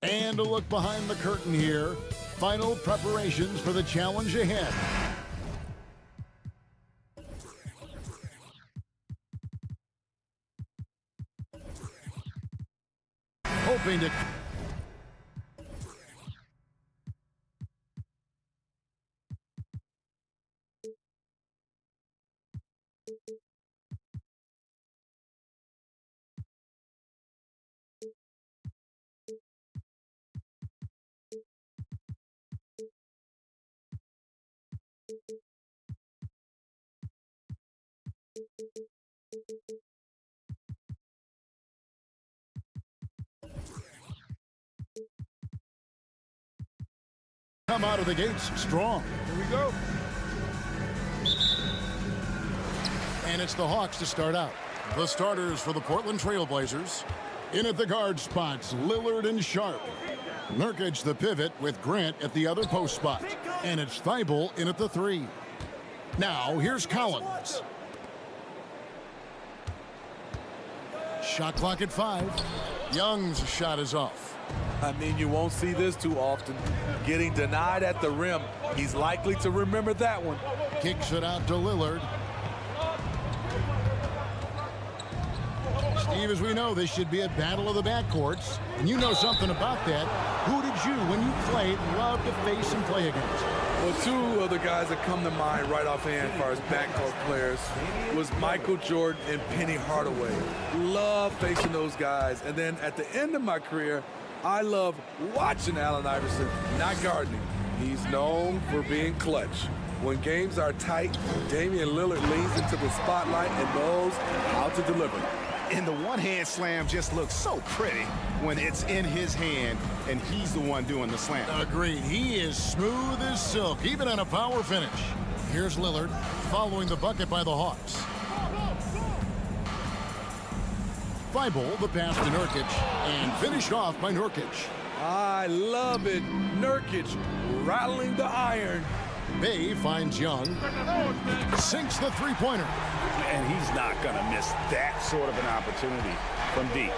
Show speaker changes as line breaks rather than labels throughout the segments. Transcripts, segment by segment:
And a look behind the curtain here. Final preparations for the challenge ahead. Hoping to... come out of the gates strong. Here we go. And it's the Hawks to start out. The starters for the Portland Trail Blazers. In at the guard spots, Lillard and Sharp. Nurkic the pivot with Grant at the other post spot. And it's Thibault in at the 3. Now, here's Collins. Shot clock at 5. Young's shot is off.
I mean, you won't see this too often. Getting denied at the rim. He's likely to remember that one.
Kicks it out to Lillard. Steve, as we know, this should be a battle of the backcourts. And you know something about that. Who did you, when you played, love to face and play against?
Well, two of the guys that come to mind right offhand as far as backcourt players was Michael Jordan and Penny Hardaway. Love facing those guys. And then at the end of my career, I love watching Allen Iverson, not guarding. He's known for being clutch. When games are tight, Damian Lillard leans into the spotlight and knows how to deliver.
And the one-hand slam just looks so pretty when it's in his hand and he's the one doing the slam.
Agreed. He is smooth as silk, even on a power finish. Here's Lillard following the bucket by the Hawks. Thibault, the pass to Nurkic, and finished off by Nurkic.
I love it. Nurkic rattling the iron.
Bay finds Young, sinks the three-pointer.
And he's not going to miss that sort of an opportunity from deep.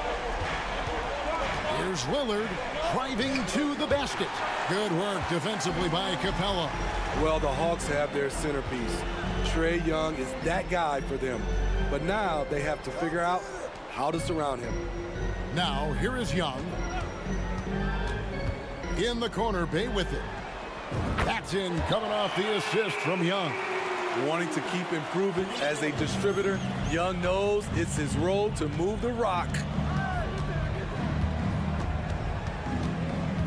Here's Lillard driving to the basket. Good work defensively by Capella.
Well, the Hawks have their centerpiece. Trae Young is that guy for them. But now they have to figure out how to surround him.
Now, here is Young. In the corner, Bay with it. That's in, coming off the assist from Young.
Wanting to keep improving as a distributor, Young knows it's his role to move the rock.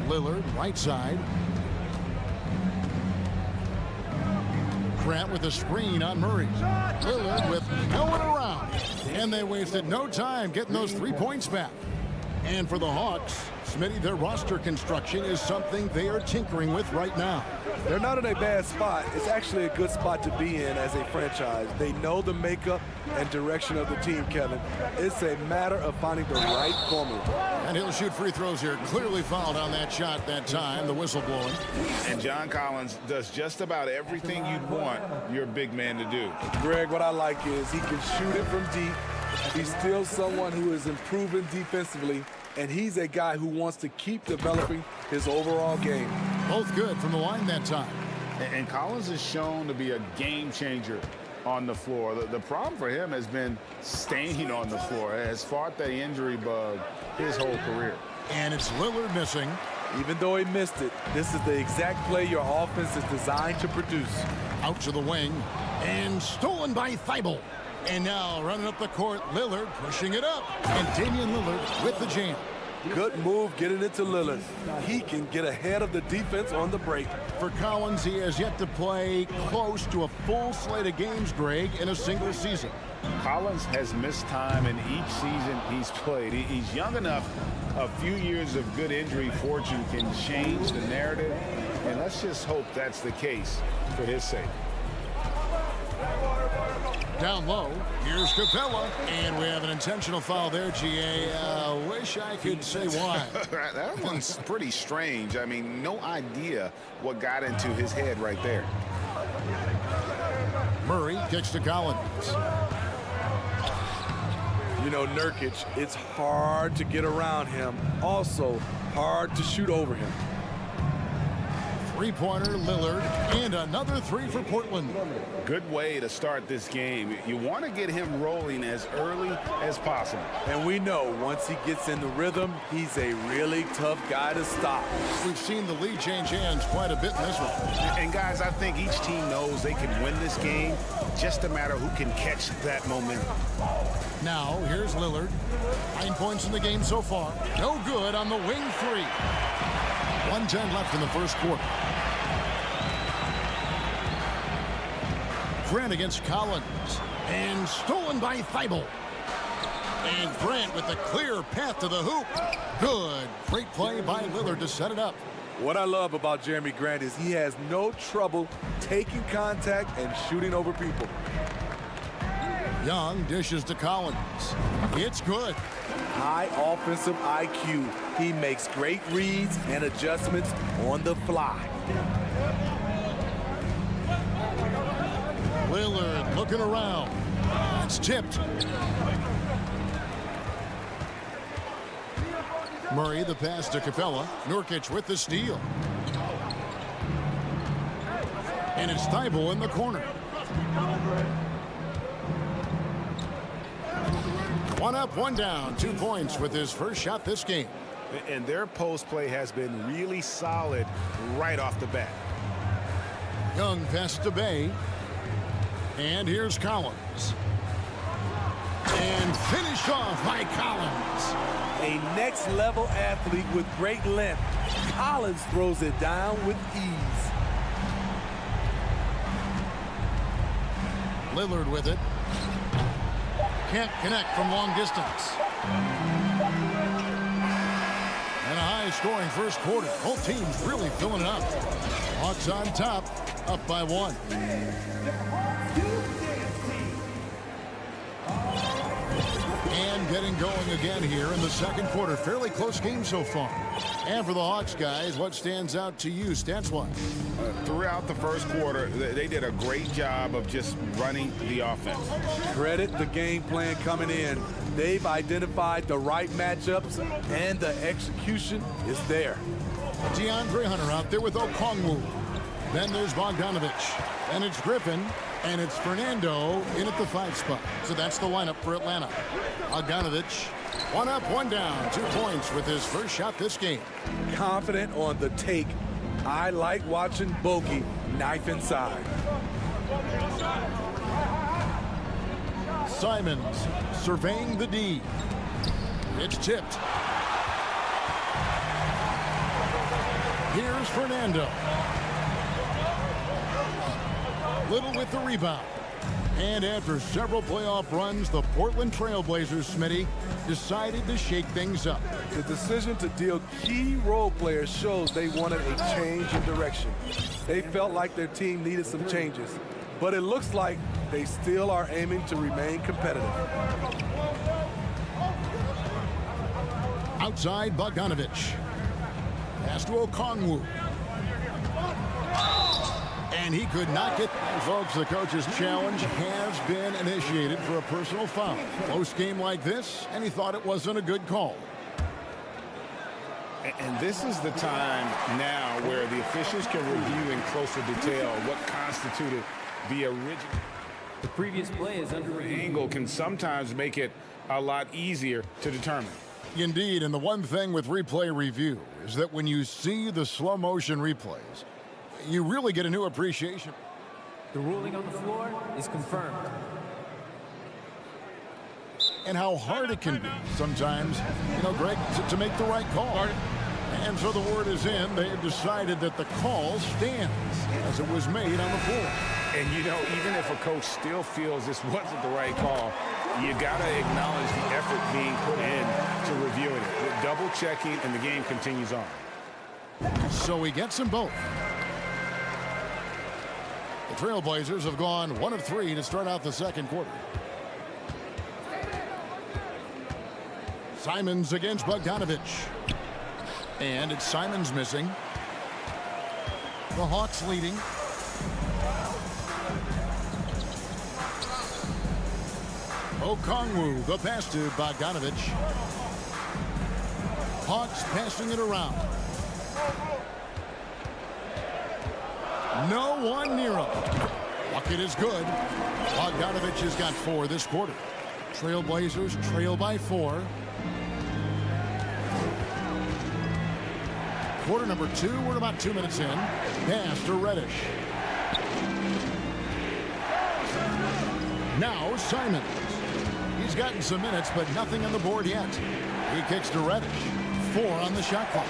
Lillard, right side. Grant with a screen on Murray. Lillard with no one around. And they wasted no time getting those 3 points back. And for the Hawks, Smitty, their roster construction is something they are tinkering with right now.
They're not in a bad spot. It's actually a good spot to be in as a franchise. They know the makeup and direction of the team, Kevin. It's a matter of finding the right formula.
And he'll shoot free throws here. Clearly fouled on that shot that time, the whistle blowing.
And John Collins does just about everything you'd want your big man to do.
Greg, what I like is he can shoot it from deep. He's still someone who is improving defensively, and he's a guy who wants to keep developing his overall game.
Both good from the line that time.
And Collins is shown to be a game changer on the floor. The problem for him has been staying on the floor. Has fought the injury bug his whole career.
And it's Lillard missing.
Even though he missed it, this is the exact play your offense is designed to produce.
Out to the wing, and stolen by Thibault. And now running up the court, Lillard pushing it up. And Damian Lillard with the jam.
Good move getting it to Lillard. He can get ahead of the defense on the break.
For Collins, he has yet to play close to a full slate of games, Greg, in a single season.
Collins has missed time in each season he's played. He's young enough. A few years of good injury fortune can change the narrative. And let's just hope that's the case for his sake.
Down low, here's Capella, and we have an intentional foul there, GA. Wish I could say why.
That one's pretty strange. I mean, no idea what got into his head right there.
Murray kicks to Collins.
You know, Nurkic, it's hard to get around him. Also, hard to shoot over him.
Three-pointer, Lillard, and another three for Portland.
Good way to start this game. You want to get him rolling as early as possible.
And we know once he gets in the rhythm, he's a really tough guy to stop.
We've seen the lead change hands quite a bit in this one.
And guys, I think each team knows they can win this game. Just a matter who can catch that momentum.
Now, here's Lillard. 9 points in the game so far. No good on the wing three. 1:10 left in the first quarter. Grant against Collins. And stolen by Thibault. And Grant with a clear path to the hoop. Good. Great play by Lillard to set it up.
What I love about Jeremy Grant is he has no trouble taking contact and shooting over people.
Young dishes to Collins. It's good.
High offensive IQ. He makes great reads and adjustments on the fly.
Lillard looking around. It's tipped. Murray the pass to Capella. Nurkic with the steal. And it's Thibault in the corner. One up, one down. 2 points with his first shot this game.
And their post play has been really solid right off the bat.
Young pass to Bay. And here's Collins. And finished off by Collins.
A next-level athlete with great length. Collins throws it down with ease.
Lillard with it. Can't connect from long distance. And a high-scoring first quarter. Both teams really filling it up. Hawks on top, up by 1. And getting going again here in the second quarter. Fairly close game so far. And for the Hawks, guys, what stands out to you stats-wise?
Throughout the first quarter, they did a great job of just running the offense.
Credit the game plan coming in. They've identified the right matchups, and the execution is there.
DeAndre Hunter out there with Okongwu. Then there's Bogdanovich. And it's Griffin. And it's Fernando in at the 5 spot. So that's the lineup for Atlanta. Bogdanovich, 1 up, 1 down. 2 points with his first shot this game.
Confident on the take. I like watching Bogey knife inside.
Simons surveying the D. It's tipped. Here's Fernando. Little with the rebound. And after several playoff runs, the Portland Trailblazers, Smitty, decided to shake things up.
The decision to deal key role players shows they wanted a change in direction. They felt like their team needed some changes, but it looks like they still are aiming to remain competitive.
Outside, Bogdanovich. Pass to Okongwu. And he could not get... Folks, the coach's challenge has been initiated for a personal foul. Close game like this, and he thought it wasn't a good call.
And this is the time now where the officials can review in closer detail what constituted the original.
The previous play is under review.
Angle can sometimes make it a lot easier to determine.
Indeed, and the one thing with replay review is that when you see the slow motion replays, you really get a new appreciation.
The ruling on the floor is confirmed.
And how hard it can be sometimes, you know, Greg, to make the right call. And so the word is in. They have decided that the call stands as it was made on the floor.
And, you know, even if a coach still feels this wasn't the right call, you got to acknowledge the effort being put in to reviewing it. With double checking, and the game continues on.
So he gets them both. The Trailblazers have gone 1 of 3 to start out the second quarter. Simons against Bogdanovich. And it's Simons missing. The Hawks leading. Okongwu, the pass to Bogdanovich. Hawks passing it around. No one near him. Bucket is good. Bogdanovich has got 4 this quarter. Trailblazers trail by 4. Quarter number 2. We're about 2 minutes in. Pass to Reddish. Now Simons. He's gotten some minutes, but nothing on the board yet. He kicks to Reddish. 4 on the shot clock.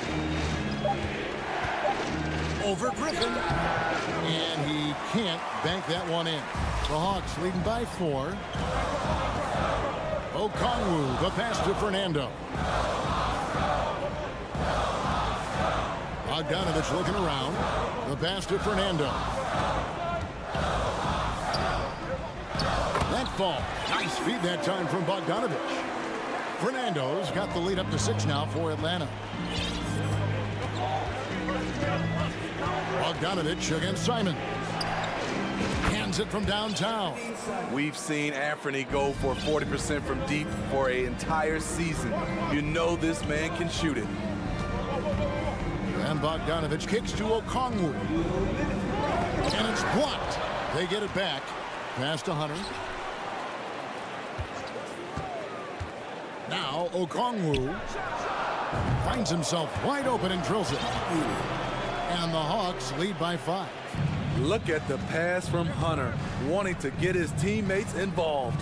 Over Griffin. And he can't bank that one in. The Hawks leading by 4. Okongwu, the pass to Fernando. Bogdanovich looking around. The pass to Fernando. That fall. Nice feed that time from Bogdanovich. Fernando's got the lead up to 6 now for Atlanta. Bogdanovich against Simon. Hands it from downtown.
We've seen Anthony go for 40% from deep for an entire season. You know this man can shoot it.
And Bogdanovich kicks to Okongwu. And it's blocked. They get it back. Pass to Hunter. Now Okongwu finds himself wide open and drills it. And the Hawks lead by 5.
Look at the pass from Hunter, wanting to get his teammates involved.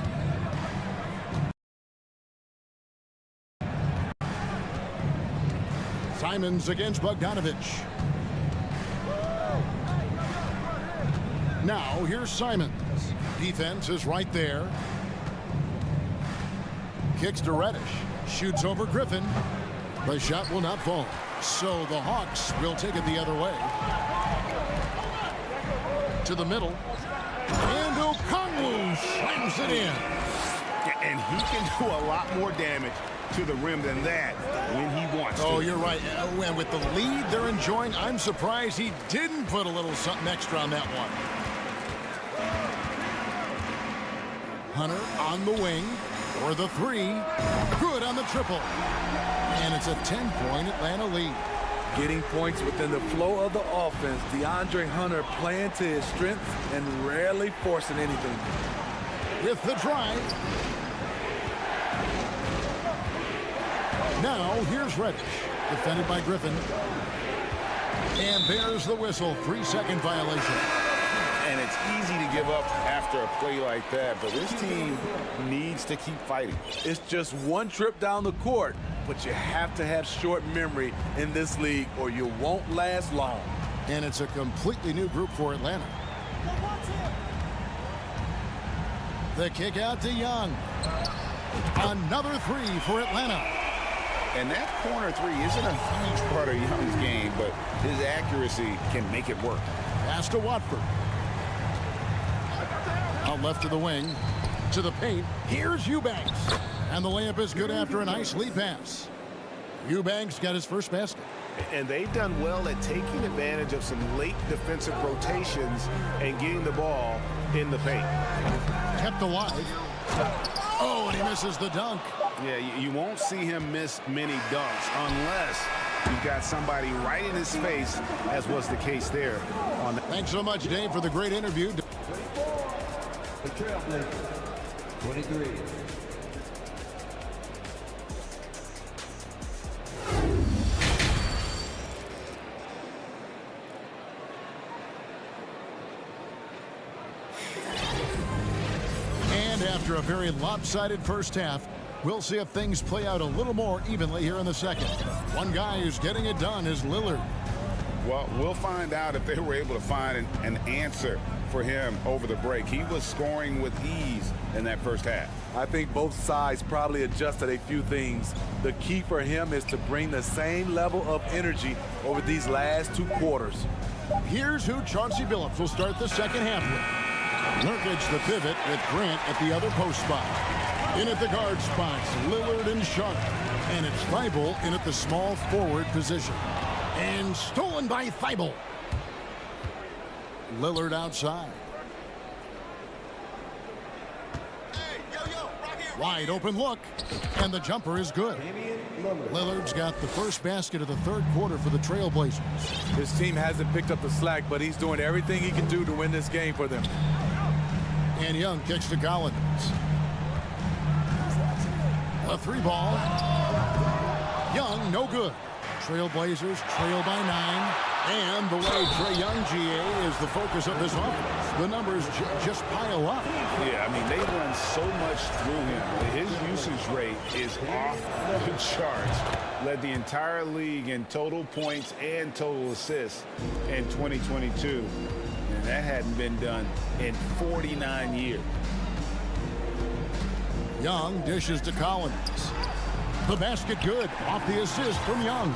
Simons against Bogdanovich. Now here's Simons. Defense is right there. Kicks to Reddish. Shoots over Griffin. The shot will not fall. So the Hawks will take it the other way. To the middle. And Okongwu slams it in.
And he can do a lot more damage to the rim than that when he wants to.
Oh, you're right. And with the lead they're enjoying, I'm surprised he didn't put a little something extra on that one. Hunter on the wing for the 3. Good on the triple. And it's a 10-point Atlanta lead.
Getting points within the flow of the offense. DeAndre Hunter playing to his strengths and rarely forcing anything.
With the drive. Now here's Reddish. Defended by Griffin. And there's the whistle. 3-second violation.
And it's easy to give up after a play like that, but this team needs to keep fighting.
It's just one trip down the court, but you have to have short memory in this league or you won't last long.
And it's a completely new group for Atlanta. The kick out to Young. Another 3 for Atlanta.
And that corner 3 isn't a huge part of Young's game, but his accuracy can make it work.
Pass to Watford. Out left to the wing. To the paint. Here's Eubanks. And the layup is good after a nice lead pass. Eubanks got his first basket.
And they've done well at taking advantage of some late defensive rotations and getting the ball in the paint.
Kept alive. Oh, and he misses the dunk.
Yeah, you won't see him miss many dunks unless you've got somebody right in his face, as was the case there.
Thanks so much, Dave, for the great interview.
The Trailblazers, 23.
And after a very lopsided first half, we'll see if things play out a little more evenly here in the second. One guy who's getting it done is Lillard.
Well, we'll find out if they were able to find an answer for him over the break. He was scoring with ease in that first half.
I think both sides probably adjusted a few things. The key for him is to bring the same level of energy over these last 2 quarters.
Here's who Chauncey Billups will start the second half with. Nurkic the pivot with Grant at the other post spot. In at the guard spots, Lillard and Sharp. And it's Thibault in at the small forward position. And stolen by Thibault. Lillard outside.
Hey, yo, right here.
Wide open look, and the jumper is good. Lillard's got the first basket of the third quarter for the Trailblazers.
His team hasn't picked up the slack, but he's doing everything he can do to win this game for them.
And Young kicks to Collins. A three ball. Young, no good. Trailblazers trail by 9. And the way Trae Young, GA, is the focus of this offense. The numbers just pile up.
Yeah, I mean, they run so much through him. His usage rate is off the charts. Led the entire league in total points and total assists in 2022. And that hadn't been done in 49 years.
Young dishes to Collins. The basket good off the assist from Young.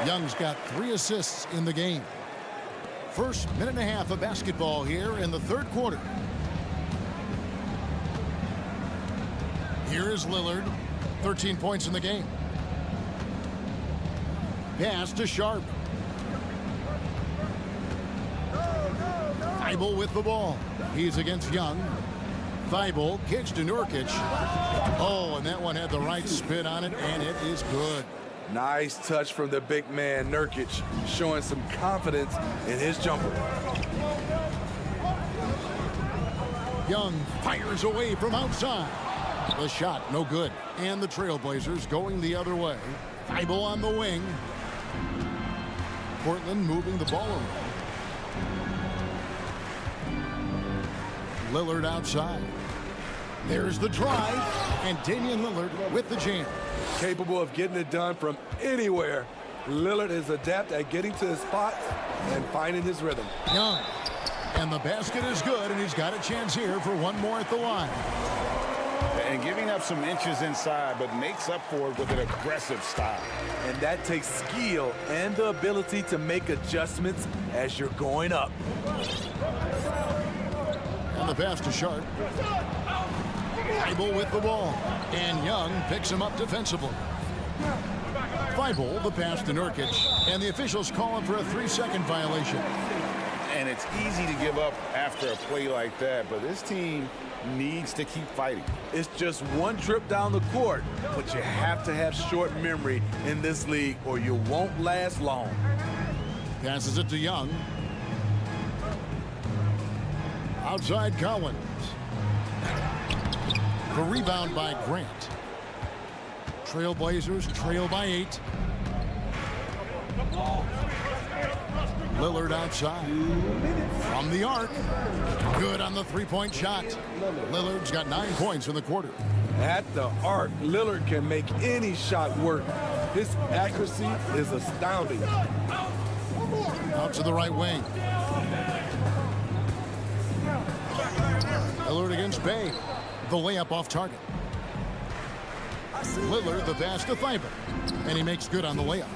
Young's got 3 assists in the game. First minute and a half of basketball here in the third quarter. Here is Lillard, 13 points in the game. Pass to Sharp. Thibault with the ball. He's against Young. Thibault kicks to Nurkic. Oh, and that one had the right spin on it, and it is good.
Nice touch from the big man, Nurkic, showing some confidence in his jumper.
Young fires away from outside. The shot, no good. And the Trailblazers going the other way. Thibault on the wing. Portland moving the ball around. Lillard outside. There's the drive. And Damian Lillard with the jam.
Capable of getting it done from anywhere. Lillard is adept at getting to his spots and finding his rhythm.
Young. And the basket is good, and he's got a chance here for one more at the line.
And giving up some inches inside, but makes up for it with an aggressive style.
And that takes skill and the ability to make adjustments as you're going up.
And the pass to Sharp. Thibault with the ball. And Young picks him up defensively. Thibault, the pass to Nurkic. And the officials call him for a 3-second violation.
And it's easy to give up after a play like that, but this team needs to keep fighting.
It's just one trip down the court, but you have to have short memory in this league or you won't last long.
Passes it to Young. Outside Collins. The rebound by Grant. Trailblazers trail by 8. Lillard outside. From the arc. Good on the three-point shot. Lillard's got 9 points in the quarter.
At the arc, Lillard can make any shot work. His accuracy is astounding.
Out to the right wing. Lillard against Bay. The layup off target. Lillard the pass to Thibault. And he makes good on the layup.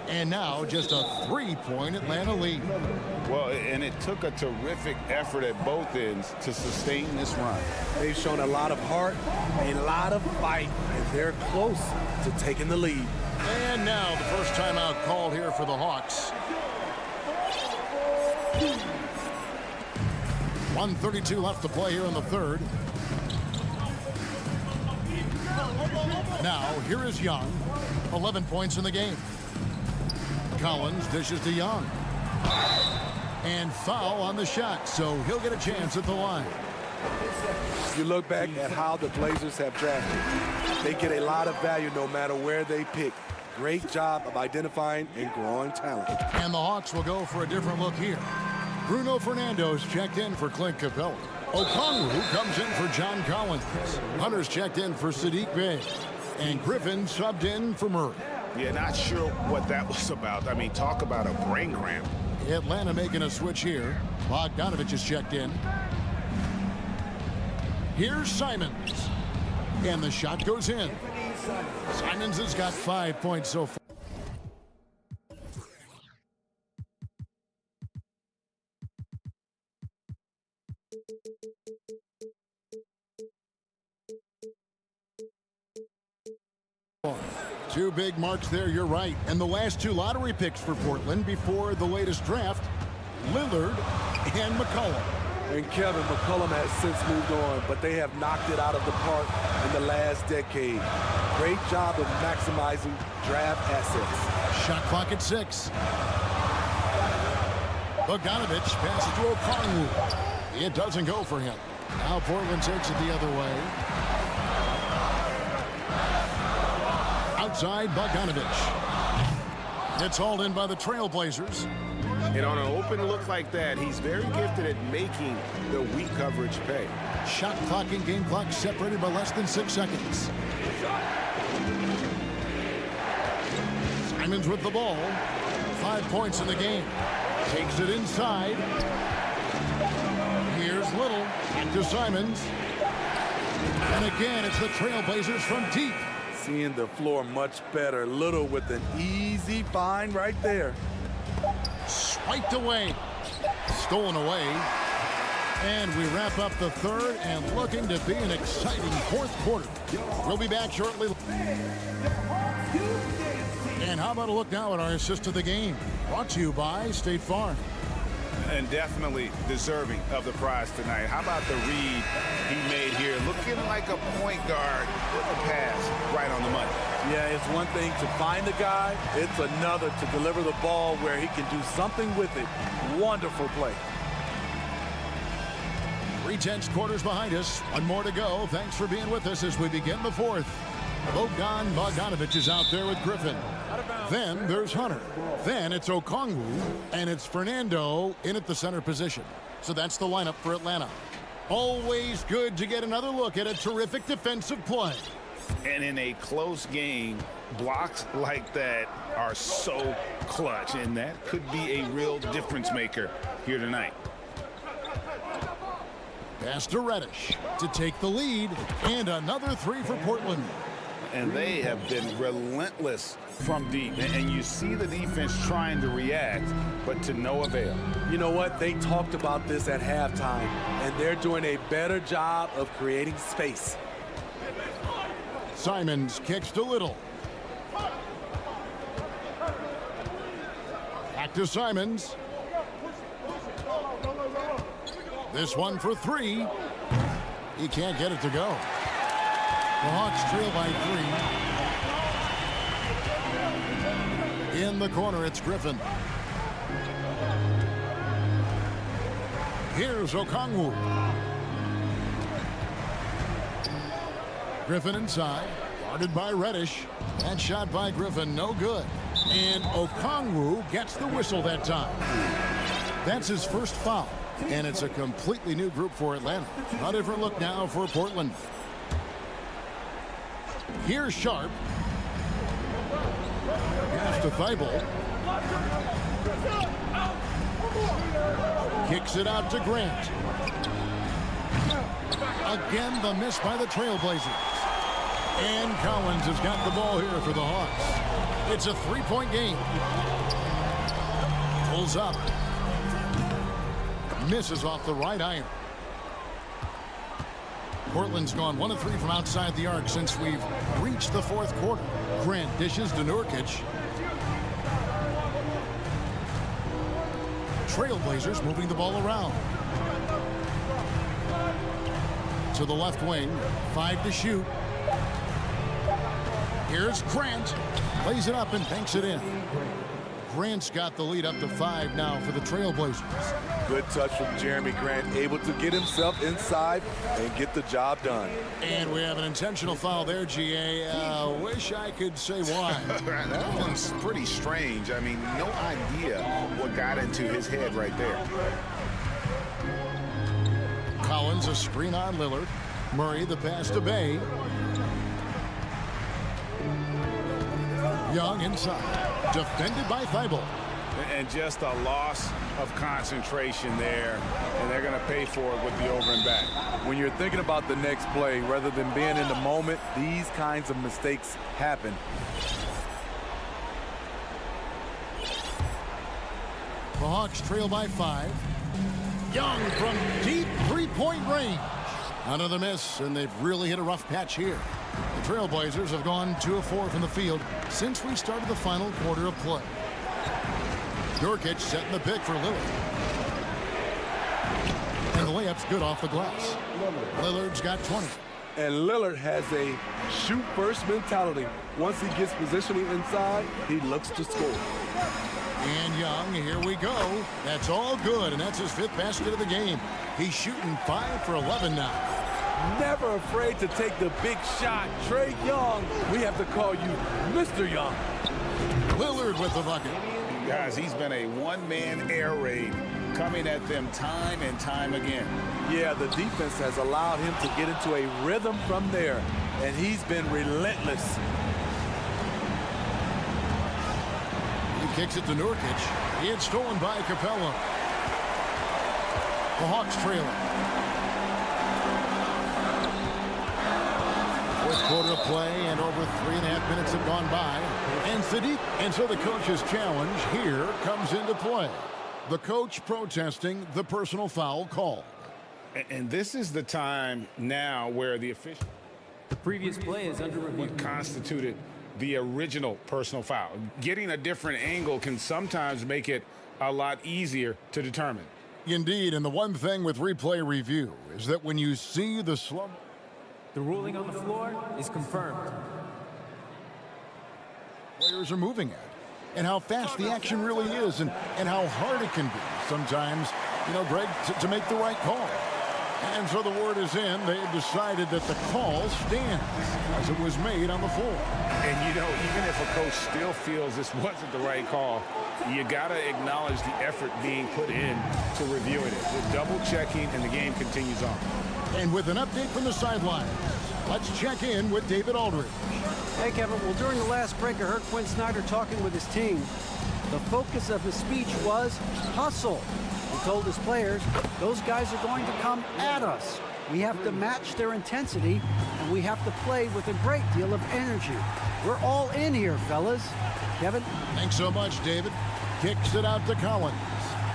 And now just a 3-point Atlanta lead.
Well, and it took a terrific effort at both ends to sustain this run.
They've shown a lot of heart, a lot of fight, and they're close to taking the lead.
And now the first timeout called here for the Hawks. 1:32 left to play here in the third. Now, here is Young. 11 points in the game. Collins dishes to Young. And foul on the shot, so he'll get a chance at the line.
You look back at how the Blazers have drafted. They get a lot of value no matter where they pick. Great job of identifying and growing talent.
And the Hawks will go for a different look here. Bruno Fernando's checked in for Clint Capella. Okongwu comes in for John Collins. Hunter's checked in for Sadiq Bey. And Griffin subbed in for Murray.
Yeah, not sure what that was about. I mean, talk about a brain cramp.
Atlanta making a switch here. Bogdanovich is checked in. Here's Simons. And the shot goes in. Simons has got 5 points so far. Two big marks there, you're right. And the last 2 lottery picks for Portland before the latest draft, Lillard and McCollum.
And Kevin McCollum has since moved on, but they have knocked it out of the park in the last decade. Great job of maximizing draft assets.
Shot clock at 6. Bogdanovich passes to Okongwu. It doesn't go for him. Now Portland takes it the other way. Outside Bogdanovich. It's hauled in by the Trailblazers.
And on an open look like that, he's very gifted at making the weak coverage pay.
Shot clock and game clock separated by less than 6 seconds. Simons with the ball. 5 points in the game. Takes it inside. Here's Little into Simons. And again, it's the Trailblazers from deep.
Seeing the floor much better. Little with an easy find right there.
Swiped away. Stolen away. And we wrap up the third and looking to be an exciting fourth quarter. We'll be back shortly. And how about a look now at our assist of the game? Brought to you by State Farm.
And definitely deserving of the prize tonight. How about the read he made here? Looking like a point guard with a pass right on the money.
Yeah, it's one thing to find the guy. It's another to deliver the ball where he can do something with it. Wonderful play.
3/10 quarters behind us. One more to go. Thanks for being with us as we begin the fourth. Bogdanovich is out there with Griffin. Then there's Hunter. Then it's Okongwu. And it's Fernando in at the center position. So that's the lineup for Atlanta. Always good to get another look at a terrific defensive play.
And in a close game, blocks like that are so clutch. And that could be a real difference maker here tonight.
Pass to Reddish to take the lead. And another 3 for Portland.
And they have been relentless from deep. And you see the defense trying to react, but to no avail.
You know what? They talked about this at halftime, and they're doing a better job of creating space.
Simons kicks to Little. Back to Simons. This one for 3. He can't get it to go. The Hawks trail by 3. In the corner, it's Griffin. Here's Okongwu. Griffin inside, guarded by Reddish. That shot by Griffin, no good. And Okongwu gets the whistle that time. That's his first foul. And it's a completely new group for Atlanta. A different look now for Portland. Here's Sharp. Pass to Thibault. Kicks it out to Grant. Again, the miss by the Trailblazers. And Collins has got the ball here for the Hawks. It's a 3-point game. Pulls up. Misses off the right iron. Portland's gone 1 of 3 from outside the arc since we've reached the fourth quarter. Grant dishes to Nurkic. Trailblazers moving the ball around. To the left wing. 5 to shoot. Here's Grant. Lays it up and banks it in. Grant's got the lead up to 5 now for the Trailblazers.
Good touch from Jeremy Grant, able to get himself inside and get the job done.
And we have an intentional foul there, GA. Wish I could say why.
That one's pretty strange. I mean, no idea what got into his head right there.
Collins, a screen on Lillard. Murray, the pass to Bay. Young inside. Defended by Thibault.
And just a loss of concentration there, and they're going to pay for it with the over and back.
When you're thinking about the next play, rather than being in the moment, these kinds of mistakes happen.
The Hawks trail by 5. Young from deep 3-point range. Another miss, and they've really hit a rough patch here. The Trailblazers have gone 2 of 4 from the field since we started the final quarter of play. Nurkic setting the pick for Lillard. And the layup's good off the glass. Lillard's got 20.
And Lillard has a shoot-first mentality. Once he gets positioning inside, he looks to score.
And Young, here we go. That's all good, and that's his 5th basket of the game. He's shooting 5 for 11 now.
Never afraid to take the big shot. Trae Young, we have to call you Mr. Young.
Lillard with the bucket.
Guys, he's been a one-man air raid coming at them time and time again.
Yeah, the defense has allowed him to get into a rhythm from there, and he's been relentless.
He kicks it to Nurkic. It's stolen by Capella. The Hawks trailing. 4th quarter of play, and over 3.5 minutes have gone by. And Sadiq, and so the coach's challenge here comes into play. The coach protesting the personal foul call.
And this is the time now where the official
The previous play is under review.
constituted the original personal foul. Getting a different angle can sometimes make it a lot easier to determine.
Indeed, and the one thing with replay review is that when you see the slow...
The ruling on the floor is confirmed.
Players are moving at, and how fast the action really is, and how hard it can be sometimes, you know, Greg, to make the right call. And so the word is in. They've decided that the call stands as it was made on the floor.
And, you know, even if a coach still feels this wasn't the right call, you got to acknowledge the effort being put in to reviewing it. With double-checking, and the game continues on.
And with an update from the sideline, let's check in with David Aldridge.
Hey, Kevin. Well, during the last break, I heard Quinn Snyder talking with his team. The focus of his speech was hustle. He told his players, those guys are going to come at us. We have to match their intensity, and we have to play with a great deal of energy. We're all in here, fellas. Kevin?
Thanks so much, David. Kicks it out to Collins.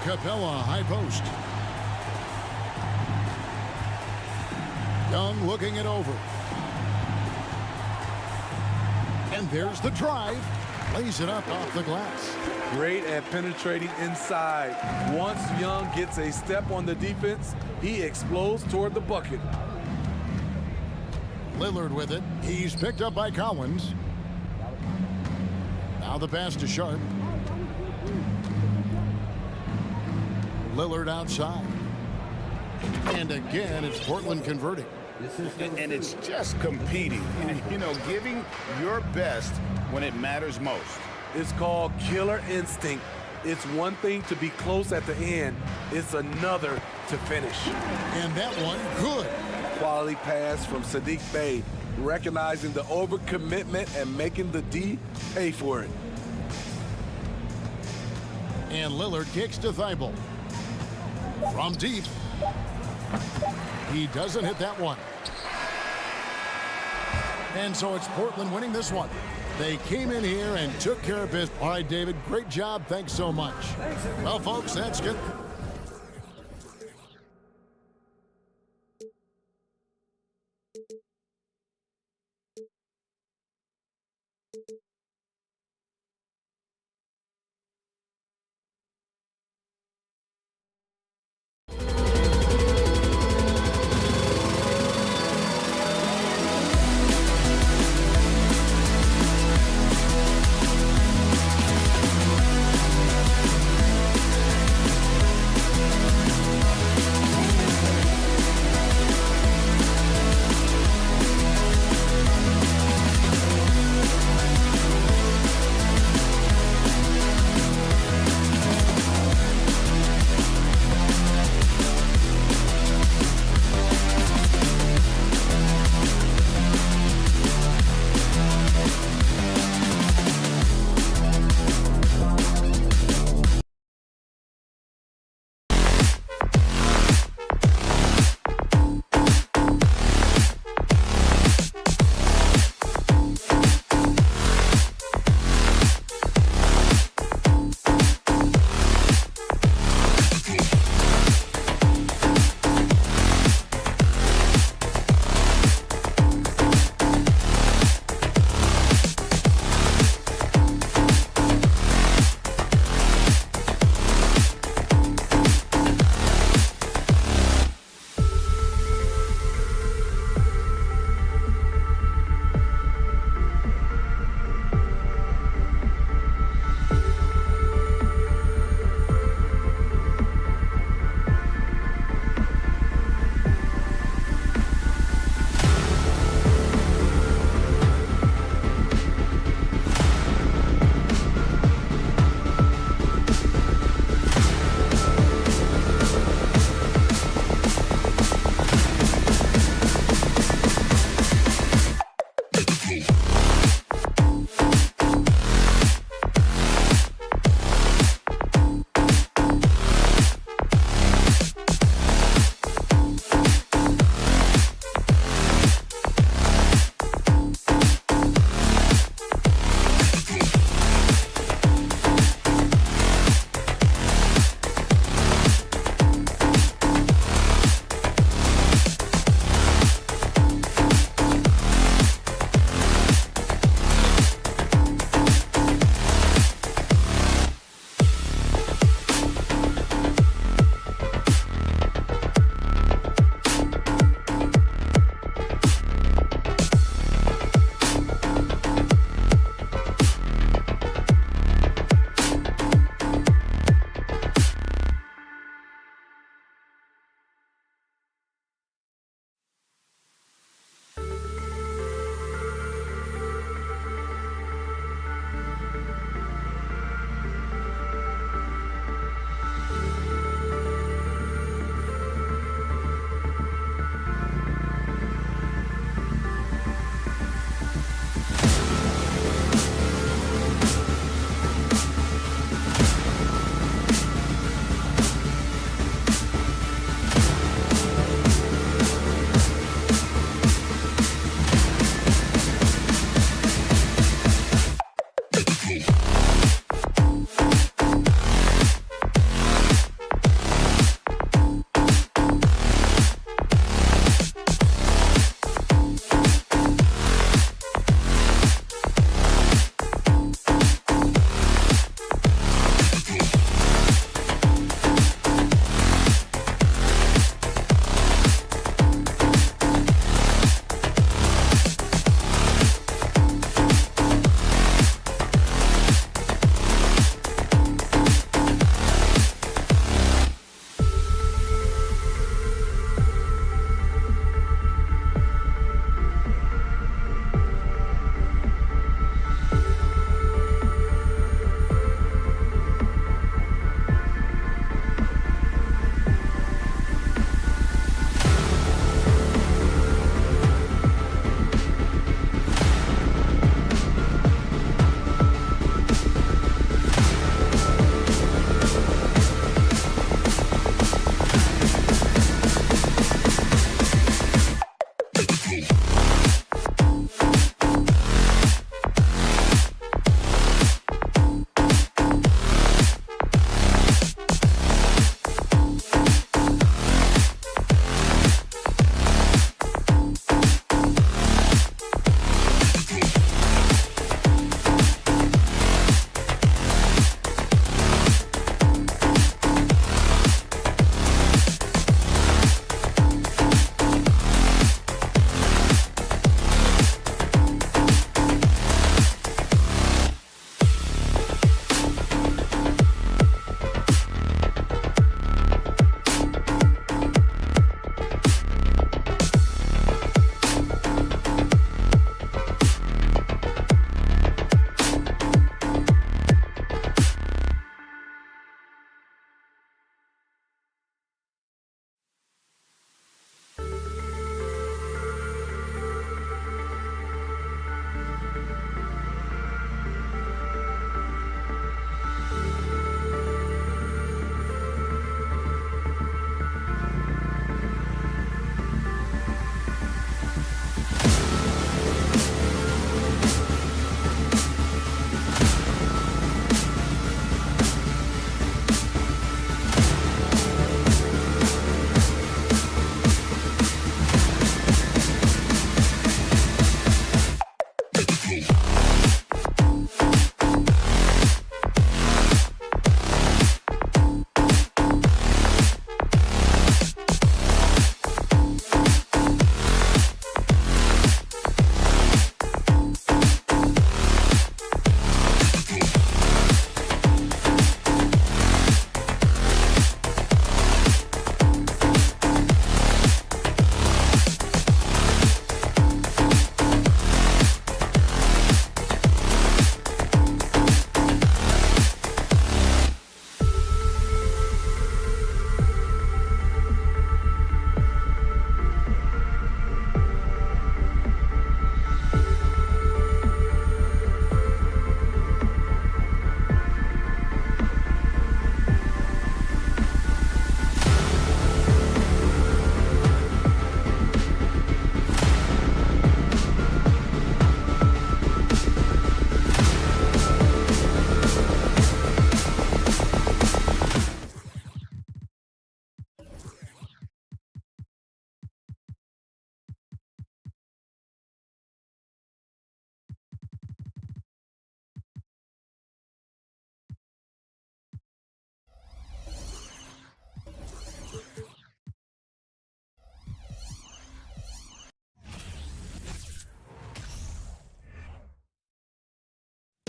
Capella, high post. Young looking it over. And there's the drive. Lays it up off the glass.
Great at penetrating inside. Once Young gets a step on the defense, he explodes toward the bucket.
Lillard with it. He's picked up by Collins. Now the pass to Sharp. Lillard outside. And again, it's Portland converting.
And it's just competing. You know, giving your best when it matters most.
It's called killer instinct. It's one thing to be close at the end. It's another to finish.
And that one, good.
Quality pass from Sadiq Bey, recognizing the overcommitment and making the D pay for it.
And Lillard kicks to Thibault. From deep. He doesn't hit that one. And so it's Portland winning this one. They came in here and took care of business. All right, David, great job. Thanks so much. Well, folks, that's good.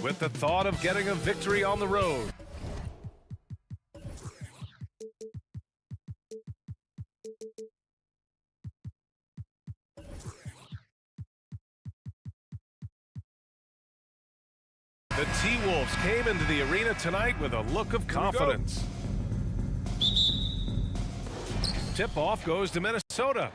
with the thought of getting a victory on the road. The T-Wolves came into the arena tonight with a look of confidence. Tip-off goes to Minnesota.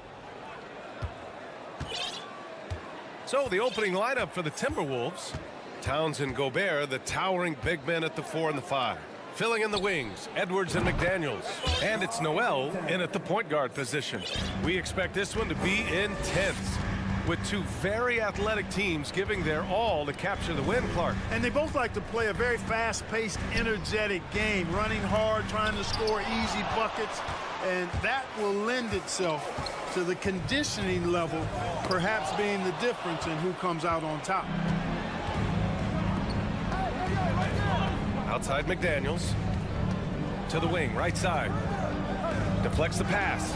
So the opening lineup for the Timberwolves. Towns and Gobert, the towering big men at the 4 and the 5. Filling in the wings, Edwards and McDaniels. And it's Noel in at the point guard position. We expect this one to be intense, with two very athletic teams giving their all to capture the win, Clark.
And they both like to play a very fast-paced, energetic game, running hard, trying to score easy buckets, and that will lend itself to the conditioning level, perhaps being the difference in who comes out on top.
Outside McDaniels. To the wing, right side. Deflects the pass.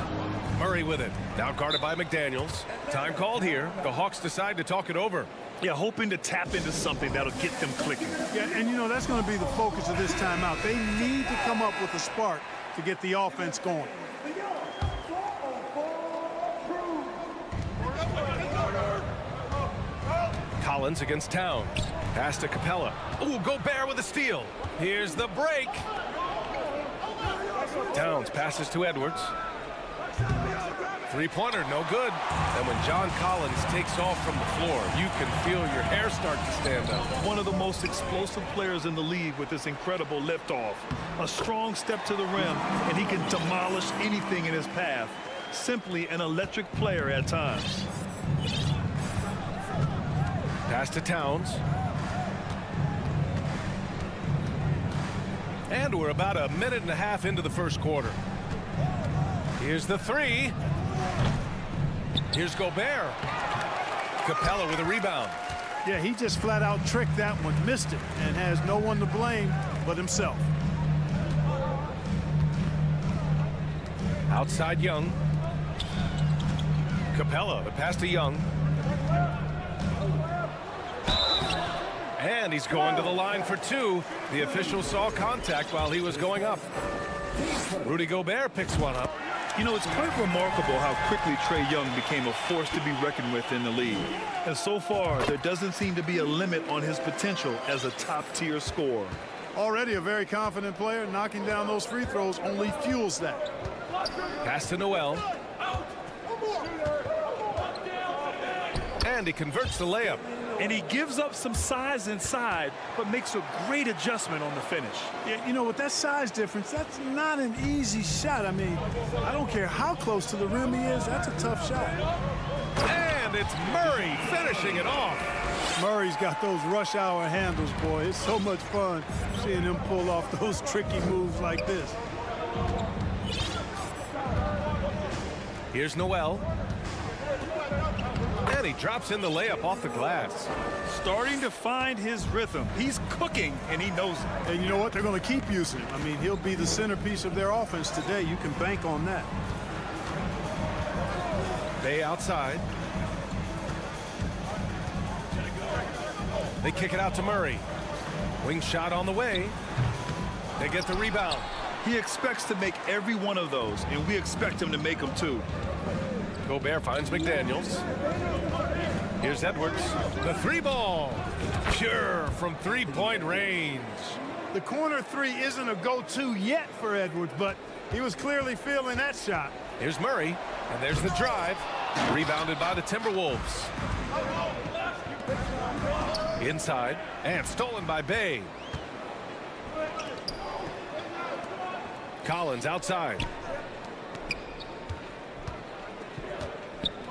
Murray with it. Now guarded by McDaniels. Time called here. The Hawks decide to talk it over.
Yeah, hoping to tap into something that'll get them clicking.
Yeah, and you know, that's going to be the focus of this timeout. They need to come up with a spark to get the offense going.
Collins against Towns. Pass to Capella. Ooh, Gobert with a steal. Here's the break. Towns passes to Edwards. Three-pointer, no good. And when John Collins takes off from the floor, you can feel your hair start to stand up.
One of the most explosive players in the league with this incredible liftoff. A strong step to the rim, and he can demolish anything in his path. Simply an electric player at times.
Pass to Towns. And we're about a minute and a half into the first quarter. Here's the three. Here's Gobert. Capella with a rebound.
Yeah, he just flat out tricked that one, missed it, and has no one to blame but himself.
Outside Young. Capella, the pass to Young. And he's going to the line for two. The official saw contact while he was going up. Rudy Gobert picks one up.
You know, it's quite remarkable how quickly Trae Young became a force to be reckoned with in the league. And so far, there doesn't seem to be a limit on his potential as a top-tier scorer.
Already a very confident player, knocking down those free throws only fuels that.
Pass to Noel. And he converts the layup.
And he gives up some size inside, but makes a great adjustment on the finish.
Yeah, you know, with that size difference, that's not an easy shot. I mean, I don't care how close to the rim he is, that's a tough shot.
And it's Murray finishing it off.
Murray's got those rush hour handles, boy. It's so much fun seeing him pull off those tricky moves like this.
Here's Noel. And he drops in the layup off the glass.
Starting to find his rhythm. He's cooking, and he knows it.
And you know what? They're going to keep using him. I mean, he'll be the centerpiece of their offense today. You can bank on that.
Bay outside. They kick it out to Murray. Wing shot on the way. They get the rebound.
He expects to make every one of those, and we expect him to make them too.
Gobert finds McDaniels. Here's Edwards. The three ball. Pure from three-point range.
The corner three isn't a go-to yet for Edwards, but he was clearly feeling that shot.
Here's Murray, and there's the drive. Rebounded by the Timberwolves. Inside, and stolen by Bay. Collins outside.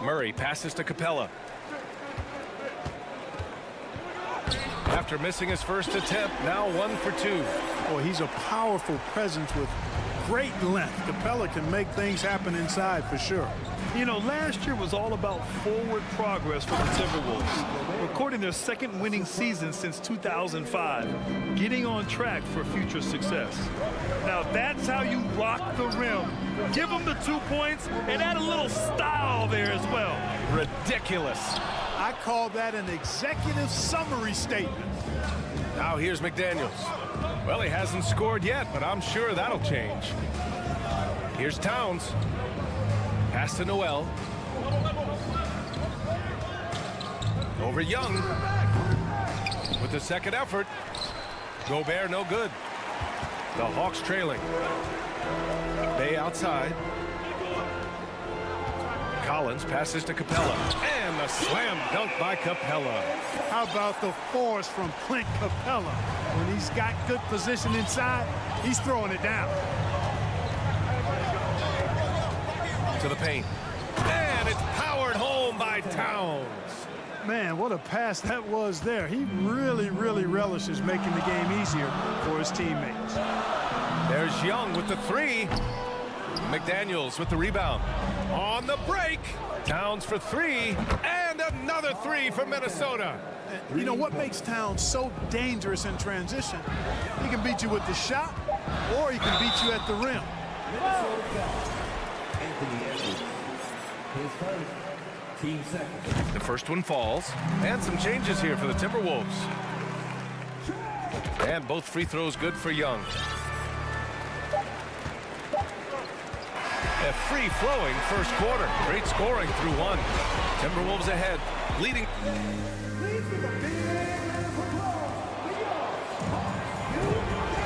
Murray passes to Capella. After missing his first attempt, now 1 for 2.
Boy, he's a powerful presence with great length. Capella can make things happen inside for sure.
You know, last year was all about forward progress for the Timberwolves, recording their second winning season since 2005, getting on track for future success. Now that's how you rock the rim. Give them the 2 points and add a little style there as well.
Ridiculous.
I call that an executive summary statement.
Now here's McDaniels. Well, he hasn't scored yet, but I'm sure that'll change. Here's Towns. Pass to Noel. Over Young. With the second effort. Gobert no good. The Hawks trailing. Bay outside. Collins passes to Capella. And a slam dunk by Capella.
How about the force from Clint Capella? When he's got good position inside, he's throwing it down.
To the paint. And it's powered home by Towns.
Man, what a pass that was there. He really, really relishes making the game easier for his teammates.
There's Young with the three. McDaniels with the rebound. On the break. Towns for three. And another three for Minnesota.
You know what makes Towns so dangerous in transition? He can beat you with the shot, or he can beat you at the rim.
His first, team second.
The first one falls. And some changes here for the Timberwolves. And both free throws good for Young. A free-flowing first quarter. Great scoring through one. Timberwolves ahead, leading.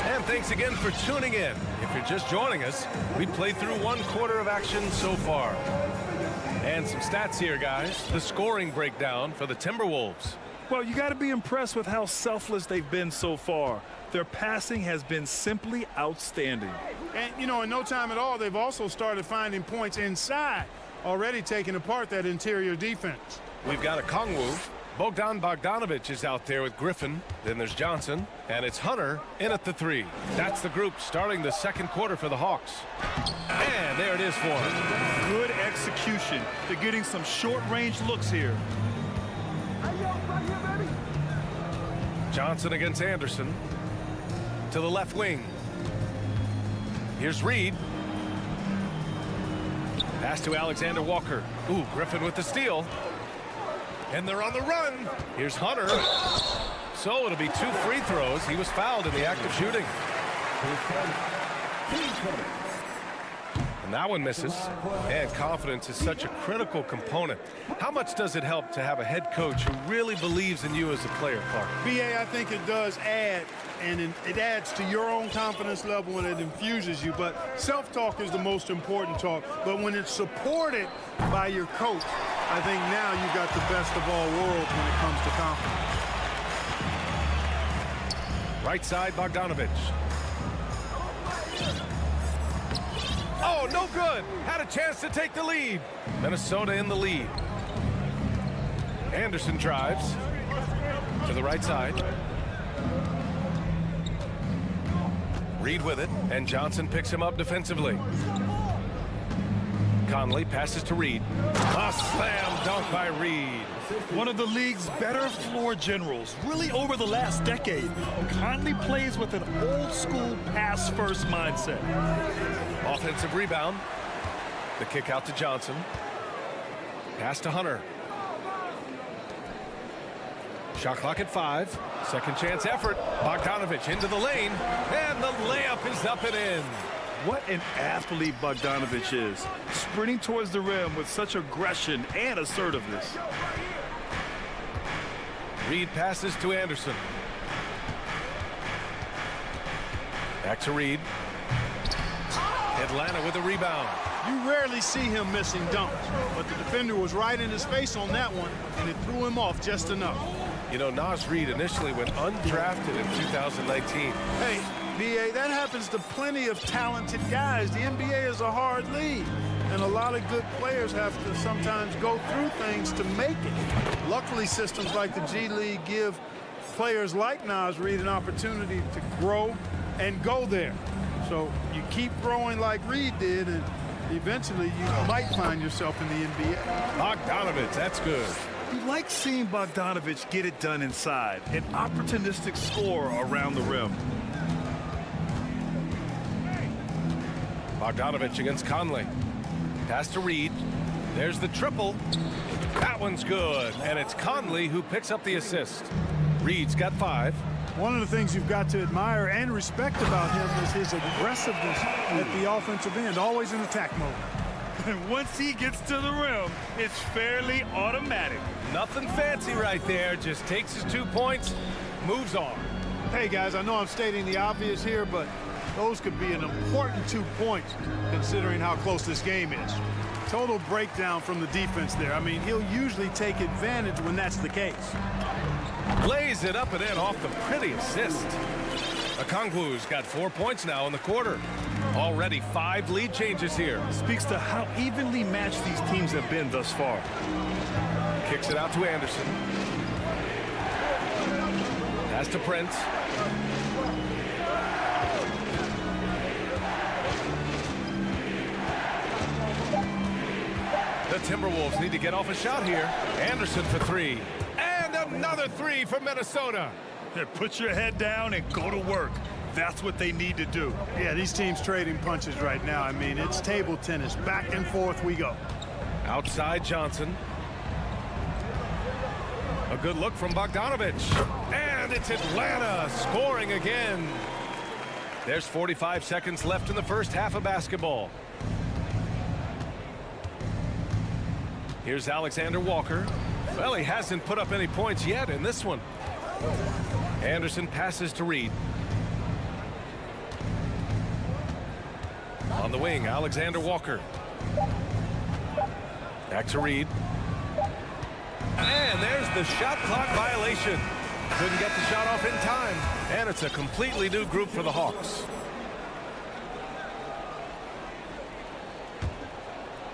And thanks again for tuning in. If you're just joining us, we played through one quarter of action so far. And some stats here, guys. The scoring breakdown for the Timberwolves.
Well, you got to be impressed with how selfless they've been so far. Their passing has been simply outstanding.
And, you know, in no time at all, they've also started finding points inside, already taking apart that interior defense.
We've got a Kongwu. Bogdan Bogdanovic is out there with Griffin. Then there's Johnson. And it's Hunter in at the three. That's the group starting the second quarter for the Hawks. And there it is for them.
Good execution. They're getting some short-range looks here.
Johnson against Anderson. To the left wing. Here's Reed. Pass to Alexander Walker. Ooh, Griffin with the steal. And they're on the run. Here's Hunter. So it'll be two free throws. He was fouled in the act of shooting. And that one misses. And confidence is such a critical component. How much does it help to have a head coach who really believes in you as a player, Clark?
BA, I think it does add, and it adds to your own confidence level and it infuses you. But self-talk is the most important talk. But when it's supported by your coach, I think now you've got the best of all worlds when it comes to confidence.
Right side, Bogdanovic. Oh, no good. Had a chance to take the lead. Minnesota in the lead. Anderson drives to the right side. Reed with it, and Johnson picks him up defensively. Conley passes to Reed. A slam dunk by Reed.
One of the league's better floor generals, really over the last decade. Conley plays with an old-school pass-first mindset.
Offensive rebound. The kick out to Johnson. Pass to Hunter. Shot clock at 5. Second chance effort. Bogdanovic into the lane. And the layup is up and in.
What an athlete Bogdanovic is. Sprinting towards the rim with such aggression and assertiveness.
Reed passes to Anderson. Back to Reed. Atlanta with a rebound.
You rarely see him missing dunks, but the defender was right in his face on that one, and it threw him off just enough.
You know, Naz Reid initially went undrafted in 2019.
Hey, BA, that happens to plenty of talented guys. The NBA is a hard league, and a lot of good players have to sometimes go through things to make it. Luckily, systems like the G League give players like Naz Reid an opportunity to grow and go there. So you keep growing like Reed did, and eventually you might find yourself in the NBA.
Bogdanovic, that's good.
You like seeing Bogdanovic get it done inside, an opportunistic score around the rim.
Bogdanovic against Conley. Pass to Reed. There's the triple. That one's good, and it's Conley who picks up the assist. Reed's got 5.
One of the things you've got to admire and respect about him is his aggressiveness at the offensive end, always in attack mode.
And once he gets to the rim, it's fairly automatic.
Nothing fancy right there. Just takes his 2 points, moves on.
Hey, guys, I know I'm stating the obvious here, but those could be an important 2 points considering how close this game is. Total breakdown from the defense there. I mean, he'll usually take advantage when that's the case.
Lays it up and in off the pretty assist. Okongwu's got 4 points now in the quarter. Already 5 lead changes here.
Speaks to how evenly matched these teams have been thus far.
Kicks it out to Anderson. Pass to Prince. The Timberwolves need to get off a shot here. Anderson for 3. And another 3 for Minnesota.
Put your head down and go to work. That's what they need to do.
Yeah, these teams trading punches right now. I mean, it's table tennis. Back and forth we go.
Outside Johnson. A good look from Bogdanovich. And it's Atlanta scoring again. There's 45 seconds left in the first half of basketball. Here's Alexander Walker. Well, he hasn't put up any points yet in this one. Anderson passes to Reed. On the wing, Alexander Walker. Back to Reed. And there's the shot clock violation. Couldn't get the shot off in time. And it's a completely new group for the Hawks.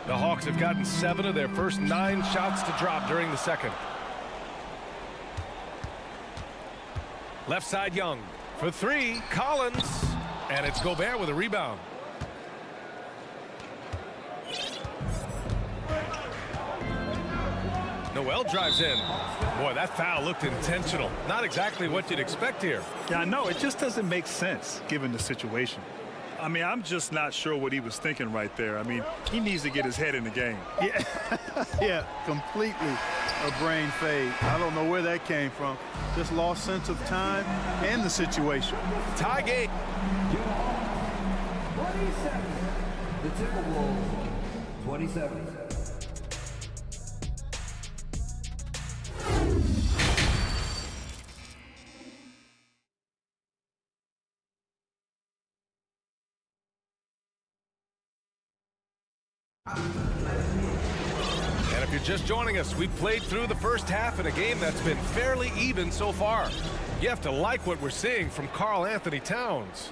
The Hawks have gotten 7 of their first 9 shots to drop during the second. Left side Young for 3. Collins. And it's Gobert with a rebound. Noel drives in. Boy, that foul looked intentional. Not exactly what you'd expect here.
Yeah, I know. It just doesn't make sense given the situation. I mean, I'm just not sure what he was thinking right there. I mean, he needs to get his head in the game.
Yeah, yeah, completely a brain fade. I don't know where that came from. Just lost sense of time and the situation.
Tie game.
27. The Timberwolves, 27.
And if you're just joining us, we played through the first half in a game that's been fairly even so far. You have to like what we're seeing from Karl Anthony Towns.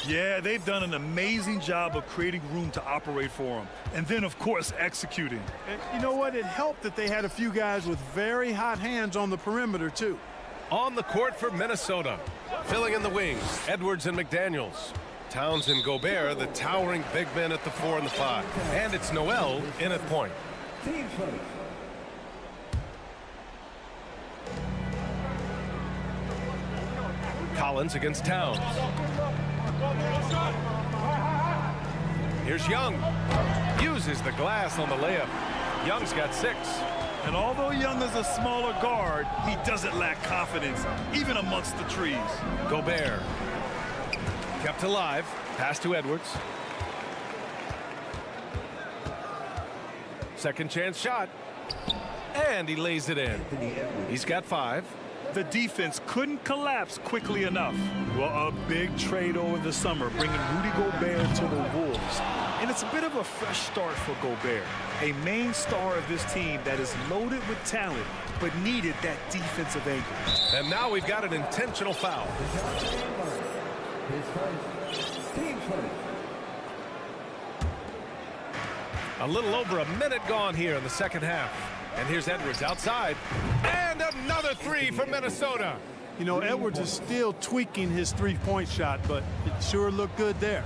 Yeah, they've done an amazing job of creating room to operate for him. And then, of course, executing.
And you know what? It helped that they had a few guys with very hot hands on the perimeter, too.
On the court for Minnesota. Filling in the wings, Edwards and McDaniels. Towns and Gobert, the towering big men at the 4 and the 5. And it's Noel in at point.
Team first.
Collins against Towns. Here's Young. Uses the glass on the layup. Young's got 6.
And although Young is a smaller guard, he doesn't lack confidence, even amongst the trees.
Gobert. Kept alive. Pass to Edwards. Second chance shot. And he lays it in. He's got 5.
The defense couldn't collapse quickly enough. Well, a big trade over the summer, bringing Rudy Gobert to the Wolves. And it's a bit of a fresh start for Gobert, a main star of this team that is loaded with talent, but needed that defensive anchor.
And now we've got an intentional foul.
His first. Team first.
A little over a minute gone here in the second half. And here's Edwards outside. And another 3 for Minnesota.
You know, Edwards is still tweaking his three-point shot, but it sure looked good there.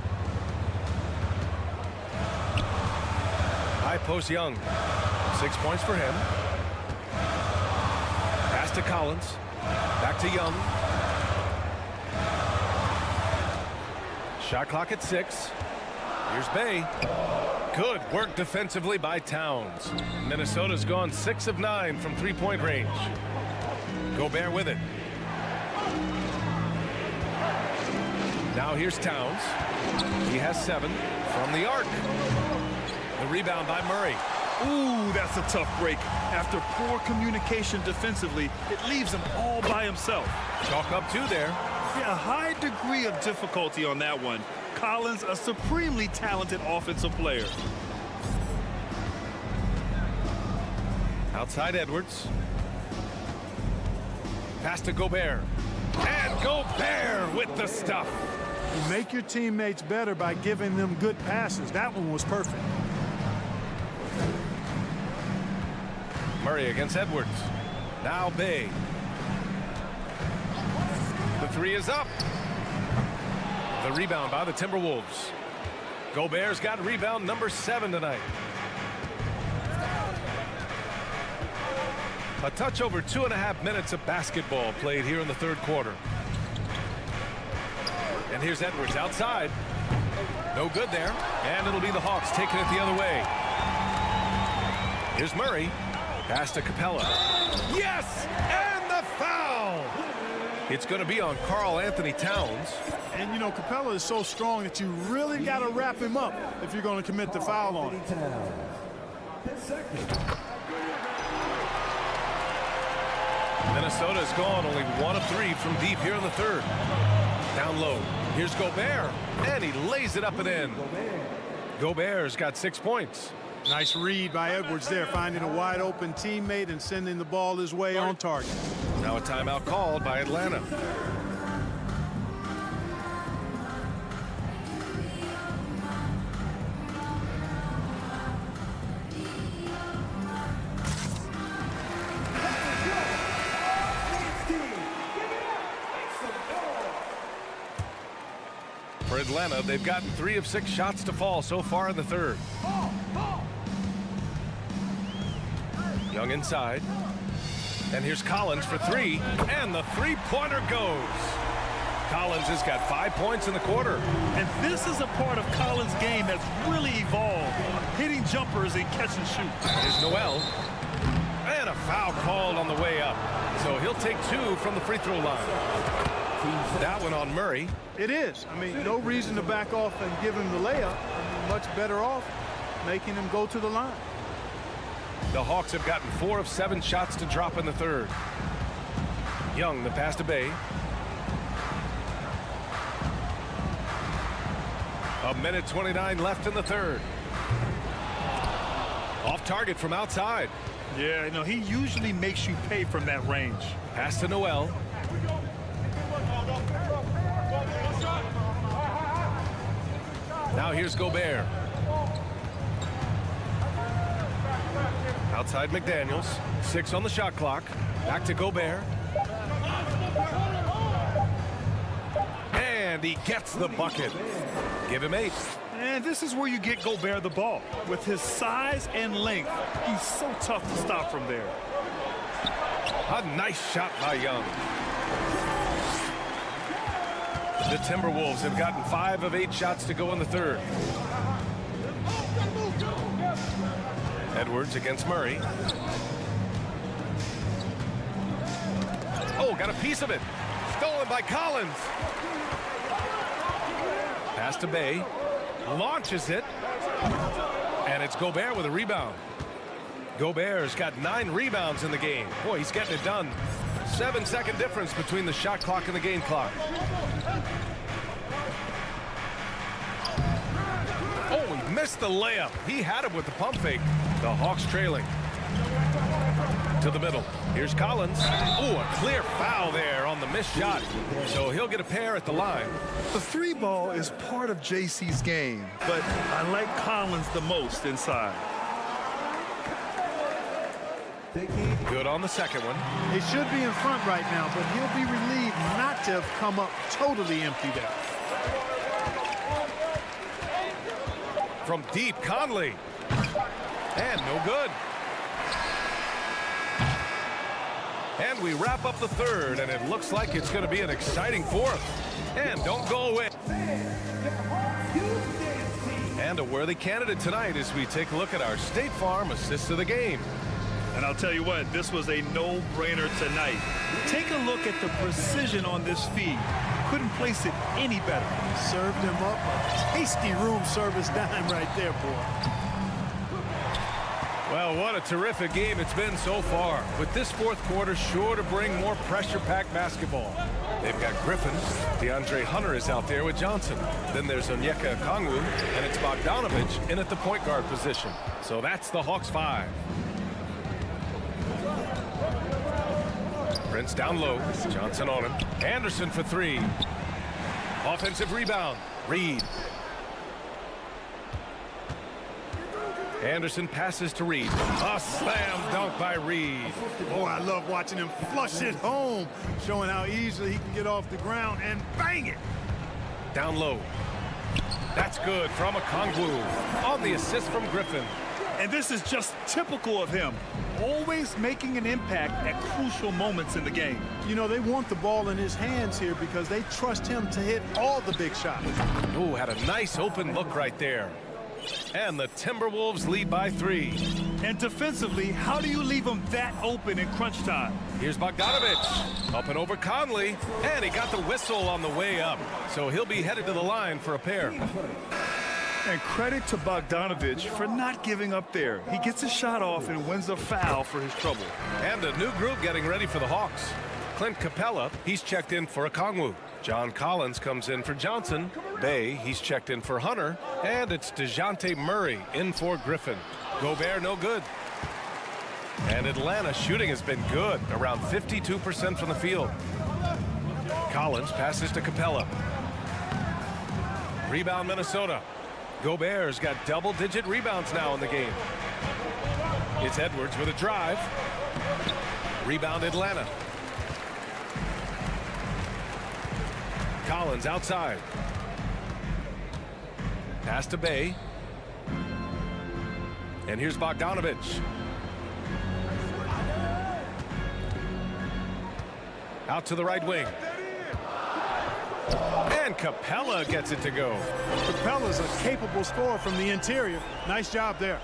High post Young. 6 points for him. Pass to Collins. Back to Young. Shot clock at 6. Here's Bay. Good work defensively by Towns. Minnesota's gone 6 of 9 from 3-point range. Gobert with it. Now here's Towns. He has 7 from the arc. The rebound by Murray.
Ooh, that's a tough break. After poor communication defensively, it leaves him all by himself.
Chalk up 2 there.
Yeah, a high degree of difficulty on that one. Collins, a supremely talented offensive player.
Outside Edwards. Pass to Gobert. And Gobert with the stuff.
You make your teammates better by giving them good passes. That one was perfect.
Murray against Edwards. Now Bay. The 3 is up. The rebound by the Timberwolves. Gobert's got rebound number 7 tonight. A touch over 2.5 minutes of basketball played here in the 3rd quarter. And here's Edwards outside. No good there. And it'll be the Hawks taking it the other way. Here's Murray. Pass to Capella. Yes! And the foul! It's going to be on Karl Anthony Towns.
And, you know, Capella is so strong that you really got to wrap him up if you're going to commit the foul on him.
Minnesota has gone only 1 of 3 from deep here in the 3rd. Down low. Here's Gobert. And he lays it up and in. Gobert's got 6 points.
Nice read by Edwards there, finding a wide open teammate and sending the ball his way on target.
Now a timeout called by Atlanta. For Atlanta, they've gotten 3 of 6 shots to fall so far in the 3rd. Young inside. And here's Collins for 3. And the 3-pointer goes. Collins has got 5 points in the quarter.
And this is a part of Collins' game that's really evolved. Hitting jumpers and catch and shoot.
Here's Noel. And a foul called on the way up. So he'll take 2 from the free throw line. That one on Murray.
It is. I mean, no reason to back off and give him the layup. Much better off making him go to the line.
The Hawks have gotten 4 of 7 shots to drop in the 3rd. Young, the pass to Bay. A minute 29 left in the 3rd. Off target from outside.
Yeah, you know, he usually makes you pay from that range.
Pass to Noel. Now here's Gobert. Outside McDaniels. 6 on the shot clock. Back to Gobert. And he gets the bucket. Give him 8.
And this is where you get Gobert the ball. With his size and length, he's so tough to stop from there.
A nice shot by Young. The Timberwolves have gotten 5 of 8 shots to go in the 3rd. Edwards against Murray. Oh, got a piece of it. Stolen by Collins. Pass to Bay. Launches it. And it's Gobert with a rebound. Gobert's got 9 rebounds in the game. Boy, he's getting it done. 7-second difference between the shot clock and the game clock. Oh, he missed the layup. He had it with the pump fake. The Hawks trailing. To the middle. Here's Collins. Oh, a clear foul there on the missed shot. So he'll get a pair at the line.
The 3 ball is part of JC's game, but I like Collins the most inside.
Good on the second one.
They should be in front right now, but he'll be relieved not to have come up totally empty there.
From deep, Conley. And no good. And we wrap up the 3rd, and it looks like it's going to be an exciting 4th. And don't go away. And a worthy candidate tonight as we take a look at our State Farm assist of the game.
And I'll tell you what, this was a no-brainer tonight. Take a look at the precision on this feed. couldn't place it any better.
Served him up a tasty room service dime right there, boy.
Well, what a terrific game it's been so far, with this fourth quarter sure to bring more pressure-packed basketball. They've got Griffin. DeAndre Hunter is out there with Johnson. Then there's Onyeka Okongwu, and it's Bogdanovich in at the point guard position. So that's the Hawks 5. Prince down low. Johnson on him. Anderson for 3. Offensive rebound. Reed. Anderson passes to Reed. A slam dunk by Reed.
Oh, I love watching him flush it home, showing how easily he can get off the ground and bang it.
Down low. That's good from Okongwu on the assist from Griffin.
And this is just typical of him, always making an impact at crucial moments in the game.
You know, they want the ball in his hands here because they trust him to hit all the big shots.
Ooh, had a nice open look right there. And the Timberwolves lead by 3.
And defensively, how do you leave them that open in crunch time?
Here's Bogdanovich. Up and over Conley. And he got the whistle on the way up. So he'll be headed to the line for a pair.
And credit to Bogdanovich for not giving up there. He gets a shot off and wins a foul for his trouble.
And a new group getting ready for the Hawks. Clint Capella, he's checked in for Okongwu. John Collins comes in for Johnson. Bay, he's checked in for Hunter. And it's DeJounte Murray in for Griffin. Gobert, no good. And Atlanta shooting has been good, around 52% from the field. Collins passes to Capella. Rebound Minnesota. Gobert's got double-digit rebounds now in the game. It's Edwards with a drive. Rebound Atlanta. Collins outside. Pass to Bay. And here's Bogdanovich. Out to the right wing. And Capella gets it to go.
Capella's a capable scorer from the interior. Nice job there.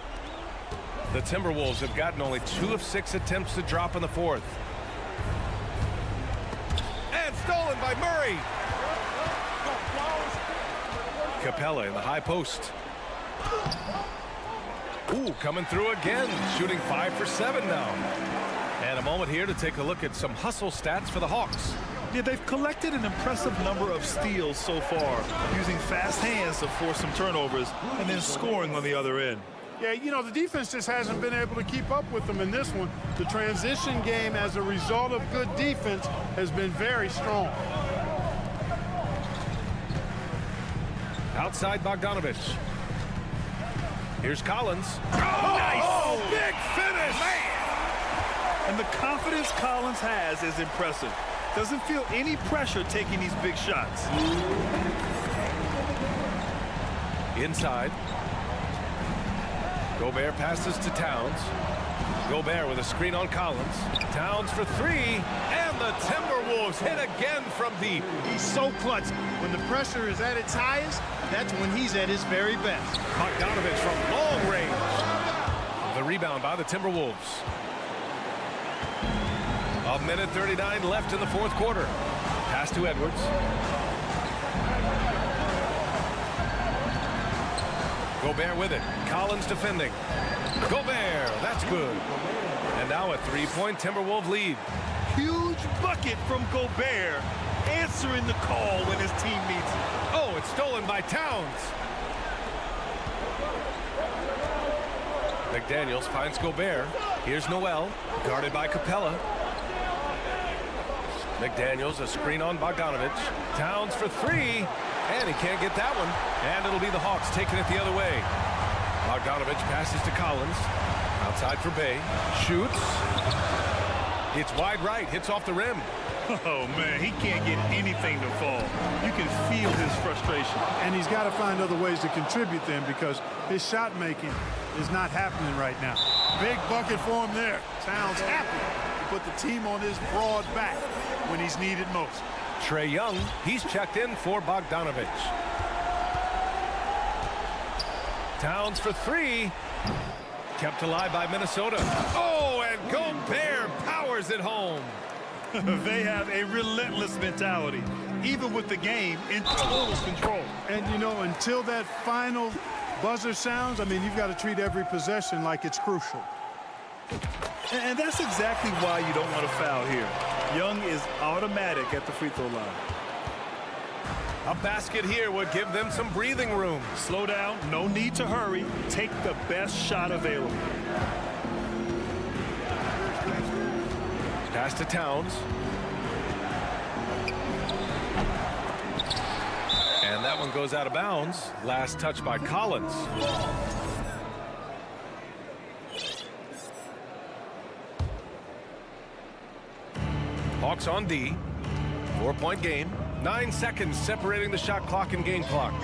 The Timberwolves have gotten only 2 of 6 attempts to drop in the fourth. And stolen by Murray. Capella in the high post. Ooh, coming through again, shooting 5 for 7 now. And a moment here to take a look at some hustle stats for the Hawks.
Yeah, they've collected an impressive number of steals so far, using fast hands to force some turnovers and then scoring on the other end.
Yeah, you know, the defense just hasn't been able to keep up with them in this one. The transition game, as a result of good defense, has been very strong.
Outside Bogdanovich. Here's Collins.
Oh, nice!
Oh, big finish! Man.
And the confidence Collins has is impressive. Doesn't feel any pressure taking these big shots.
Inside. Gobert passes to Towns. Gobert with a screen on Collins. Towns for 3. And the Timberwolves hit again from deep.
He's so clutch. When the pressure is at its highest, that's when he's at his very best.
Bogdanovich from long range. The rebound by the Timberwolves. A minute 39 left in the fourth quarter. Pass to Edwards. Gobert with it. Collins defending. Gobert, that's good. And now a 3-point Timberwolves lead.
Huge bucket from Gobert, answering the call when his team needs it.
Oh, it's stolen by Towns. McDaniels finds Gobert. Here's Noel, guarded by Capella. McDaniels, a screen on Bogdanovich. Towns for 3, and he can't get that one. And it'll be the Hawks taking it the other way. Bogdanovich passes to Collins. Outside for Bay. Shoots. It's wide right, hits off the rim.
Oh, man, he can't get anything to fall. You can feel his frustration.
And he's got to find other ways to contribute then, because his shot making is not happening right now. Big bucket for him there. Towns happy to put the team on his broad back when he's needed most.
Trae Young, he's checked in for Bogdanovich. Towns for 3. Kept alive by Minnesota. Oh, and Gobert powers it home.
They have a relentless mentality, even with the game in total control.
And, you know, until that final buzzer sounds, I mean, you've got to treat every possession like it's crucial.
And that's exactly why you don't want to foul here. Young is automatic at the free throw line.
A basket here would give them some breathing room.
Slow down, no need to hurry. Take the best shot available.
Pass to Towns. And that one goes out of bounds. Last touch by Collins. Hawks on D. 4-point game. 9 seconds separating the shot clock and game clock.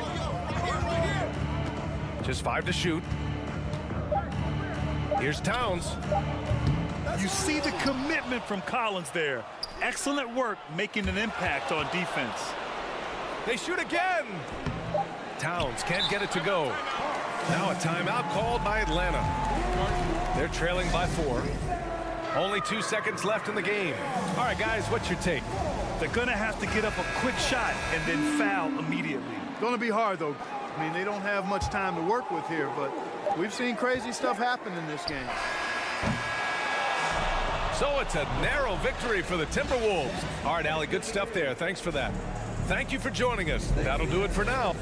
Just 5 to shoot. Here's Towns.
You see the commitment from Collins there. Excellent work making an impact on defense.
They shoot again. Towns can't get it to go. Now a timeout called by Atlanta. They're trailing by 4. Only 2 seconds left in the game. All right, guys, what's your take?
They're going to have to get up a quick shot and then foul immediately.
Going to be hard, though. I mean, they don't have much time to work with here, but we've seen crazy stuff happen in this game.
So it's a narrow victory for the Timberwolves. All right, Allie, good stuff there. Thanks for that. Thank you for joining us. That'll do it for now.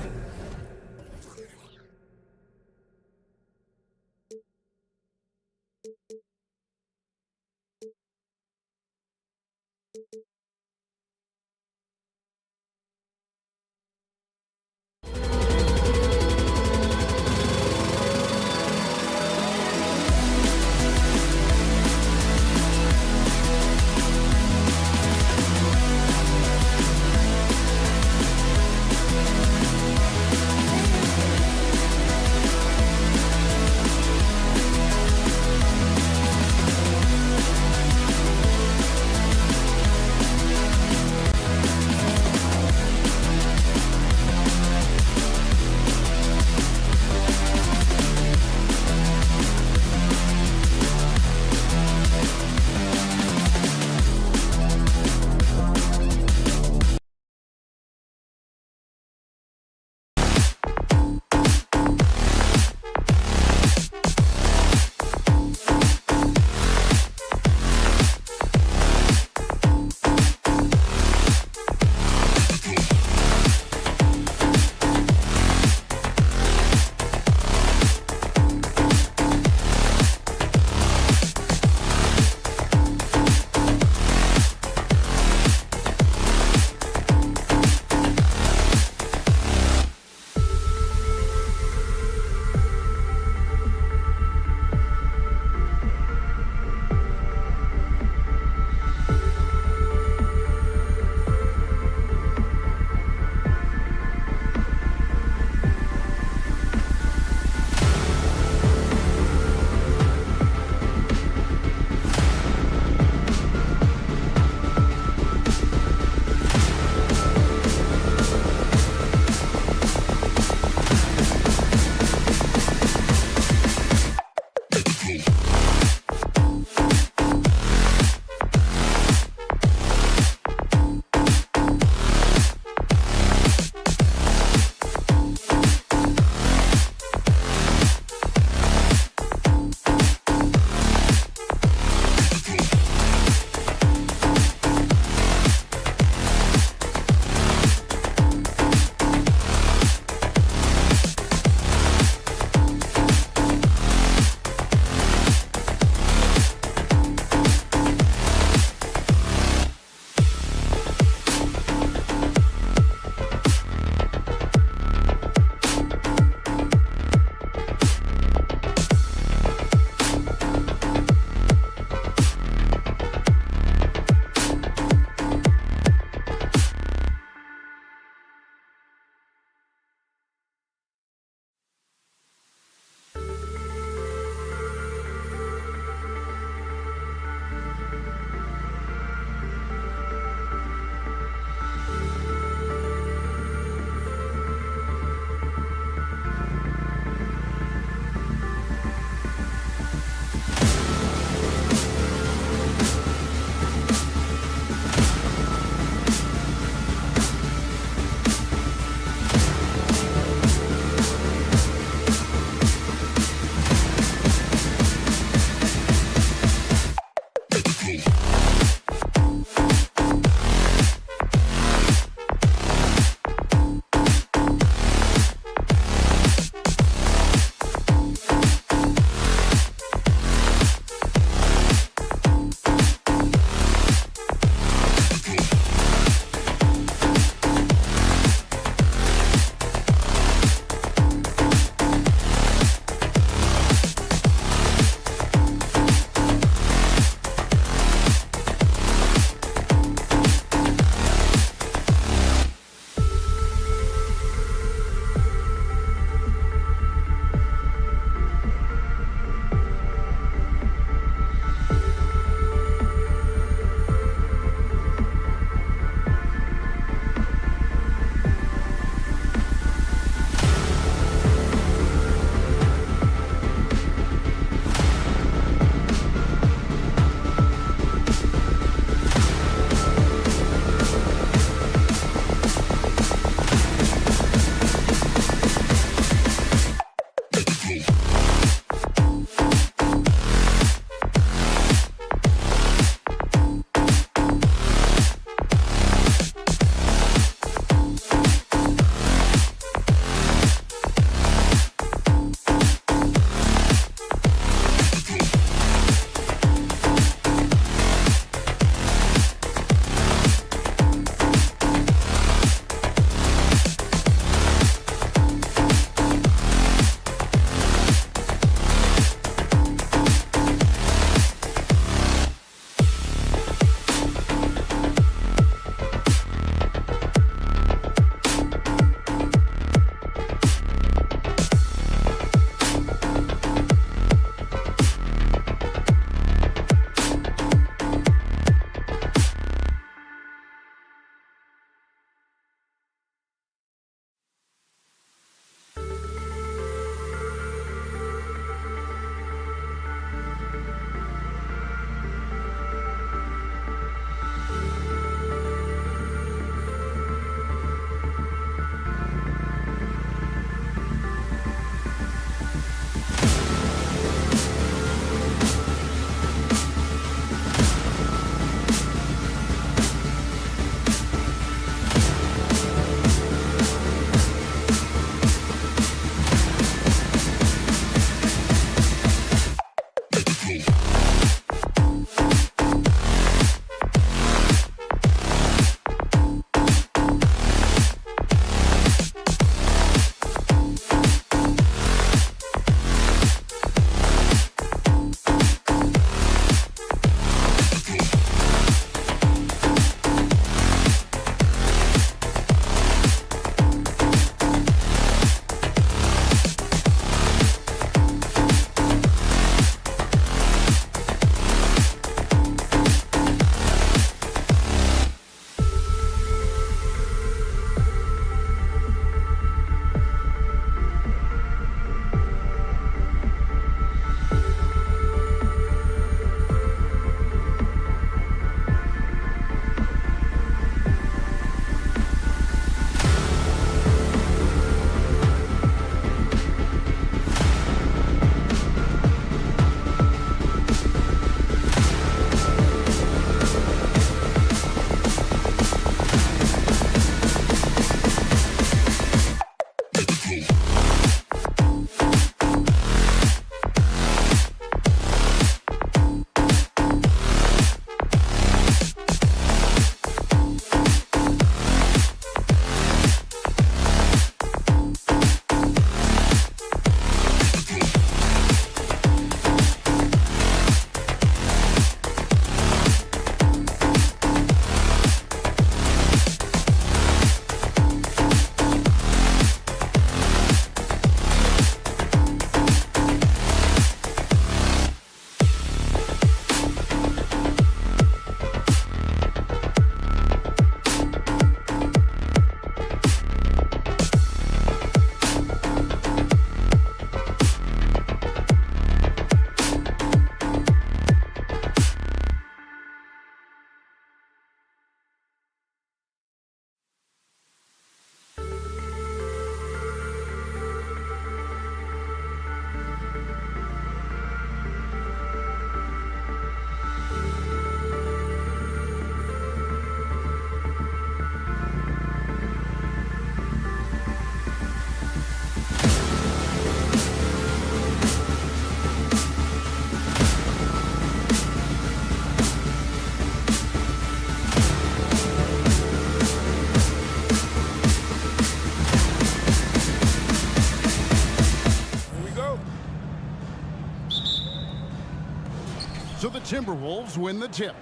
Timberwolves win the tip.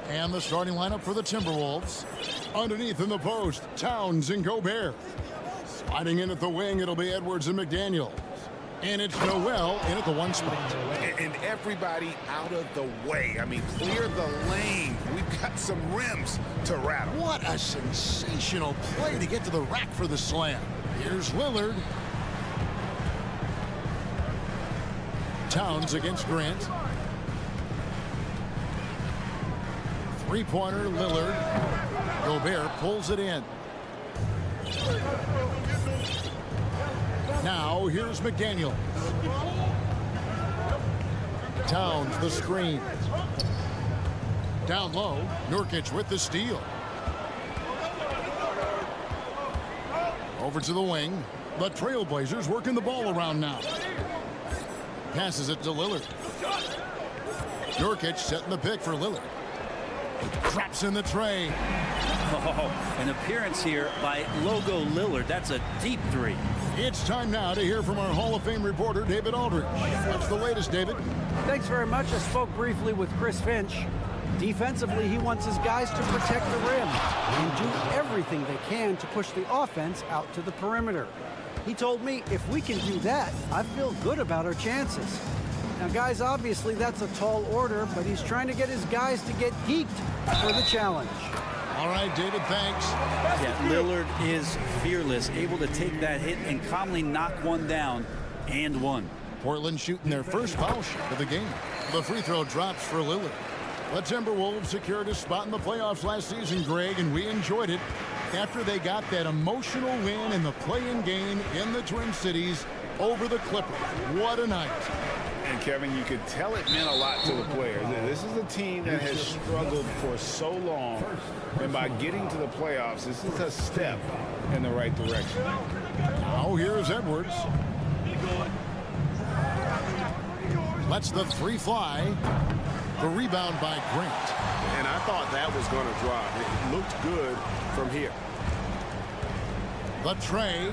And the starting lineup for the Timberwolves. Underneath in the post, Towns and Gobert. Sliding in at the wing, it'll be Edwards and McDaniels. And it's Noel in at the 1 spot.
And everybody out of the way. I mean, clear the lane. We've got some rims to rattle.
What a sensational play to get to the rack for the slam. Here's Lillard. Towns against Grant. Three-pointer, Lillard. Gobert pulls it in. Now, here's McDaniel. Towns, the screen. Down low, Nurkic with the steal. Over to the wing. The Trailblazers working the ball around now. Passes it to Lillard. Nurkic setting the pick for Lillard. Traps in the tray.
Oh, an appearance here by Logo Lillard. That's a deep three.
It's time now to hear from our Hall of Fame reporter, David Aldridge. What's the latest, David?
Thanks very much. I spoke briefly with Chris Finch. Defensively, he wants his guys to protect the rim and do everything they can to push the offense out to the perimeter. He told me if we can do that, I feel good about our chances. Now, guys, obviously that's a tall order, but he's trying to get his guys to get geeked for the challenge.
All right, David, thanks.
Yeah, Lillard is fearless, able to take that hit and calmly knock one down and one.
Portland shooting their first foul shot of the game. The free throw drops for Lillard. The Timberwolves secured a spot in the playoffs last season, Greg, and we enjoyed it after they got that emotional win in the play-in game in the Twin Cities over the Clippers. What a night.
And Kevin, you could tell it meant a lot to the players. This is a team that has struggled for so long, and by getting to the playoffs, this is a step in the right direction.
Now here's Edwards. Lets the three fly. The rebound by Grant.
And I thought that was going to drop. It looked good from here.
The tray.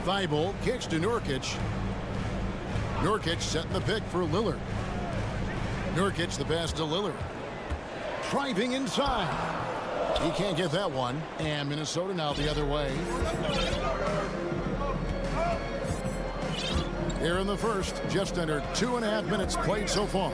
Thibault kicks to Nurkic. Nurkic setting the pick for Lillard. Nurkic the pass to Lillard. Driving inside. He can't get that one. And Minnesota now the other way. Here in the first, just under 2.5 minutes played so far.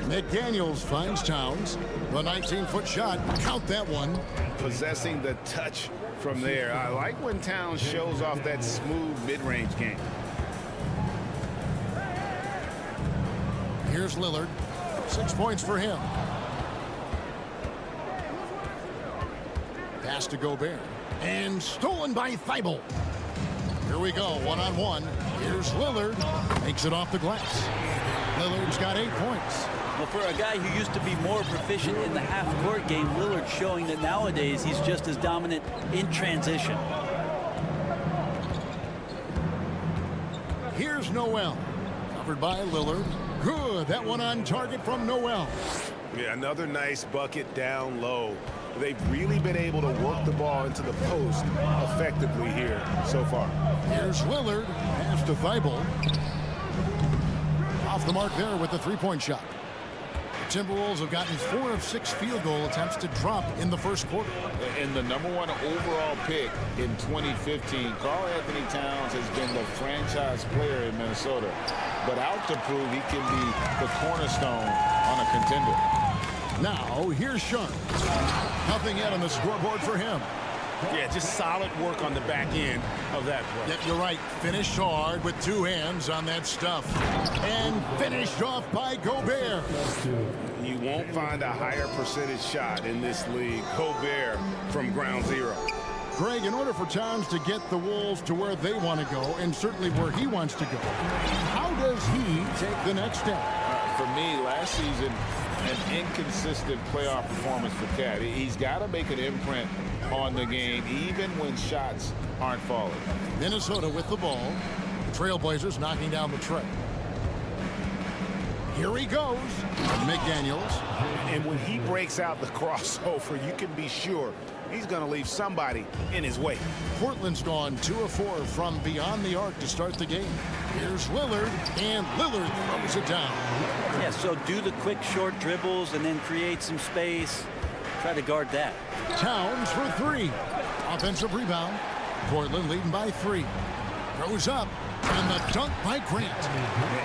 McDaniels finds Towns. The 19-foot shot. Count that one.
Possessing the touch from there. I like when Towns shows off that smooth mid-range game.
Here's Lillard. 6 points for him. Pass to Gobert. And stolen by Thibault. Here we go, one-on-one. Here's Lillard. Makes it off the glass. Lillard's got 8 points.
Well, for a guy who used to be more proficient in the half-court game, Lillard's showing that nowadays he's just as dominant in transition.
Here's Noel. Covered by Lillard. Good. That one on target from Noel.
Yeah, another nice bucket down low. They've really been able to work the ball into the post effectively here so far.
Here's Lillard. Pass to Thibault. Off the mark there with the three-point shot. The Timberwolves have gotten 4 of 6 field goal attempts to drop in the first quarter.
And the #1 overall pick in 2015, Karl Anthony Towns has been the franchise player in Minnesota, but out to prove he can be the cornerstone on a contender.
Now, here's Sharp. Nothing yet on the scoreboard for him.
Yeah, just solid work on the back end of that play.
Yep, you're right. Finished hard with 2 hands on that stuff. And finished off by Gobert.
You won't find a higher percentage shot in this league. Gobert from ground zero.
Greg, in order for Towns to get the Wolves to where they want to go, and certainly where he wants to go, how does he take the next step?
For me, last season, an inconsistent playoff performance for Cat. He's got to make an imprint on the game, even when shots aren't falling.
Minnesota with the ball. The Trailblazers knocking down the tray. Here he goes. McDaniels.
And when he breaks out the crossover, you can be sure he's going to leave somebody in his way.
Portland's gone 2 of 4 from beyond the arc to start the game. Here's Lillard, and Lillard throws it down.
Yeah, so do the quick short dribbles and then create some space. Try to guard that.
Towns for 3. Offensive rebound. Portland leading by 3. Throws up, and the dunk by Grant.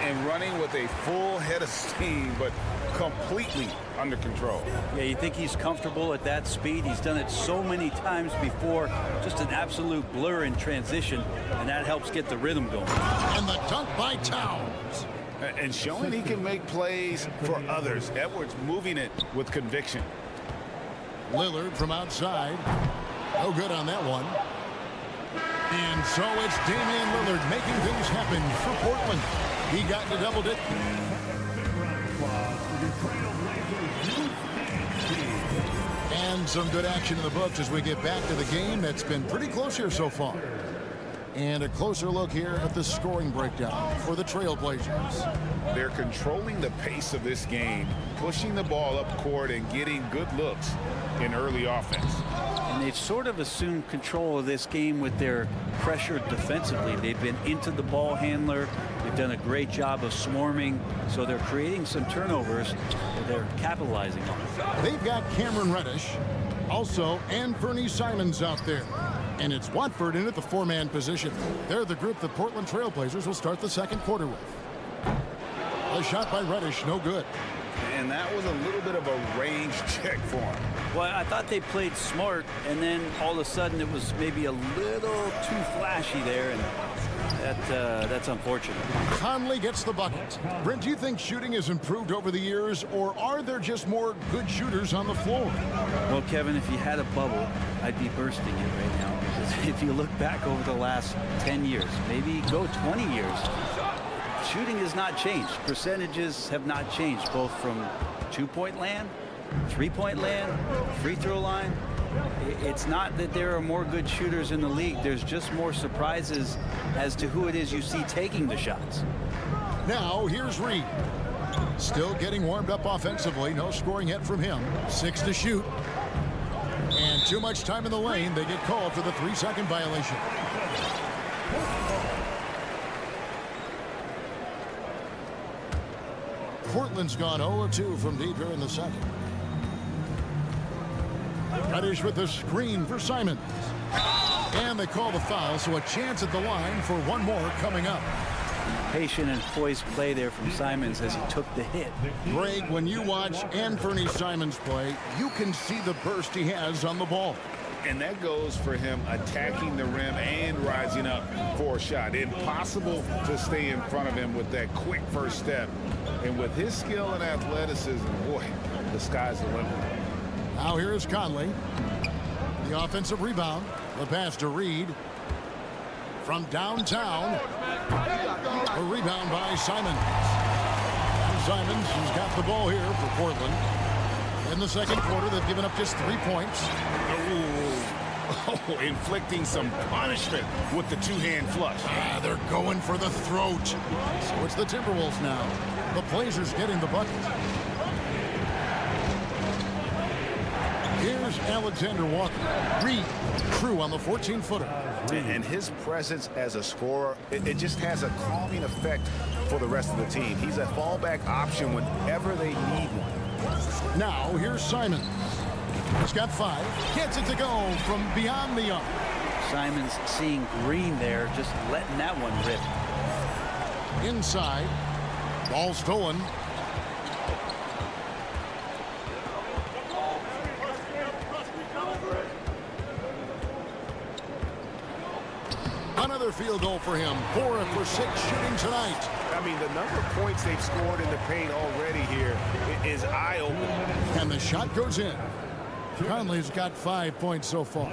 And running with a full head of steam, but completely under control.
Yeah, you think he's comfortable at that speed. He's done it so many times before. Just an absolute blur in transition, and that helps get the rhythm going.
And the dunk by Towns.
And showing he can make plays for others. Edwards moving it with conviction.
Lillard from outside. No good on that one. And so it's Damian Lillard making things happen for Portland. He got into double digits. And some good action in the books as we get back to the game that's been pretty close here so far. And a closer look here at the scoring breakdown for the Trailblazers.
They're controlling the pace of this game, pushing the ball up court and getting good looks in early offense.
And they've sort of assumed control of this game with their pressure defensively. They've been into the ball handler. They've done a great job of swarming. So they're creating some turnovers that they're capitalizing on.
They've got Cameron Reddish, also Anthony Simons out there. And it's Watford in at the 4-man position. They're the group the Portland Trailblazers will start the second quarter with. A shot by Reddish, no good.
And that was a little bit of a range check for him.
Well, I thought they played smart, and then all of a sudden it was maybe a little too flashy there, and that's unfortunate.
Conley gets the bucket. Brent, do you think shooting has improved over the years, or are there just more good shooters on the floor?
Well, Kevin, if you had a bubble, I'd be bursting it right now. Because if you look back over the last 10 years, maybe go 20 years, shooting has not changed. Percentages have not changed, both from two-point land, three-point land, free throw line. It's not that there are more good shooters in the league. There's just more surprises as to who it is you see taking the shots.
Now, here's Reed. Still getting warmed up offensively. No scoring yet from him. 6 to shoot. And too much time in the lane. They get called for the 3-second violation. Portland's gone 0-2 from deep here in the second. Reddish with the screen for Simons. And they call the foul, so a chance at the line for one more coming up.
Patient and poised play there from Simons as he took the hit.
Greg, when you watch Anthony Simons play, you can see the burst he has on the ball.
And that goes for him attacking the rim and rising up for a shot. Impossible to stay in front of him with that quick first step. And with his skill and athleticism, boy, the sky's the limit.
Now here is Conley. The offensive rebound. The pass to Reed. From downtown. A rebound by Simons. Simons has got the ball here for Portland. In the second quarter, they've given up just 3 points.
Oh, inflicting some punishment with the two-hand flush.
Yeah, they're going for the throat. So it's the Timberwolves now. The Blazers getting the bucket. Here's Alexander Walker. Reed, Crew on the 14-footer.
And his presence as a scorer, it just has a calming effect for the rest of the team. He's a fallback option whenever they need one.
Now, here's Simons. He's got 5. Gets it to go from beyond the arc.
Simons seeing green there, just letting that one rip.
Inside. Ball stolen. Another field goal for him. 4 for 6 shooting tonight.
I mean, the number of points they've scored in the paint already here is eye-opening.
And the shot goes in. Conley's got 5 points so far.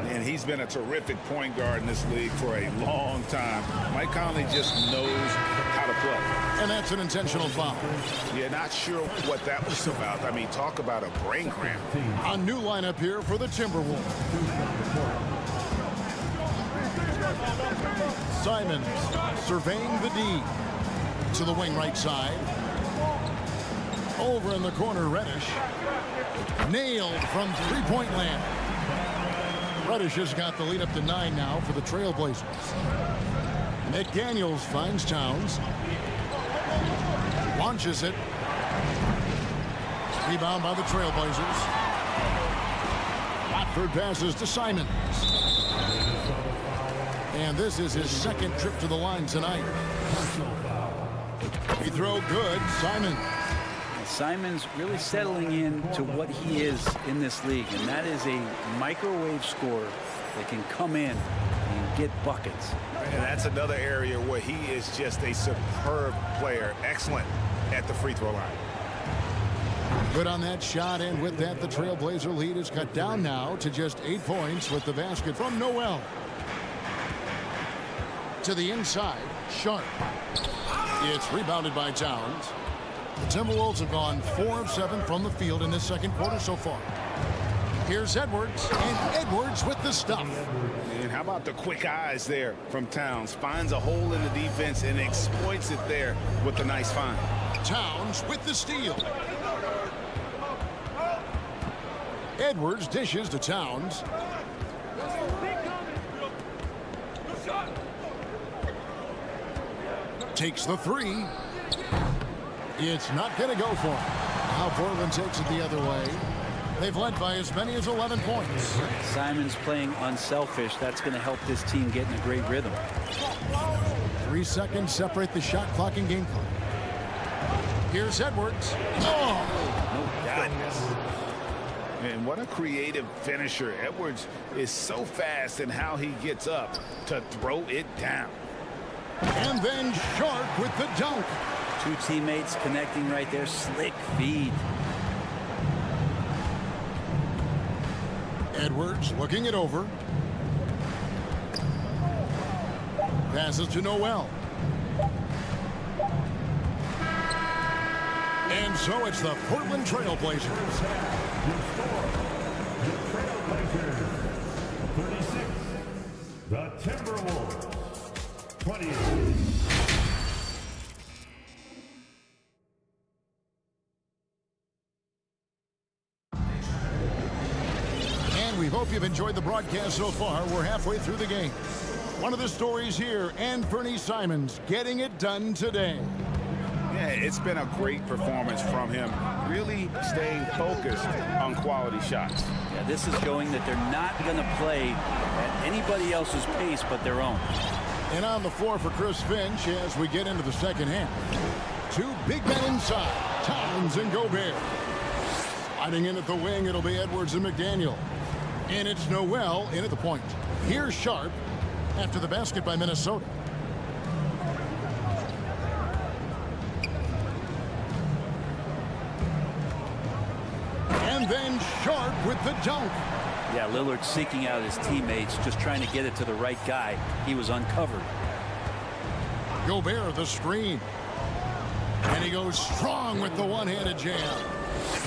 And he's been a terrific point guard in this league for a long time. Mike Conley just knows how to play.
And that's an intentional foul.
Yeah, not sure what that was about. I mean, talk about a brain cramp.
A new lineup here for the Timberwolves. Simons surveying the D. To the wing right side. Over in the corner, Reddish. Nailed from three-point land. Reddish has got the lead up to 9 now for the Trailblazers. McDaniels finds Towns. Launches it. Rebound by the Trailblazers. Watford passes to Simons. And this is his second trip to the line tonight. Free throw good.
Simon's really settling in to what he is in this league, and that is a microwave scorer that can come in and get buckets.
And that's another area where he is just a superb player. Excellent at the free throw line.
Good on that shot, and with that, the Trailblazer lead is cut down now to just 8 points with the basket from Noel. To the inside, Sharp. It's rebounded by Towns. The Timberwolves have gone 4 of 7 from the field in this second quarter so far. Here's Edwards, and Edwards with the stuff.
And how about the quick eyes there from Towns? Finds a hole in the defense and exploits it there with a nice find.
Towns with the steal. Edwards dishes to Towns. Takes the three. It's not going to go for him. Now Portland takes it the other way. They've led by as many as 11 points.
Simon's playing unselfish. That's going to help this team get in a great rhythm.
3 seconds separate the shot clock and game clock. Here's Edwards. Oh!
No goodness. And what a creative finisher. Edwards is so fast in how he gets up to throw it down.
And then Sharp with the dunk.
2 teammates connecting right there. Slick feed.
Edwards looking it over. Passes to Noel. And so it's the Portland Trailblazers.
The Timberwolves. 20.
And we hope you've enjoyed the broadcast so far. We're halfway through the game. One of the stories here, Anthony Simons getting it done today.
Yeah, it's been a great performance from him. Really staying focused on quality shots.
Yeah, this is showing that they're not going to play at anybody else's pace but their own.
And on the floor for Chris Finch as we get into the second half. 2 big men inside, Towns and Gobert. Sliding in at the wing, it'll be Edwards and McDaniel. And it's Noel in at the point. Here's Sharp after the basket by Minnesota. And then Sharp with the dunk.
Yeah, Lillard seeking out his teammates, just trying to get it to the right guy. He was uncovered.
Gobert the screen. And he goes strong with the one-handed jam.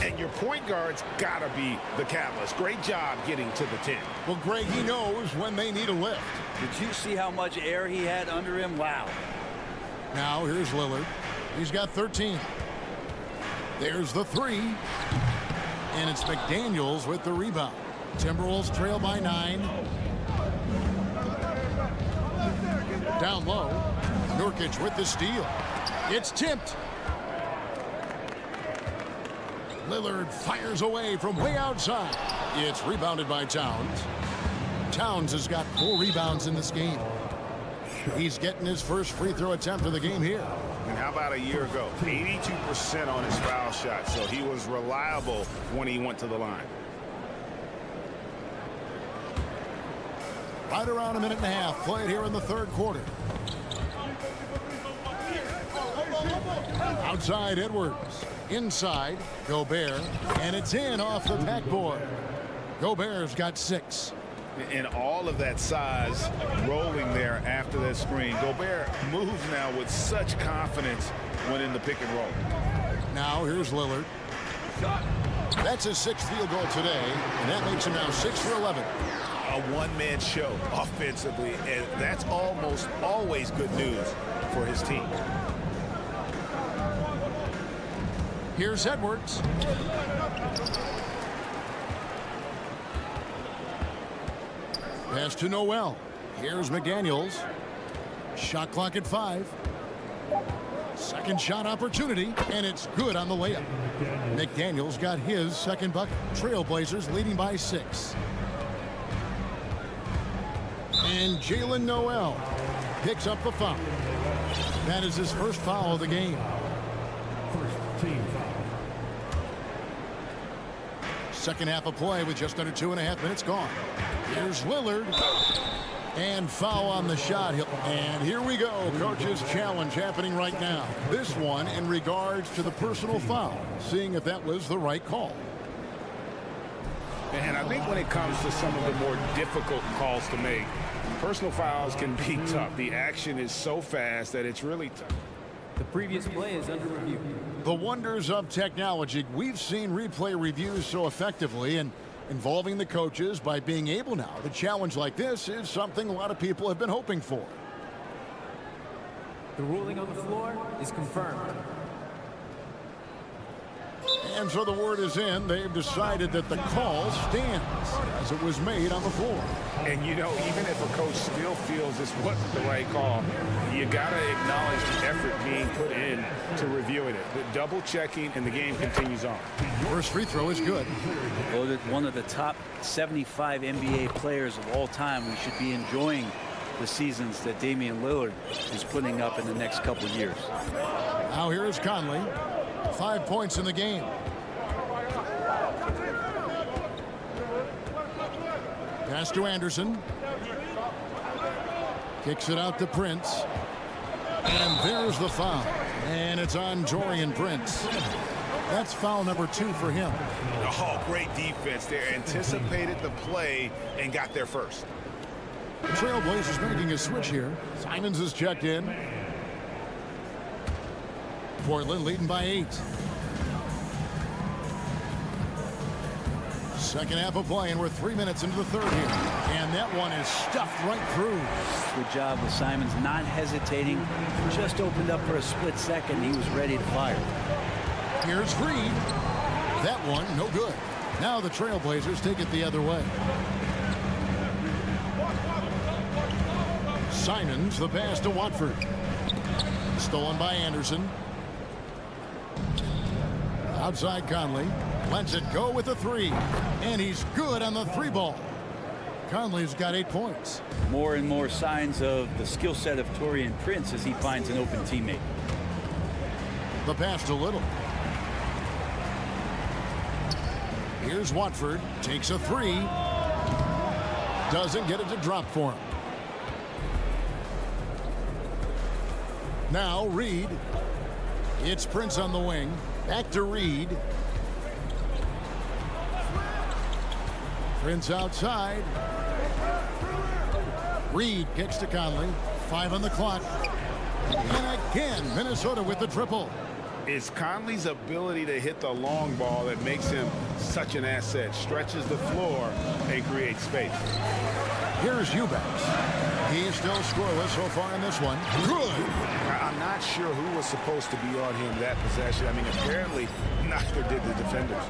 And your point guard's got to be the catalyst. Great job getting to the 10.
Well, Greg, he knows when they need a lift.
Did you see how much air he had under him? Wow.
Now here's Lillard. He's got 13. There's the 3. And it's McDaniels with the rebound. Timberwolves trail by 9. Down low. Nurkic with the steal. It's tipped. Lillard fires away from way outside. It's rebounded by Towns. Towns has got 4 rebounds in this game. He's getting his first free throw attempt of the game here.
And how about a year ago? 82% on his foul shot, so he was reliable when he went to the line.
Right around a minute and a half played here in the third quarter. Outside Edwards. Inside Gobert. And it's in off the backboard. Gobert's got 6.
And all of that size rolling there after that screen. Gobert moves now with such confidence when in the pick and roll.
Now here's Lillard. That's his 6th field goal today, and that makes him now 6 for 11.
A one-man show offensively, and that's almost always good news for his team.
Here's Edwards. Pass to Noel. Here's McDaniels. Shot clock at 5. Second shot opportunity, and it's good on the layup. McDaniels got his second bucket. Trailblazers leading by 6. And Jalen Noel picks up the foul. That is his first foul of the game.
First team foul.
Second half of play with just under 2.5 minutes gone. Here's Lillard. And foul on the shot. And here we go. Coach's challenge happening right now. This one in regards to the personal foul. Seeing if that was the right call.
And I think when it comes to some of the more difficult calls to make, personal fouls can be tough. The action is so fast that it's really tough.
The previous play is under review.
The wonders of technology. We've seen replay reviews so effectively, and involving the coaches by being able now to challenge like this is something a lot of people have been hoping for.
The ruling on the floor is confirmed.
And so the word is in. They've decided that the call stands as it was made on the floor.
And, you know, even if a coach still feels this wasn't the right call, you got to acknowledge the effort being put in to reviewing it. The double checking, and the game continues on.
First free throw is good.
Voted one of the top 75 NBA players of all time. We should be enjoying the seasons that Damian Lillard is putting up in the next couple of years.
Now here is Conley. 5 points in the game. Pass to Anderson. Kicks it out to Prince. And there's the foul. And it's on Jorian Prince. That's foul number 2 for him.
Oh, great defense there. Anticipated the play and got there first.
The Trailblazers making a switch here. Simons is checked in. Portland leading by 8. Second half of play, and we're 3 minutes into the third here. And that one is stuffed right through.
Good job with Simons not hesitating. Just opened up for a split second. He was ready to fire.
Here's Reed. That one, no good. Now the Trailblazers take it the other way. Simons, the pass to Watford. Stolen by Anderson. Outside Conley. Lets it go with the 3. And he's good on the 3 ball. Conley's got 8 points.
More and more signs of the skill set of Taurean Prince as he finds an open teammate.
The pass to Little. Here's Watford. Takes a 3. Doesn't get it to drop for him. Now Reed. It's Prince on the wing. Back to Reed. Prince outside. Reed kicks to Conley. 5 on the clock. And again, Minnesota with the triple.
It's Conley's ability to hit the long ball that makes him such an asset. Stretches the floor and creates space.
Here's Eubanks. He's still scoreless so far in this one. Good.
I'm not sure who was supposed to be on him that possession. I mean, apparently neither did the defenders.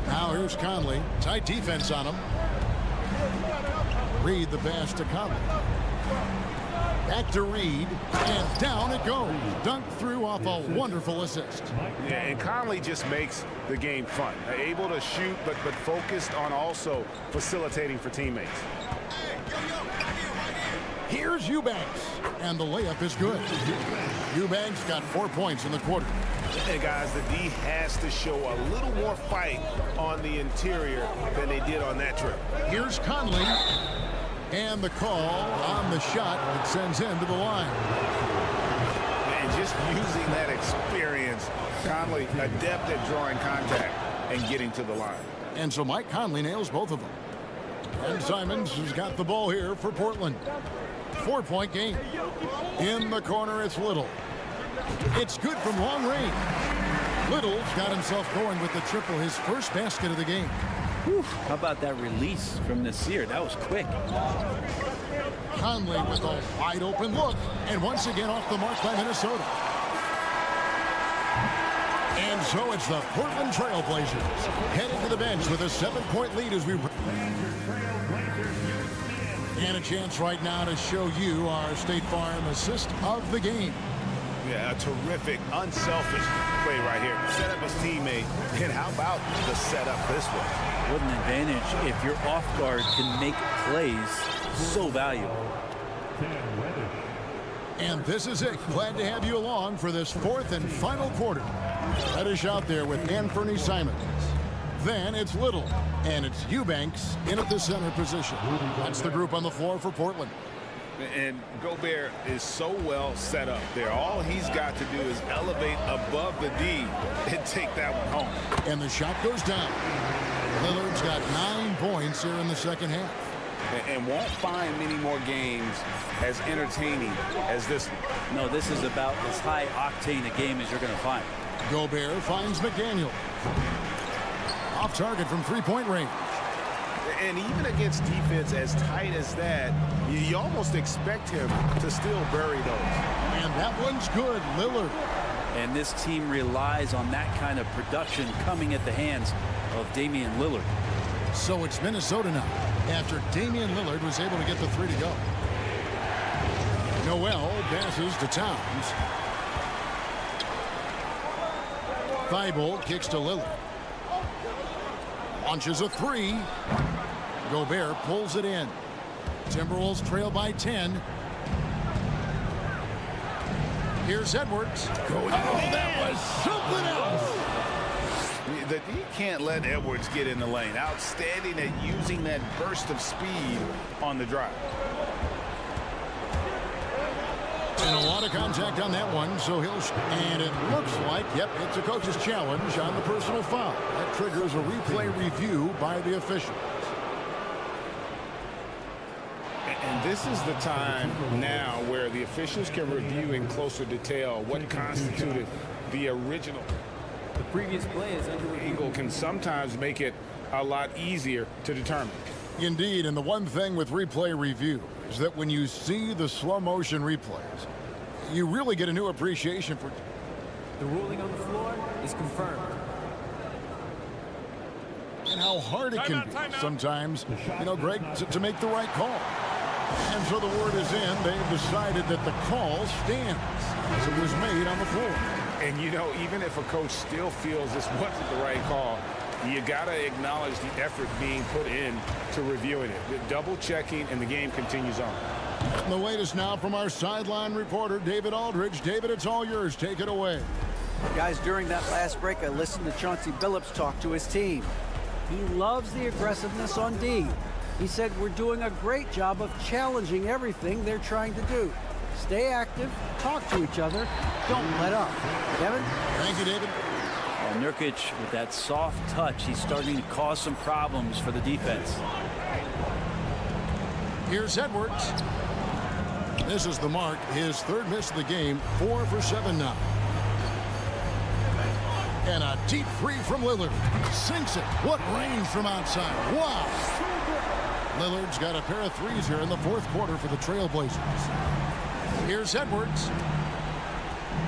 Now here's Conley. Tight defense on him. Reed the pass to Conley. Back to Reed. And down it goes. Dunked through off a wonderful assist.
Yeah, and Conley just makes the game fun. Able to shoot, but focused on also facilitating for teammates.
Here's Eubanks. And the layup is good. Eubanks got 4 points in the quarter.
And guys, the D has to show a little more fight on the interior than they did on that trip.
Here's Conley. And the call on the shot that sends him to the line.
And just using that experience, Conley adept at drawing contact and getting to the line.
And so Mike Conley nails both of them. And Simons has got the ball here for Portland. 4-point game. In the corner, it's Little. It's good from long range. Little's got himself going with the triple, his first basket of the game.
Whew, how about that release from Nasir? That was quick.
Conley with a wide open look, and once again off the mark by Minnesota. And so it's the Portland Trail Blazers heading to the bench with a 7-point lead as we... And a chance right now to show you our State Farm assist of the game.
Yeah, a terrific, unselfish play right here. Set up his teammate, and how about the setup this way?
What an advantage if your off guard can make plays so valuable.
And this is it. Glad to have you along for this 4th and final quarter. Reddish out there with Anthony Simons. Then it's Little, and it's Eubanks in at the center position. That's the group on the floor for Portland.
And Gobert is so well set up there. All he's got to do is elevate above the D and take that one home.
And the shot goes down. Lillard's got 9 points here in the second half.
And won't find many more games as entertaining as this one.
No, this is about as high octane a game as you're going to find.
Gobert finds McDaniel. Off target from 3-point range.
And even against defense as tight as that, you almost expect him to still bury those.
And that one's good, Lillard.
And this team relies on that kind of production coming at the hands of Damian Lillard.
So it's Minnesota now, after Damian Lillard was able to get the 3 to go. Noel passes to Towns. Thibault kicks to Lillard. Launches a 3. Gobert pulls it in. Timberwolves trail by 10. Here's Edwards. Oh, that was something else.
You can't let Edwards get in the lane. Outstanding at using that burst of speed on the drive.
And a lot of contact on that one, so he'll... And it looks like, yep, it's a coach's challenge on the personal foul. That triggers a replay review by the officials.
And this is the time now where the officials can review in closer detail what constituted the original.
The previous play is under review.
Angle can sometimes make it a lot easier to determine.
Indeed, and the one thing with replay review is that when you see the slow motion replays, you really get a new appreciation for...
The ruling on the floor is confirmed.
And how hard it can be sometimes, you know, Greg, to make the right call. And so the word is in. They've decided that the call stands as it was made on the floor.
And, you know, even if a coach still feels this wasn't the right call, you got to acknowledge the effort being put in to reviewing it. Double checking, and the game continues on.
The latest now from our sideline reporter, David Aldridge. David, it's all yours. Take it away.
Guys, during that last break, I listened to Chauncey Billups talk to his team. He loves the aggressiveness on D. He said we're doing a great job of challenging everything they're trying to do. Stay active, talk to each other, don't let up. Kevin?
Thank you, David.
Nurkic, with that soft touch, he's starting to cause some problems for the defense.
Here's Edwards. This is the mark. His 3rd miss of the game. 4 for 7 now. And a deep 3 from Lillard. Sinks it. What range from outside. Wow. Lillard's got a pair of 3s here in the 4th quarter for the Trailblazers. Here's Edwards.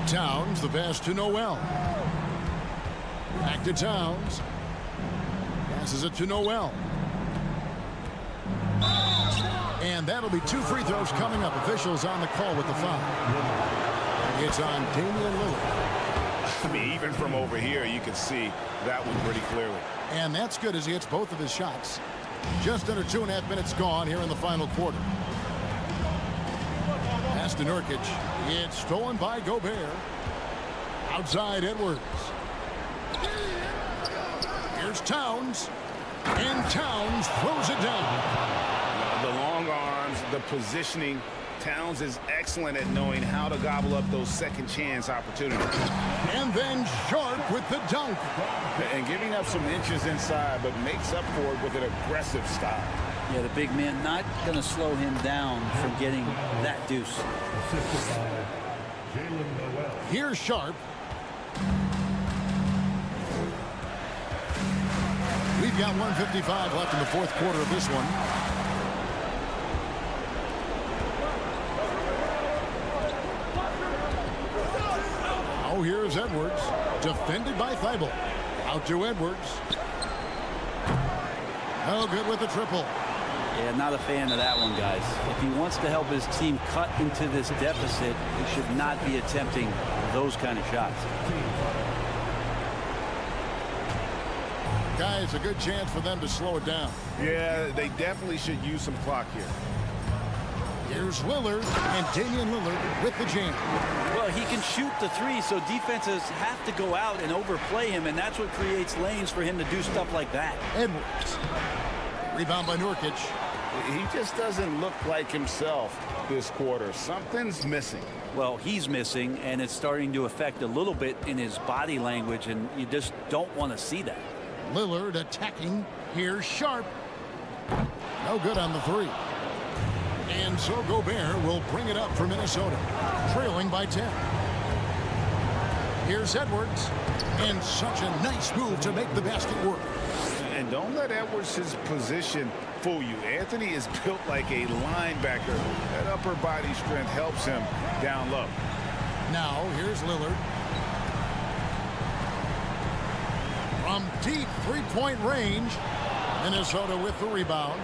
Towns, the pass to Noel. Back to Towns. Passes it to Noel. And that'll be 2 free throws coming up. Officials on the call with the foul. It's on Damian Lillard.
I mean, even from over here, you can see that one pretty clearly.
And that's good as he hits both of his shots. Just under 2.5 minutes gone here in the final quarter. Pass to Nurkic. It's stolen by Gobert. Outside Edwards. Here's Towns. And Towns throws it down.
The long arms, the positioning. Towns is excellent at knowing how to gobble up those second chance opportunities.
And then Sharp with the dunk.
And giving up some inches inside, but makes up for it with an aggressive style.
Yeah, the big man not going to slow him down from getting that deuce.
Here's Sharp. We've got 1:55 left in the 4th quarter of this one. Oh, here's Edwards. Defended by Thibault. Out to Edwards. Oh, good with the triple.
Yeah, not a fan of that one, guys. If he wants to help his team cut into this deficit, he should not be attempting those kind of shots.
Guys, a good chance for them to slow it down.
Yeah, they definitely should use some clock here.
Here's Lillard, and Damian Lillard with the jam.
Well, he can shoot the three, so defenses have to go out and overplay him, and that's what creates lanes for him to do stuff like that.
Edwards. Rebound by Nurkic.
He just doesn't look like himself this quarter. Something's missing.
Well, he's missing, and it's starting to affect a little bit in his body language, and you just don't want to see that.
Lillard attacking. Here's Sharp. No good on the three. And so Gobert will bring it up for Minnesota, trailing by 10. Here's Edwards, and such a nice move to make the basket work.
And don't let Edwards' position fool you. Anthony is built like a linebacker. That upper body strength helps him down low.
Now, here's Lillard. From deep three-point range, Minnesota with the rebound.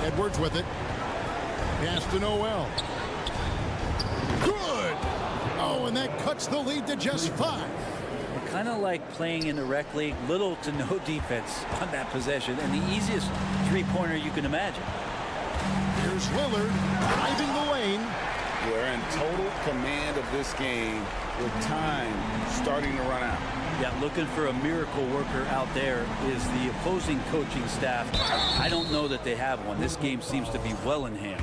Edwards with it. Pass to Noel. Good! Oh, and that cuts the lead to just 5.
Kind of like playing in the rec league, little to no defense on that possession, and the easiest three-pointer you can imagine.
Here's Lillard driving the lane.
They're in total command of this game with time starting to run out.
Yeah, looking for a miracle worker out there is the opposing coaching staff. I don't know that they have one. This game seems to be well in hand.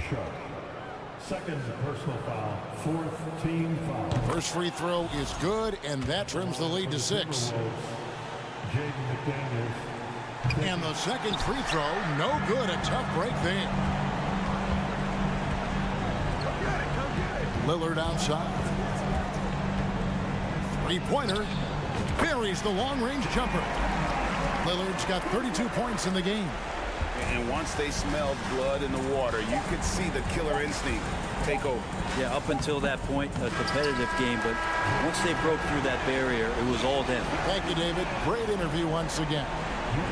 Second personal foul, 4th team foul.
First free throw is good, and that trims the lead to 6. And the second free throw, no good. A tough break there. Lillard outside. Three-pointer. Buries the long-range jumper. Lillard's got 32 points in the game.
And once they smelled blood in the water, you could see the killer instinct take over.
Yeah, up until that point, a competitive game, but once they broke through that barrier, it was all them.
Thank you, David. Great interview once again.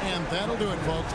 And that'll do it, folks.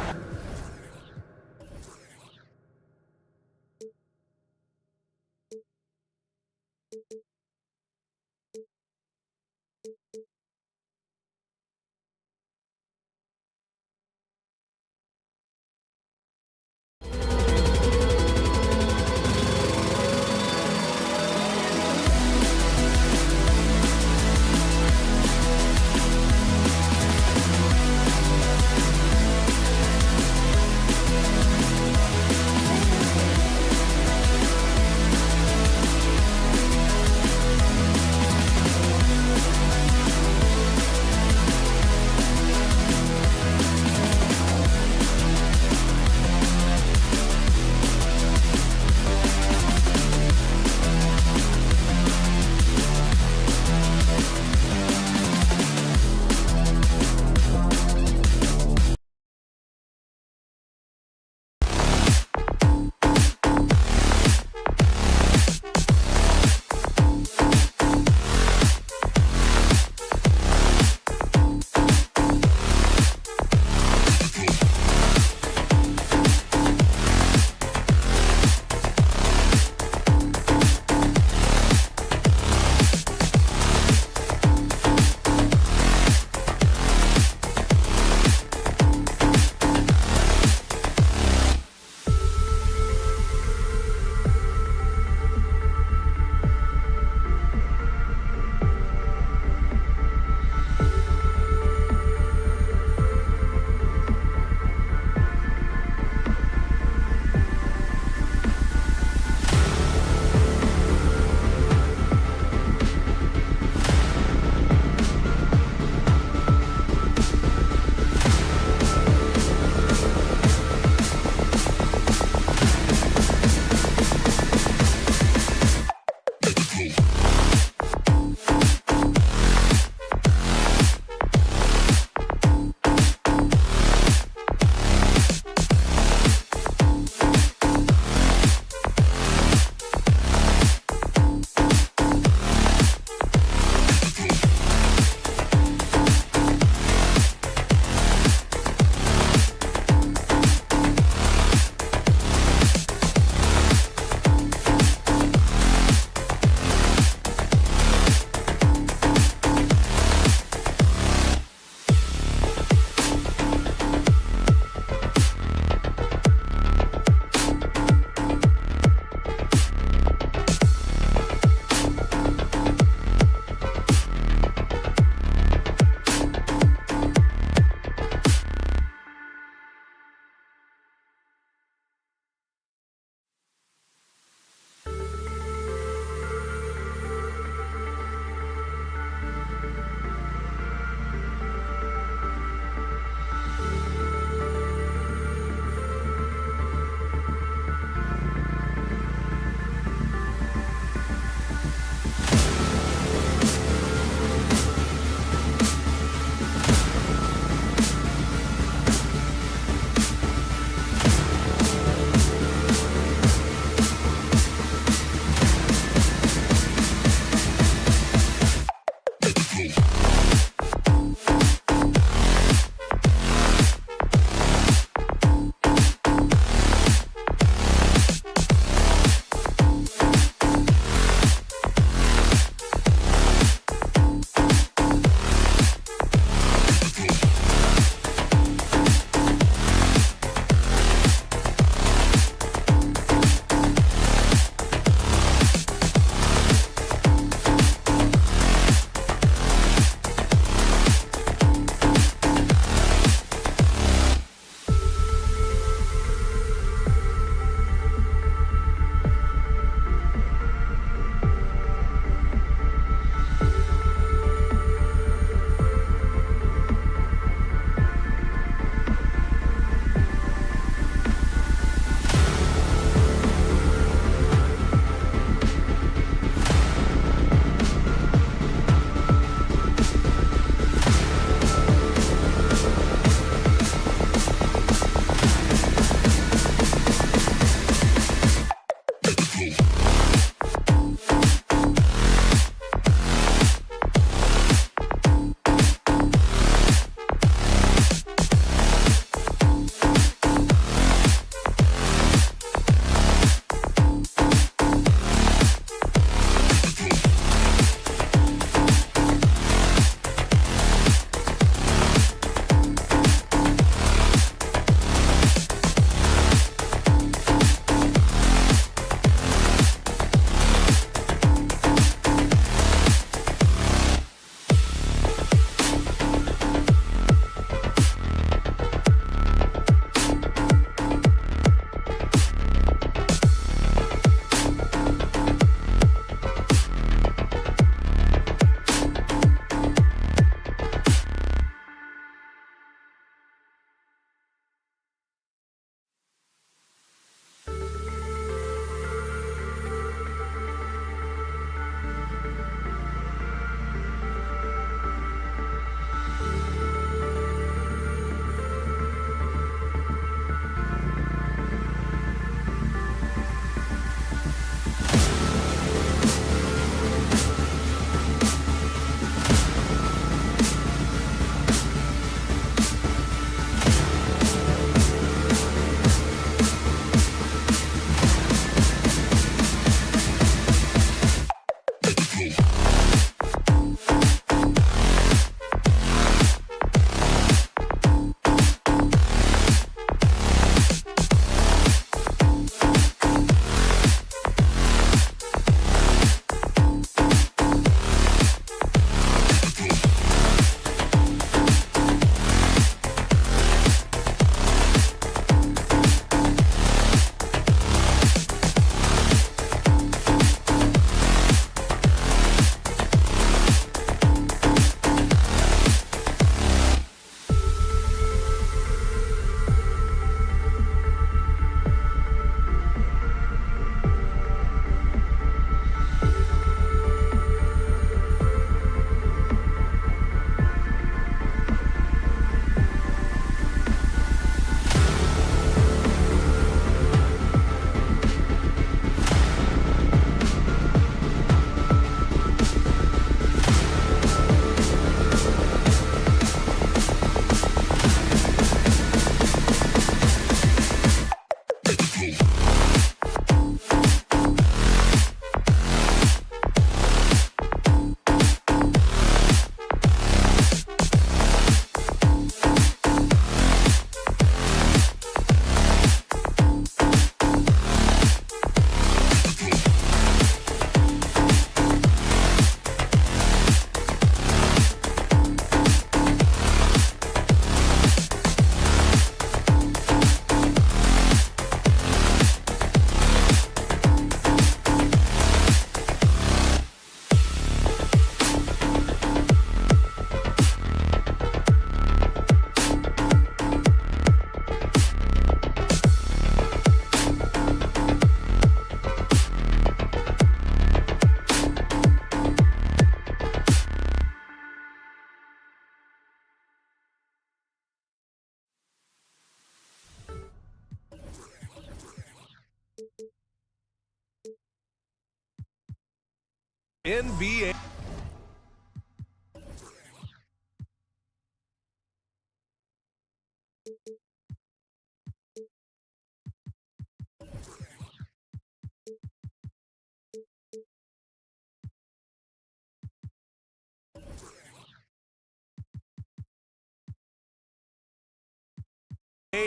NBA.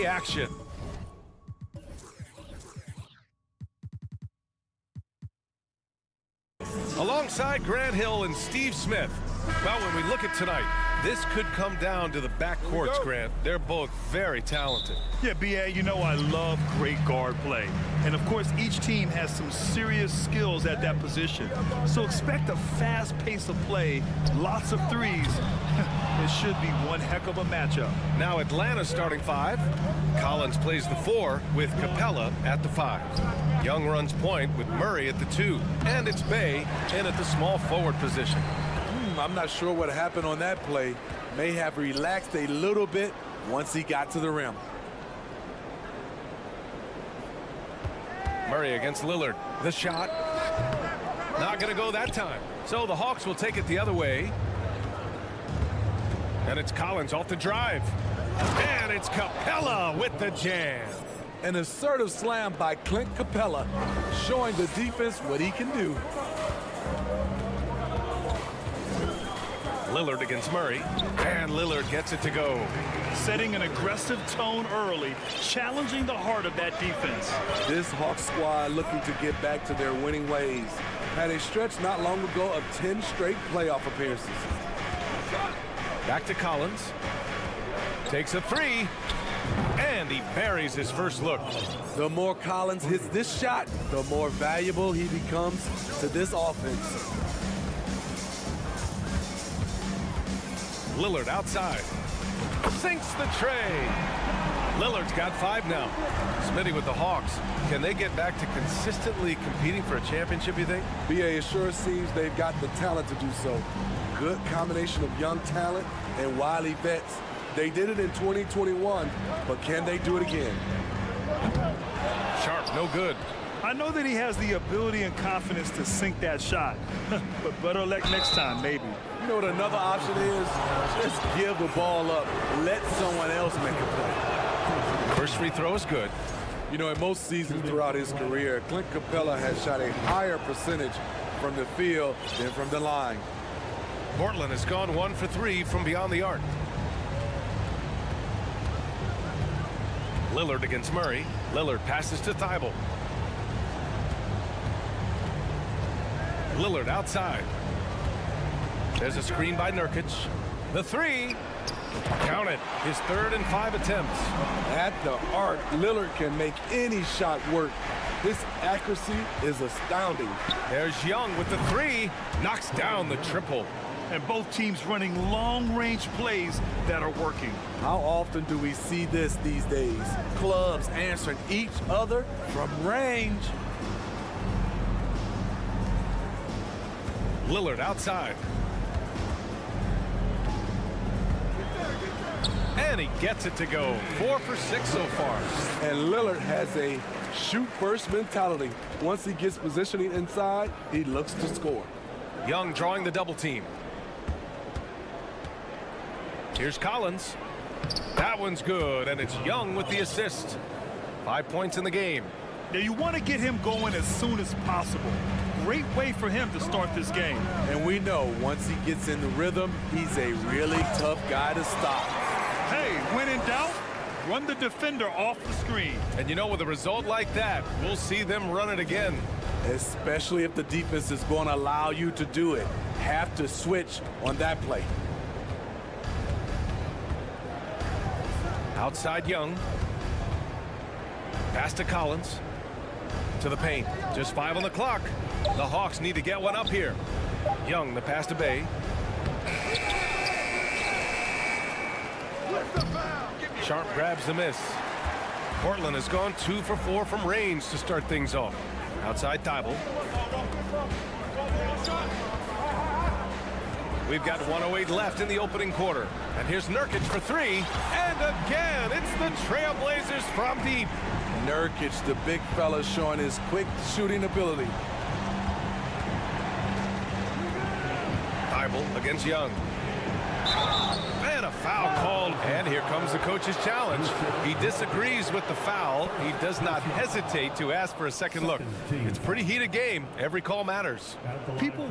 Action. Alongside Grant Hill and Steve Smith. Well, when we look at tonight, this could come down to the backcourts, Grant. They're both very talented.
Yeah, B.A., you know I love great guard play. And, of course, each team has some serious skills at that position. So expect a fast pace of play, lots of threes. It should be one heck of a matchup.
Now Atlanta's starting 5. Collins plays the 4 with Capella at the 5. Young runs point with Murray at the 2. And it's Bay in at the small forward position.
I'm not sure what happened on that play. May have relaxed a little bit once he got to the rim.
Murray against Lillard. The shot. Not going to go that time. So the Hawks will take it the other way. And it's Collins off the drive. And it's Capella with the jam.
An assertive slam by Clint Capella, showing the defense what he can do.
Lillard against Murray, and Lillard gets it to go.
Setting an aggressive tone early, challenging the heart of that defense.
This Hawks squad looking to get back to their winning ways. Had a stretch not long ago of 10 straight playoff appearances.
Back to Collins. Takes a 3, and he buries his first look.
The more Collins hits this shot, the more valuable he becomes to this offense.
Lillard outside. Sinks the tray. Lillard's got 5 now. Smitty with the Hawks. Can they get back to consistently competing for a championship, you think?
BA, it sure seems they've got the talent to do so. Good combination of young talent and wily vets. They did it in 2021, but can they do it again?
Sharp, no good.
I know that he has the ability and confidence to sink that shot, but better luck next time, maybe.
You know what another option is? Just give the ball up. Let someone else make a play.
First free throw is good.
You know, in most seasons throughout his career, Clint Capella has shot a higher percentage from the field than from the line.
Portland has gone 1 for 3 from beyond the arc. Lillard against Murray. Lillard passes to Thibault. Lillard outside. There's a screen by Nurkic. The 3. Count it. His 3rd and 5 attempts.
At the arc, Lillard can make any shot work. His accuracy is astounding.
There's Young with the 3. Knocks down the triple.
And both teams running long-range plays that are working.
How often do we see this these days? Clubs answering each other from range.
Lillard outside. And he gets it to go. 4 for 6 so far.
And Lillard has a shoot-first mentality. Once he gets positioning inside, he looks to score.
Young drawing the double team. Here's Collins. That one's good, and it's Young with the assist. 5 points in the game.
Now you want to get him going as soon as possible. Great way for him to start this game.
And we know once he gets in the rhythm, he's a really tough guy to stop.
Hey, when in doubt, run the defender off the screen.
And you know, with a result like that, we'll see them run it again.
Especially if the defense is going to allow you to do it. Have to switch on that play.
Outside Young. Pass to Collins. To the paint. Just 5 on the clock. The Hawks need to get one up here. Young, the pass to Bay. Sharp grabs the miss. Portland has gone 2 for 4 from range to start things off. Outside Thibault. We've got 1:08 left in the opening quarter. And here's Nurkic for 3. And again, it's the Trailblazers from deep.
Nurkic, the big fella, showing his quick shooting ability.
level against Young. And a foul called. And here comes the coach's challenge. He disagrees with the foul. He does not hesitate to ask for a second look. It's a pretty heated game. Every call matters.
People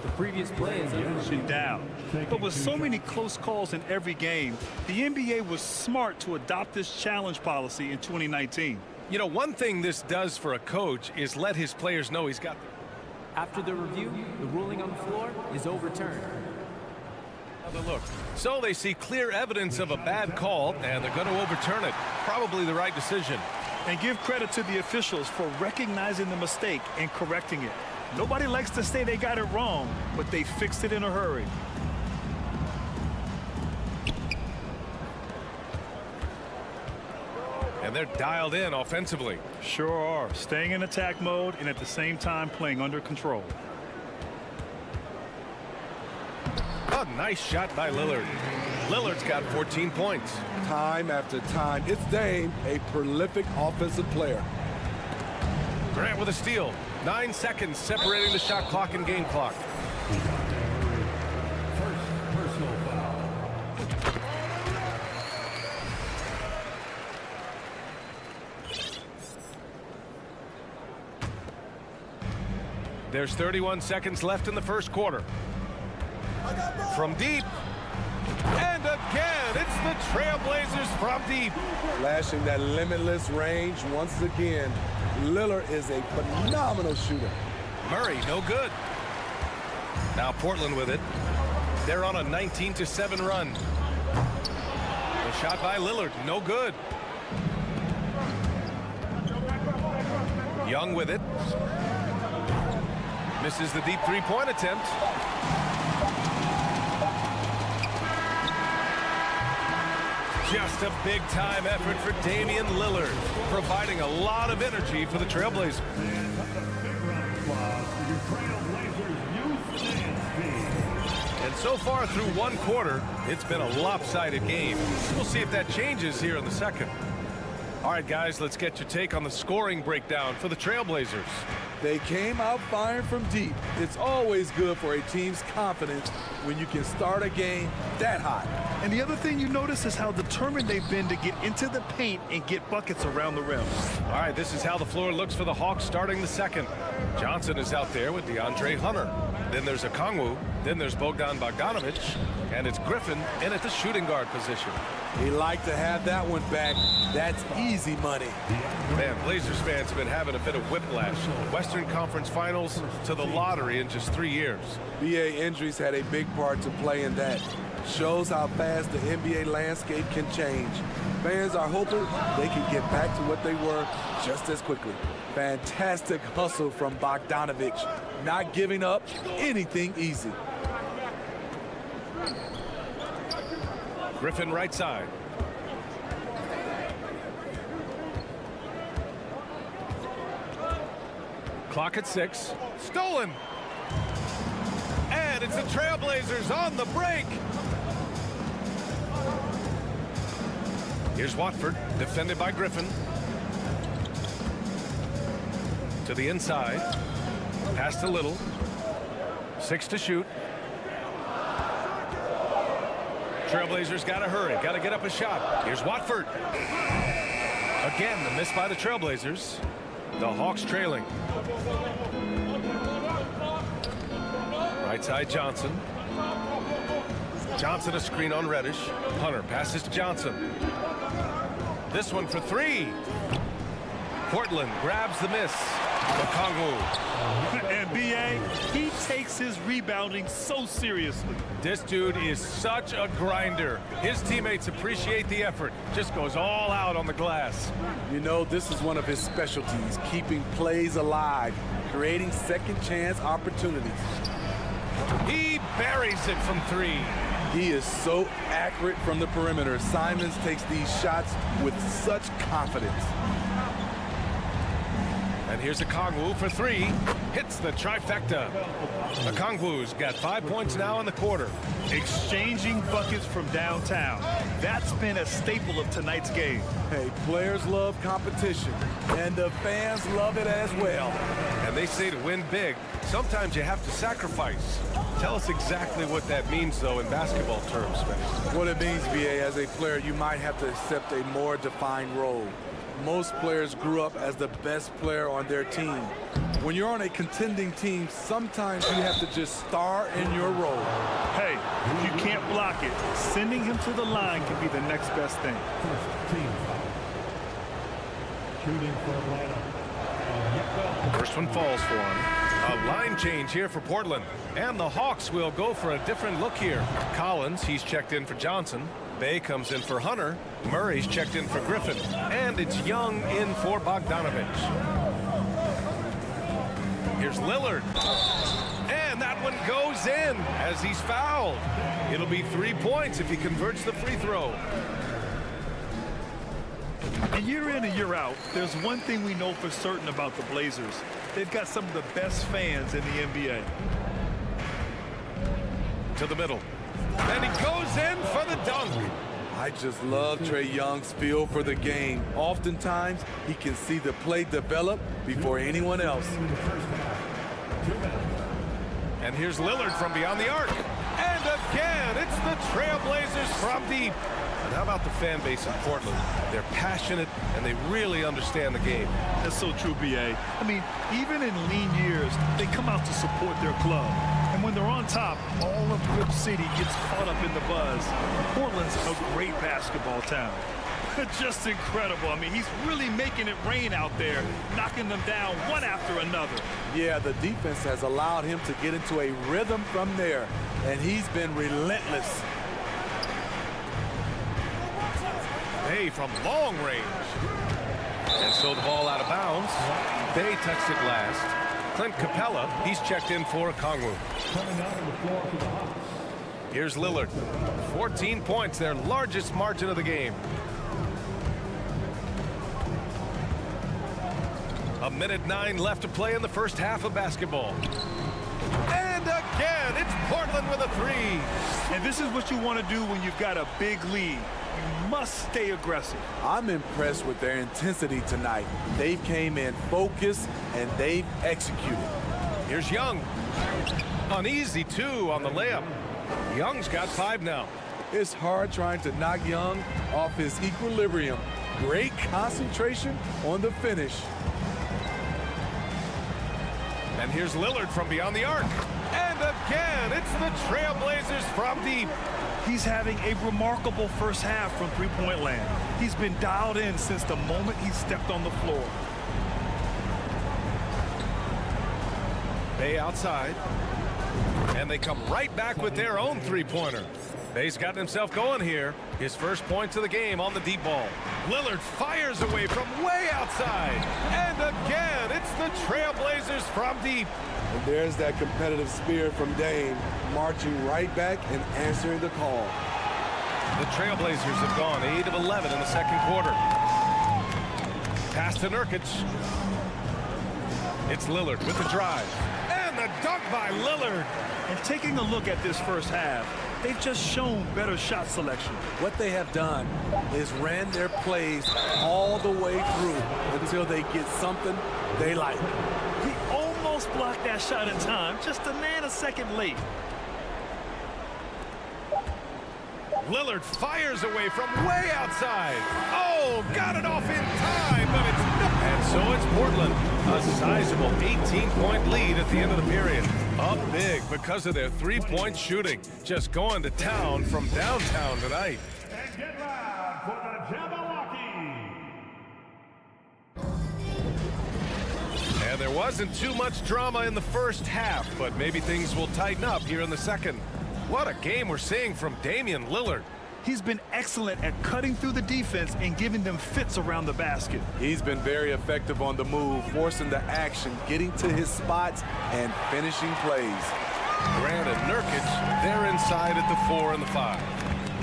The previous play is under
down. But with so many close calls in every game, the NBA was smart to adopt this challenge policy in 2019.
You know, one thing this does for a coach is let his players know he's got.
After the review, the ruling on the floor is overturned.
Another look. So they see clear evidence of a bad call, and they're going to overturn it. Probably the right decision.
And give credit to the officials for recognizing the mistake and correcting it. Nobody likes to say they got it wrong, but they fixed it in a hurry.
And they're dialed in offensively.
Sure are. Staying in attack mode and at the same time playing under control.
A nice shot by Lillard. Lillard's got 14 points.
Time after time, it's Dame, a prolific offensive player.
Grant with a steal. 9 seconds separating the shot clock and game clock.
First personal foul.
There's 31 seconds left in the first quarter. From deep. And again, it's the Trailblazers from deep.
Flashing that limitless range once again. Lillard is a phenomenal shooter.
Murray, no good. Now Portland with it. They're on a 19-7 run. The shot by Lillard, no good. Young with it. Misses the deep three-point attempt. Just a big-time effort for Damian Lillard, providing a lot of energy for the Trailblazers. And so far through one quarter, it's been a lopsided game. We'll see if that changes here in the second. All right, guys, let's get your take on the scoring breakdown for the Trailblazers.
They came out firing from deep. It's always good for a team's confidence when you can start a game that hot.
And the other thing you notice is how determined they've been to get into the paint and get buckets around the rim.
All right, this is how the floor looks for the Hawks starting the second. Johnson is out there with DeAndre Hunter. Then there's Okongwu. Then there's Bogdan Bogdanovic. And it's Griffin in at the shooting guard position.
He liked to have that one back. That's easy money.
Man, Blazers fans have been having a bit of whiplash. Western Conference Finals to the lottery in just 3 years.
BA injuries had a big part to play in that. Shows how fast the NBA landscape can change. Fans are hoping they can get back to what they were just as quickly. Fantastic hustle from Bogdanovic. Not giving up anything easy.
Griffin right side. Clock at 6. Stolen. And it's the Trailblazers on the break. Here's Watford, defended by Griffin. To the inside. Pass to Little. 6 to shoot. Trailblazers got to hurry, got to get up a shot. Here's Watford. Again, the miss by the Trailblazers. The Hawks trailing. Right side Johnson. Johnson a screen on Reddish. Hunter passes to Johnson. This one for 3. Portland grabs the miss. Okongwu.
And B.A., he takes his rebounding so seriously.
This dude is such a grinder. His teammates appreciate the effort. Just goes all out on the glass.
You know, this is one of his specialties, keeping plays alive, creating second chance opportunities.
He buries it from 3.
He is so accurate from the perimeter. Simons takes these shots with such confidence.
And here's Okongwu for 3. Hits the trifecta. Okongwu's got 5 points now in the quarter.
Exchanging buckets from downtown. That's been a staple of tonight's game.
Hey, players love competition, and the fans love it as well.
And they say to win big, sometimes you have to sacrifice. Tell us exactly what that means, though, in basketball terms, Spence.
What it means, BA, as a player, you might have to accept a more defined role. Most players grew up as the best player on their team. When you're on a contending team, sometimes you have to just star in your role.
Hey, if you can't block it, sending him to the line can be the next best thing.
First team foul. Shooting for Atlanta.
First one falls for him. A line change here for Portland. And the Hawks will go for a different look here. Collins, he's checked in for Johnson. Bay comes in for Hunter. Murray's checked in for Griffin. And it's Young in for Bogdanovich. Here's Lillard. And that one goes in as he's fouled. It'll be 3 points if he converts the free throw.
And year in and year out, there's one thing we know for certain about the Blazers. They've got some of the best fans in the NBA.
To the middle. And he goes in for the dunk.
I just love Trae Young's feel for the game. Oftentimes, he can see the play develop before anyone else.
And here's Lillard from beyond the arc. And again, it's the Trailblazers from deep. And how about the fan base in Portland? They're passionate, and they really understand the game.
That's so true, BA. I mean, even in lean years, they come out to support their club. And when they're on top, all of Rip City gets caught up in the buzz. Portland's a great basketball town. Just incredible. I mean, he's really making it rain out there, knocking them down one after another.
Yeah, the defense has allowed him to get into a rhythm from there, and he's been relentless.
Bay from long range. And so the ball out of bounds. Bay touched it last. Clint Capella, he's checked in for Okongwu.
Coming out on the floor for the Hawks.
Here's Lillard. 14 points, their largest margin of the game. A minute 9 left to play in the first half of basketball. And again, it's Portland with a three.
And this is what you want to do when you've got a big lead. You must stay aggressive.
I'm impressed with their intensity tonight. They came in focused, and they've executed.
Here's Young. Uneasy, too, on the layup. Young's got 5 now.
It's hard trying to knock Young off his equilibrium. Great concentration on the finish.
And here's Lillard from beyond the arc. And again, it's the Trailblazers from deep.
He's having a remarkable first half from three-point land. He's been dialed in since the moment he stepped on the floor.
Bay outside. And they come right back with their own three-pointer. Bay's gotten himself going here. His first points of the game on the deep ball. Lillard fires away from way outside. And again, it's the Trailblazers from deep.
And there's that competitive spirit from Dame, marching right back and answering the call.
The Trailblazers have gone 8 of 11 in the second quarter. Pass to Nurkic. It's Lillard with the drive. And the dunk by Lillard.
And taking a look at this first half, they've just shown better shot selection.
What they have done is ran their plays all the way through until they get something they like.
He almost blocked that shot in time, just a nanosecond late.
Lillard fires away from way outside. Oh, got it off in time, but it's no. And so it's Portland, a sizable 18-point lead at the end of the period. Up big because of their three-point shooting. Just going to town from downtown tonight.
And get loud for the Jabberwocky.
And there wasn't too much drama in the first half, but maybe things will tighten up here in the second. What a game we're seeing from Damian Lillard.
He's been excellent at cutting through the defense and giving them fits around the basket.
He's been very effective on the move, forcing the action, getting to his spots, and finishing plays.
Grant and Nurkic, they're inside at the 4 and the 5.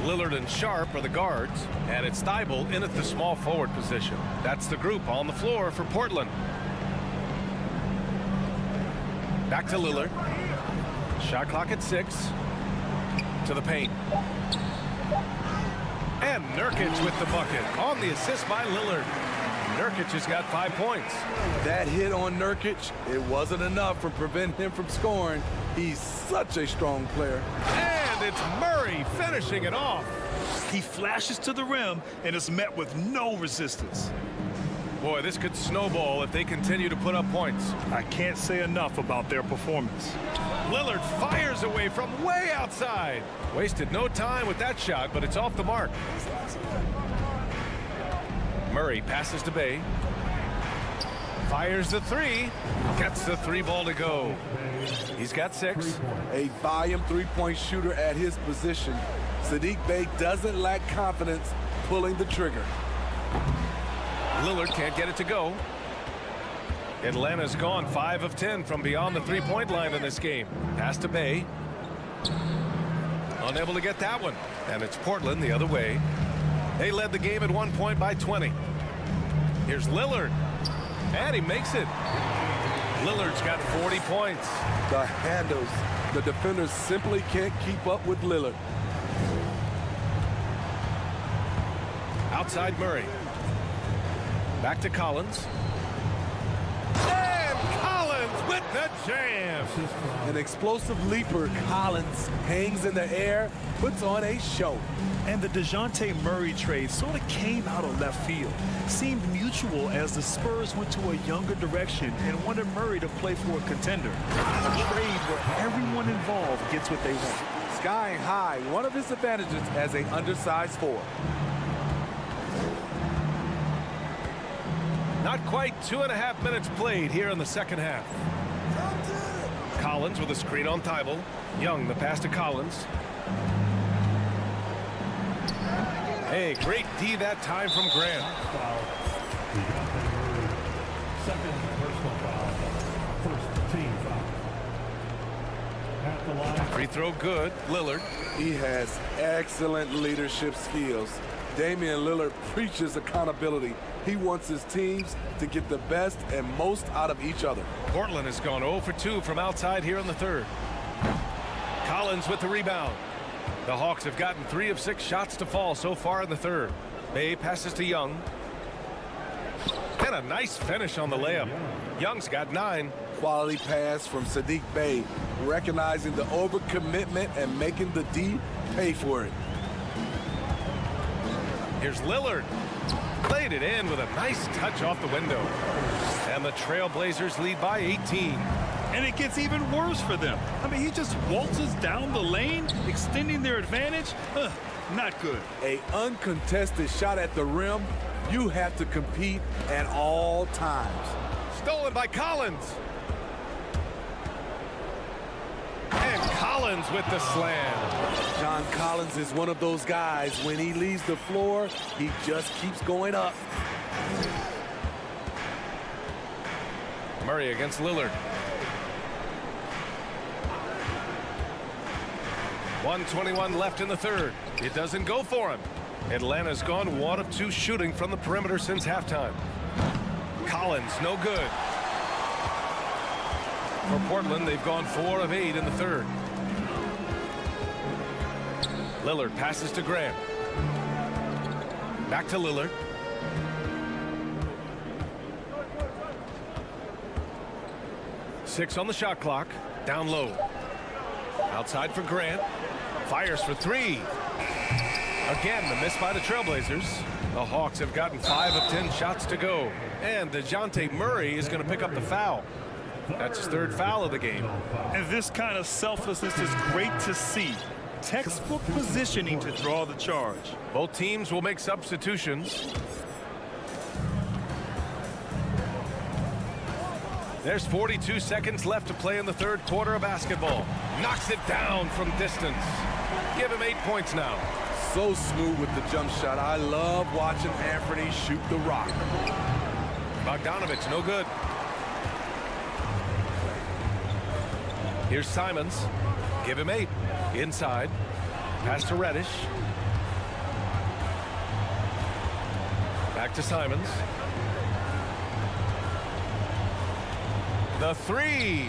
Lillard and Sharp are the guards, and it's Thibault in at the small forward position. That's the group on the floor for Portland. Back to Lillard. Shot clock at 6. To the paint. And Nurkic with the bucket on the assist by Lillard. Nurkic has got 5 points.
That hit on Nurkic, it wasn't enough to prevent him from scoring. He's such a strong player.
And it's Murray finishing it off.
He flashes to the rim and is met with no resistance.
Boy, this could snowball if they continue to put up points.
I can't say enough about their performance.
Lillard fires away from way outside. Wasted no time with that shot, but it's off the mark. Murray passes to Bay. Fires the three. Gets the three ball to go. He's got 6.
A volume three-point shooter at his position. Saddiq Bey doesn't lack confidence pulling the trigger.
Lillard can't get it to go. Atlanta's gone 5 of 10 from beyond the three-point line in this game. Pass to Bay. Unable to get that one. And it's Portland the other way. They led the game at 1 point by 20. Here's Lillard. And he makes it. Lillard's got 40 points.
The handles. The defenders simply can't keep up with Lillard.
Outside Murray. Back to Collins. And Collins with the jam.
An explosive leaper, Collins hangs in the air, puts on a show.
And the DeJounte Murray trade sort of came out of left field. Seemed mutual as the Spurs went to a younger direction and wanted Murray to play for a contender. A trade where everyone involved gets what they want.
Skying high, one of his advantages as an undersized forward.
Not quite 2.5 minutes played here in the second half. Collins with a screen on Thibault. Young, the pass to Collins. Hey, great D that time from Grant.
Second personal foul. First team foul. At the line.
Free throw good. Lillard.
He has excellent leadership skills. Damian Lillard preaches accountability. He wants his teams to get the best and most out of each other.
Portland has gone 0 for 2 from outside here in the third. Collins with the rebound. The Hawks have gotten 3 of 6 shots to fall so far in the third. Bay passes to Young. And a nice finish on the layup. Young's got 9.
Quality pass from Saddiq Bey, recognizing the overcommitment and making the D pay for it.
Here's Lillard. Played it in with a nice touch off the window. And the Trailblazers lead by 18.
And it gets even worse for them. I mean, he just waltzes down the lane, extending their advantage. Not good.
An uncontested shot at the rim. You have to compete at all times.
Stolen by Collins. And Collins with the slam.
John Collins is one of those guys. When he leaves the floor, he just keeps going up.
Murray against Lillard. 1:21 left in the third. It doesn't go for him. Atlanta's gone 1 of 2 shooting from the perimeter since halftime. Collins, no good. For Portland, they've gone 4 of 8 in the third. Lillard passes to Grant. Back to Lillard. Six on the shot clock. Down low. Outside for Grant. Fires for 3. Again, the miss by the Trailblazers. The Hawks have gotten 5 of 10 shots to go. And DeJounte Murray is going to pick up the foul. That's his 3rd foul of the game.
And this kind of selflessness is great to see. Textbook positioning to draw the charge.
Both teams will make substitutions. There's 42 seconds left to play in the third quarter of basketball. Knocks it down from distance. Give him 8 points now.
So smooth with the jump shot. I love watching Anthony shoot the rock.
Bogdanovich, no good. Here's Simons. Give him 8. Inside. Pass to Reddish. Back to Simons. The 3.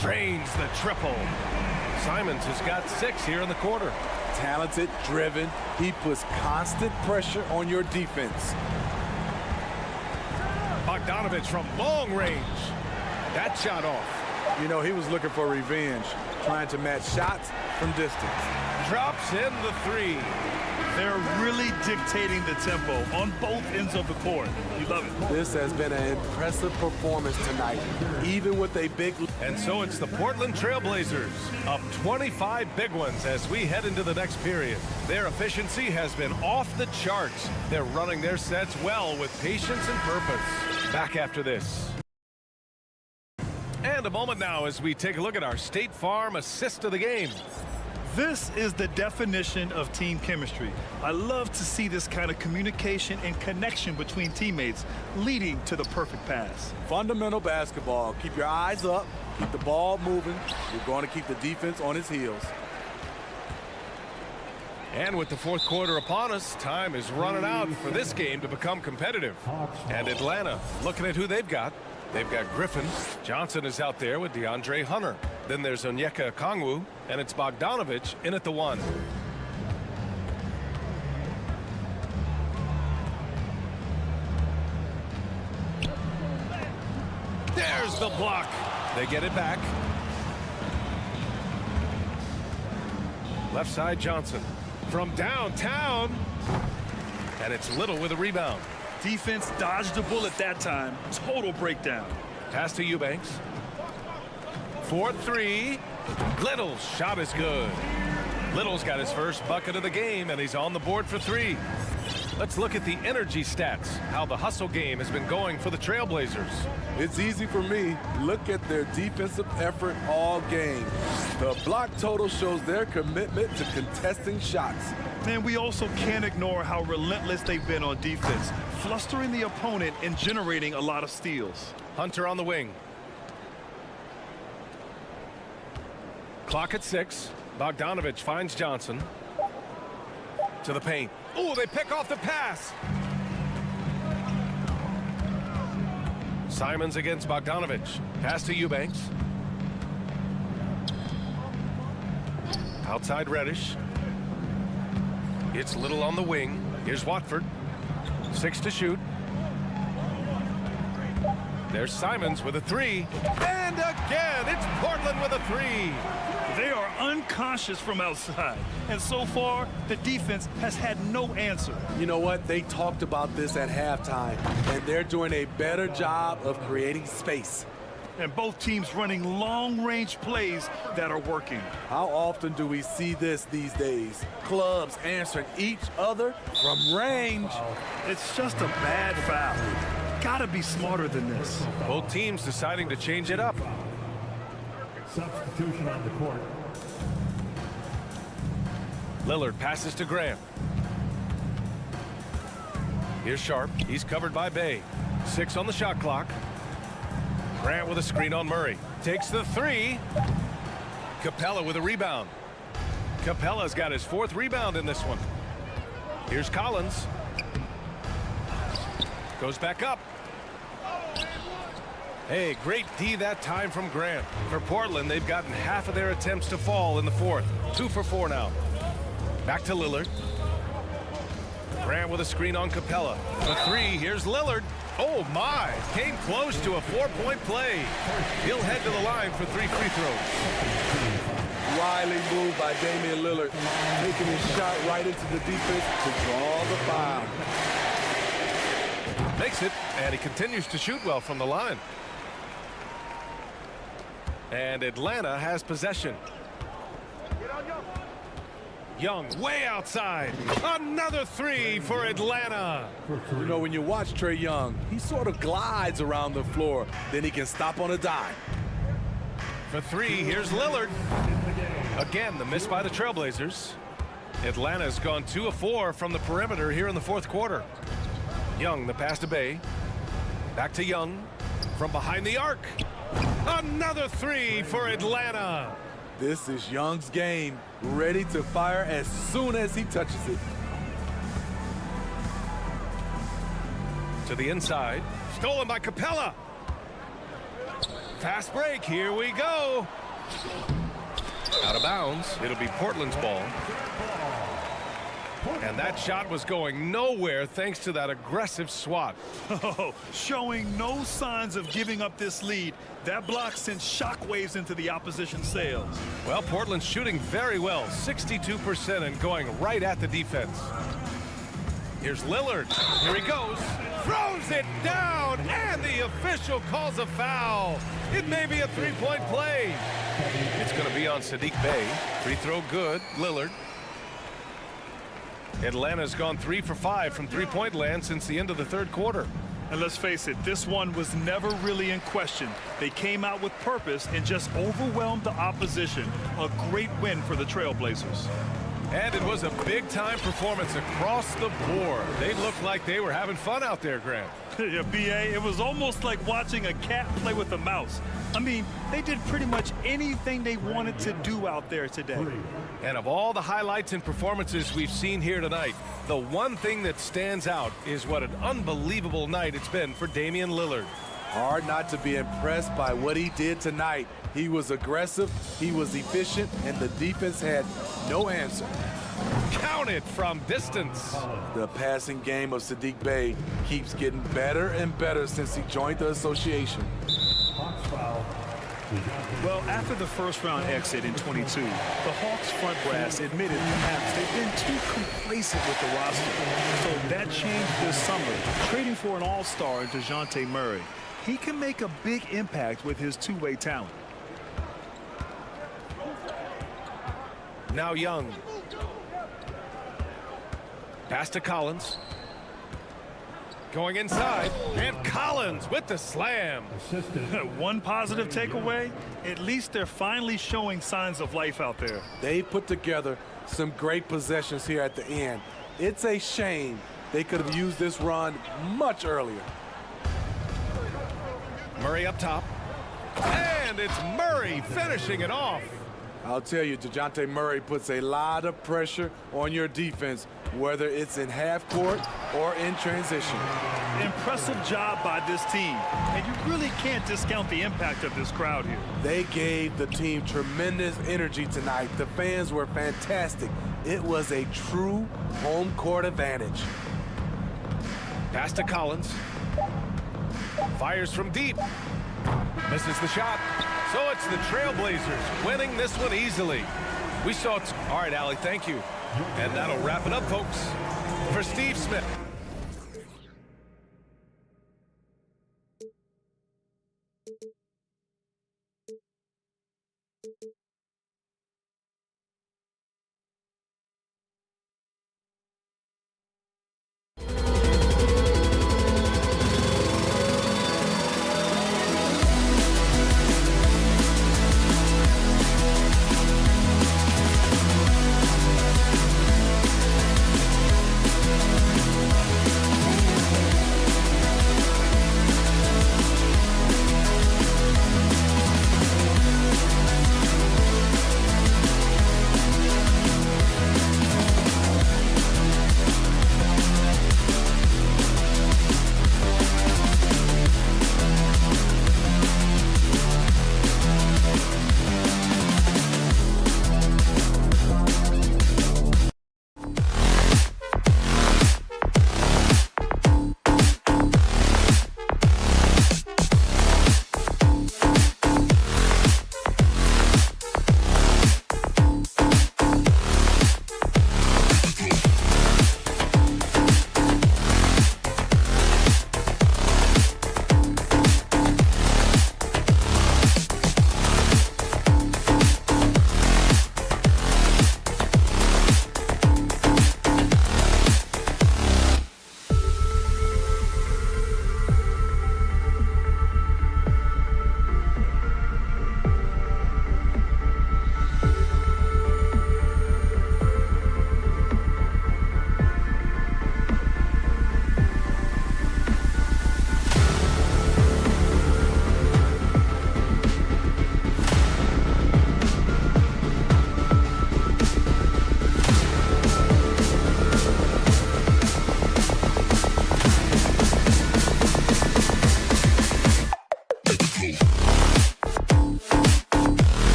Drains the triple. Simons has got 6 here in the quarter.
Talented, driven. He puts constant pressure on your defense.
Bogdanovich from long range. That shot off.
You know, he was looking for revenge, trying to match shots from distance.
Drops in the three.
They're really dictating the tempo on both ends of the court. You love it.
This has been an impressive performance tonight, even with a big...
And so it's the Portland Trailblazers, up 25 big ones as we head into the next period. Their efficiency has been off the charts. They're running their sets well with patience and purpose. Back after this. And a moment now as we take a look at our State Farm assist of the game.
This is the definition of team chemistry. I love to see this kind of communication and connection between teammates leading to the perfect pass.
Fundamental basketball. Keep your eyes up. Keep the ball moving. You're going to keep the defense on its heels.
And with the fourth quarter upon us, time is running out for this game to become competitive. And Atlanta, looking at who they've got. They've got Griffin. Johnson is out there with DeAndre Hunter. Then there's Onyeka Okongwu, and it's Bogdanovich in at the one. There's the block. They get it back. Left side Johnson from downtown. And it's Little with a rebound.
Defense dodged a bullet that time. Total breakdown.
Pass to Eubanks. 4-3. Little's shot is good. Little's got his first bucket of the game, and he's on the board for three. Let's look at the energy stats, how the hustle game has been going for the Trailblazers.
It's easy for me. Look at their defensive effort all game. The block total shows their commitment to contesting shots.
And we also can't ignore how relentless they've been on defense, flustering the opponent and generating a lot of steals.
Hunter on the wing. Clock at 6. Bogdanovich finds Johnson. To the paint. Oh, they pick off the pass. Simons against Bogdanovich. Pass to Eubanks. Outside Reddish. It's Little on the wing. Here's Watford. 6 to shoot. There's Simons with a three. And again, it's Portland with a three.
They are unconscious from outside. And so far, the defense has had no answer.
You know what? They talked about this at halftime, and they're doing a better job of creating space.
And both teams running long-range plays that are working.
How often do we see this these days? Clubs answering each other from range.
It's just a bad foul. Gotta be smarter than this.
Both teams deciding to change it up.
Substitution on the court.
Lillard passes to Graham. Here's Sharp. He's covered by Bay. 6 on the shot clock. Grant with a screen on Murray. Takes the three. Capella with a rebound. Capella's got his 4th rebound in this one. Here's Collins. Goes back up. Hey, great D that time from Grant. For Portland, they've gotten half of their attempts to fall in the 4th. 2 for 4 now. Back to Lillard. Grant with a screen on Capella. The three, here's Lillard. Oh my, came close to a 4-point play. He'll head to the line for 3 free throws.
Wily move by Damian Lillard, taking his shot right into the defense to draw the foul.
Makes it, and he continues to shoot well from the line. And Atlanta has possession. Young way outside. Another three for Atlanta.
You know, when you watch Trae Young, he sort of glides around the floor. Then he can stop on a dime.
For 3, here's Lillard. Again, the miss by the Trailblazers. Atlanta's gone 2 of 4 from the perimeter here in the 4th quarter. Young, the pass to Bay. Back to Young. From behind the arc. Another 3 for Atlanta.
This is Young's game, ready to fire as soon as he touches it.
To the inside. Stolen by Capella. Fast break. Here we go. Out of bounds. It'll be Portland's ball. And that shot was going nowhere thanks to that aggressive swat.
Oh, showing no signs of giving up this lead. That block sent shockwaves into the opposition sails.
Well, Portland's shooting very well, 62%, and going right at the defense. Here's Lillard. Here he goes. Throws it down, and the official calls a foul. It may be a three-point play. It's going to be on Saddiq Bey. Free throw good. Lillard. Atlanta's gone 3 for 5 from three-point land since the end of the third quarter.
And let's face it, this one was never really in question. They came out with purpose and just overwhelmed the opposition. A great win for the Trailblazers.
And it was a big-time performance across the board. They looked like they were having fun out there, Grant.
Yeah, B.A., it was almost like watching a cat play with a mouse. I mean, they did pretty much anything they wanted to do out there today.
And of all the highlights and performances we've seen here tonight, the one thing that stands out is what an unbelievable night it's been for Damian Lillard.
Hard not to be impressed by what he did tonight. He was aggressive, he was efficient, and the defense had no answer.
Count it from distance.
The passing game of Saddiq Bey keeps getting better and better since he joined the association.
Well, after the first-round exit in 22, the Hawks front brass admitted perhaps they've been too complacent with the roster. So that changed this summer, trading for an all-star in DeJounte Murray. He can make a big impact with his two-way talent.
Now Young. Pass to Collins. Going inside, and Collins with the slam.
One positive takeaway, at least they're finally showing signs of life out there.
They put together some great possessions here at the end. It's a shame they could have used this run much earlier.
Murray up top. And it's Murray finishing it off.
I'll tell you, DeJounte Murray puts a lot of pressure on your defense, whether it's in half court or in transition.
Impressive job by this team, and you really can't discount the impact of this crowd here.
They gave the team tremendous energy tonight. The fans were fantastic. It was a true home court advantage.
Pass to Collins. Fires from deep. Misses the shot. So it's the Trailblazers winning this one easily. We saw it. All right, Allie, thank you. And that'll wrap it up, folks. For Steve Smith.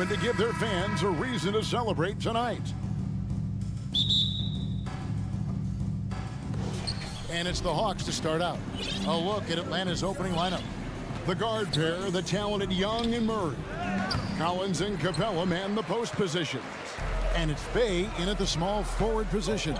determined to give their fans a reason to celebrate tonight. And it's the Hawks to start out. A look at Atlanta's opening lineup. The guard pair, the talented Young and Murray. Collins and Capella man the post positions. And it's Bay in at the small forward position.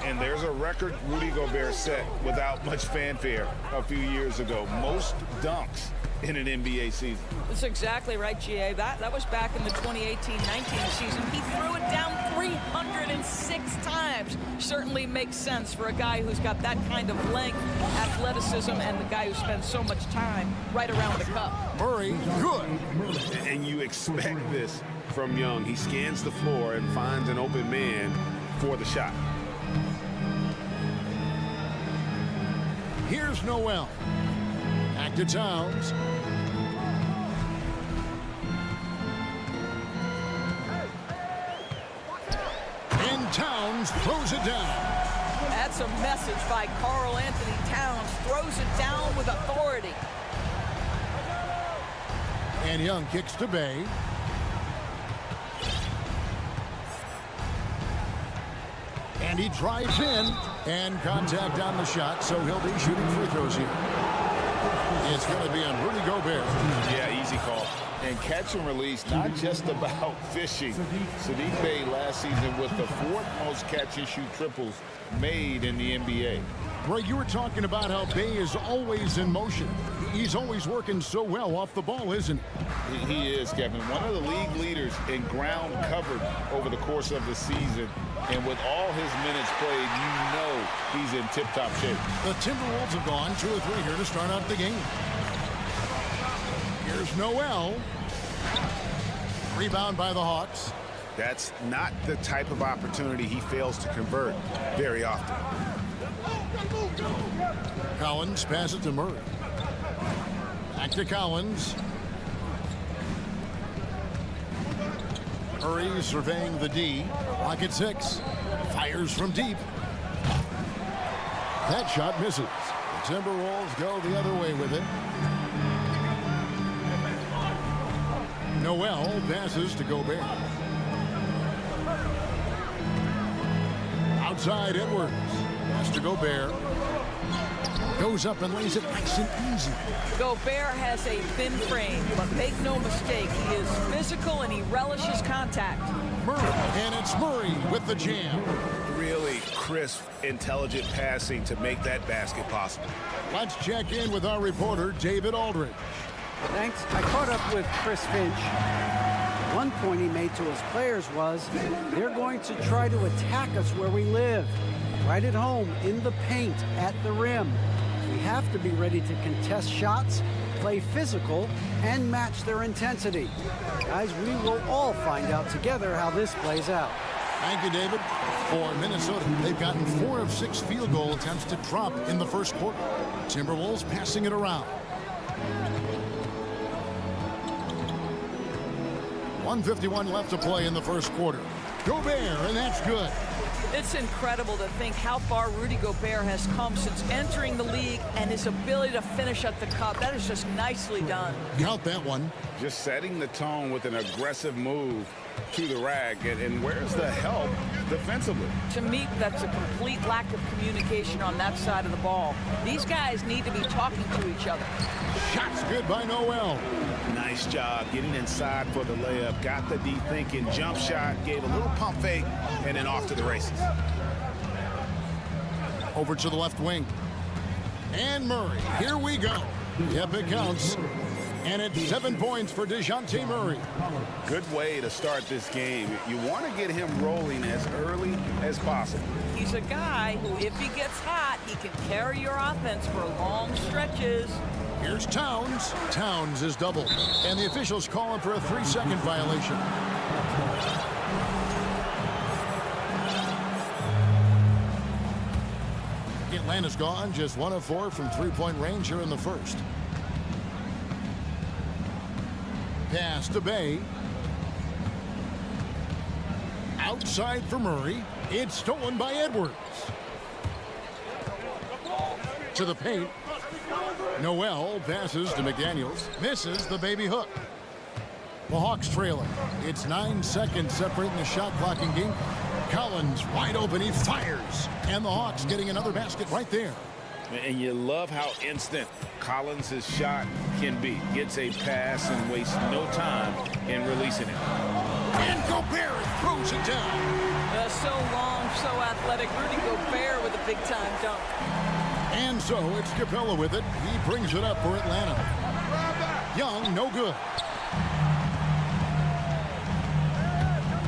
And there's a record Rudy Gobert set without much fanfare a few years ago. Most dunks in an NBA season.
That's exactly right, GA. That was back in the 2018-19 season. He threw it down 306 times. Certainly makes sense for a guy who's got that kind of length, athleticism, and the guy who spends so much time right around the cup.
Murray, good.
And you expect this from Young. He scans the floor and finds an open man for the shot.
Here's Noel. Back to Towns. And Towns throws it down.
That's a message by Karl Anthony Towns. Throws it down with authority.
And Young kicks to Bay. And he drives in. And contact on the shot, so he'll be shooting free throws here. It's going to be on Rudy Gobert.
Yeah, easy call. And catch and release, not just about fishing. Sadiq Bey last season with the 4th most catch and shoot triples made in the NBA.
Ray, you were talking about how Bay is always in motion. He's always working so well off the ball, isn't he?
He is, Kevin. One of the league leaders in ground covered over the course of the season. And with all his minutes played, you know he's in tip-top shape.
The Timberwolves have gone 2 or 3 here to start out the game. Here's Noel. Rebound by the Hawks.
That's not the type of opportunity he fails to convert very often.
Collins passes to Murray. Back to Collins. Murray surveying the D. Rocket 6. Fires from deep. That shot misses. The Timberwolves go the other way with it. Noel passes to Gobert. Outside Edwards. Pass to Gobert. Goes up and lays it nice and easy.
Gobert has a thin frame, but make no mistake, he is physical and he relishes contact.
Murray, and it's Murray with the jam.
Really crisp, intelligent passing to make that basket possible.
Let's check in with our reporter, David Aldridge.
Thanks. I caught up with Chris Finch. One point he made to his players was, they're going to try to attack us where we live. Right at home, in the paint, at the rim. We have to be ready to contest shots, play physical, and match their intensity. Guys, we will all find out together how this plays out.
Thank you, David. For Minnesota, they've gotten 4 of 6 field goal attempts to drop in the first quarter. Timberwolves passing it around. 1:51 left to play in the first quarter. Gobert, and that's good.
It's incredible to think how far Rudy Gobert has come since entering the league and his ability to finish at the cup. That is just nicely done.
Count that one.
Just setting the tone with an aggressive move to the rack. And where's the help defensively?
To me, that's a complete lack of communication on that side of the ball. These guys need to be talking to each other.
Shots good by Noel.
Nice job getting inside for the layup. Got the D thinking, jump shot, gave a little pump fake, and then off to the races.
Over to the left wing. And Murray, here we go. Yep, it counts. And it's 7 points for DeJounte Murray.
Good way to start this game. You want to get him rolling as early as possible.
He's a guy who, if he gets hot, he can carry your offense for long stretches.
Here's Towns. Towns is doubled. And the officials call him for a 3-second violation. Atlanta's gone just 1 of 4 from 3-point range here in the first. Pass to Bay. Outside for Murray. It's stolen by Edwards. To the paint. Noel passes to McDaniels. Misses the baby hook. The Hawks trailing. It's 9 seconds separating the shot clock in game. Collins wide open. He fires. And the Hawks getting another basket right there.
And you love how instant Collins' shot can be. Gets a pass and wastes no time in releasing it.
And Gobert throws it down.
So long, so athletic. Rudy Gobert with a big-time dunk.
And so it's Capella with it. He brings it up for Atlanta. Young, no good.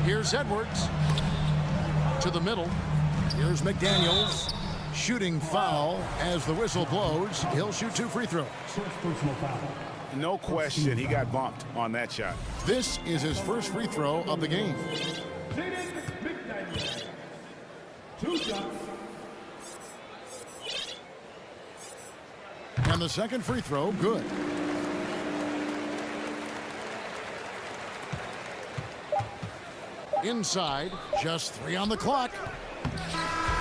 Here's Edwards. To the middle. Here's McDaniels. Shooting foul as the whistle blows. He'll shoot 2 free throws.
No question, he got bumped on that shot.
This is his first free throw of the game.
2 shots.
And the second free throw, good. Inside, just 3 on the clock.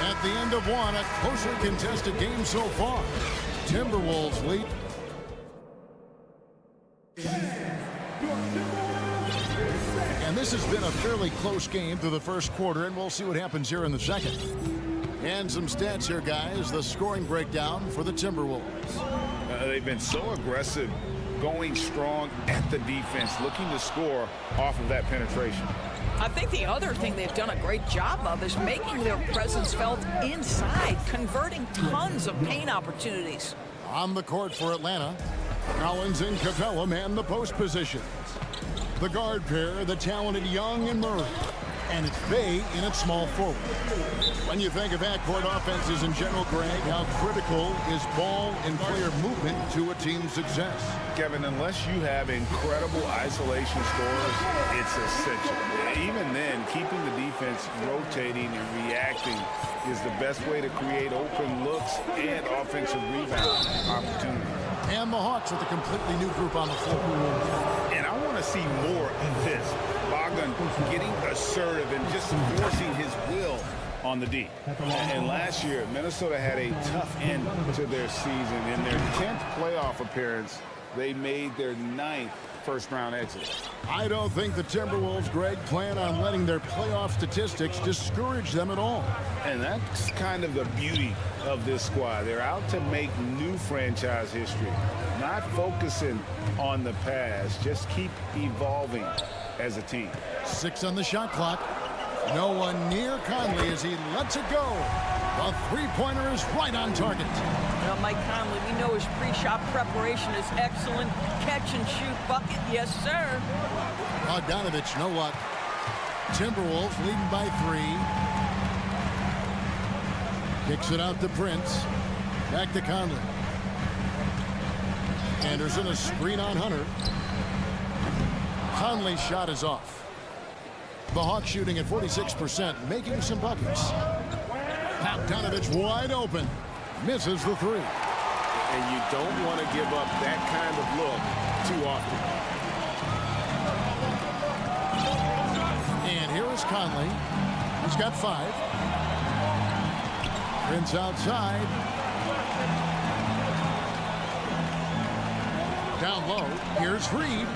At the end of 1, a closely contested game so far. Timberwolves lead. And this has been a fairly close game through the first quarter, and we'll see what happens here in the second. And some stats here, guys. The scoring breakdown for the Timberwolves.
They've been so aggressive, going strong at the defense, looking to score off of that penetration.
I think the other thing they've done a great job of is making their presence felt inside, converting tons of paint opportunities.
On the court for Atlanta, Collins and Capella man the post positions. The guard pair, the talented Young and Murray. And it's Bay in its small forward. When you think of backcourt offenses in general, Greg, how critical is ball and player movement to a team's success?
Kevin, unless you have incredible isolation scorers, it's essential. Even then, keeping the defense rotating and reacting is the best way to create open looks and offensive rebound opportunities.
And the Hawks with a completely new group on the floor.
And I want to see more of this. Bogdan getting assertive and just forcing his will on the D. And last year, Minnesota had a tough end to their season. In their 10th playoff appearance, they made their 9th first-round exit.
I don't think the Timberwolves, Greg, plan on letting their playoff statistics discourage them at all.
And that's kind of the beauty of this squad. They're out to make new franchise history, not focusing on the past, just keep evolving as a team.
6 on the shot clock. No one near Conley as he lets it go. The three-pointer is right on target.
Well, Mike Conley, we know his pre-shot preparation is excellent. Catch and shoot bucket, yes, sir.
Bogdanovich, no luck. Timberwolves leading by 3. Kicks it out to Prince. Back to Conley. Anderson, a screen on Hunter. Conley's shot is off. The Hawks shooting at 46%, making some buckets. Bogdanovich wide open. Misses the 3.
And you don't want to give up that kind of look too often.
And here is Conley. He's got 5. Prince outside. Down low. Here's Reed.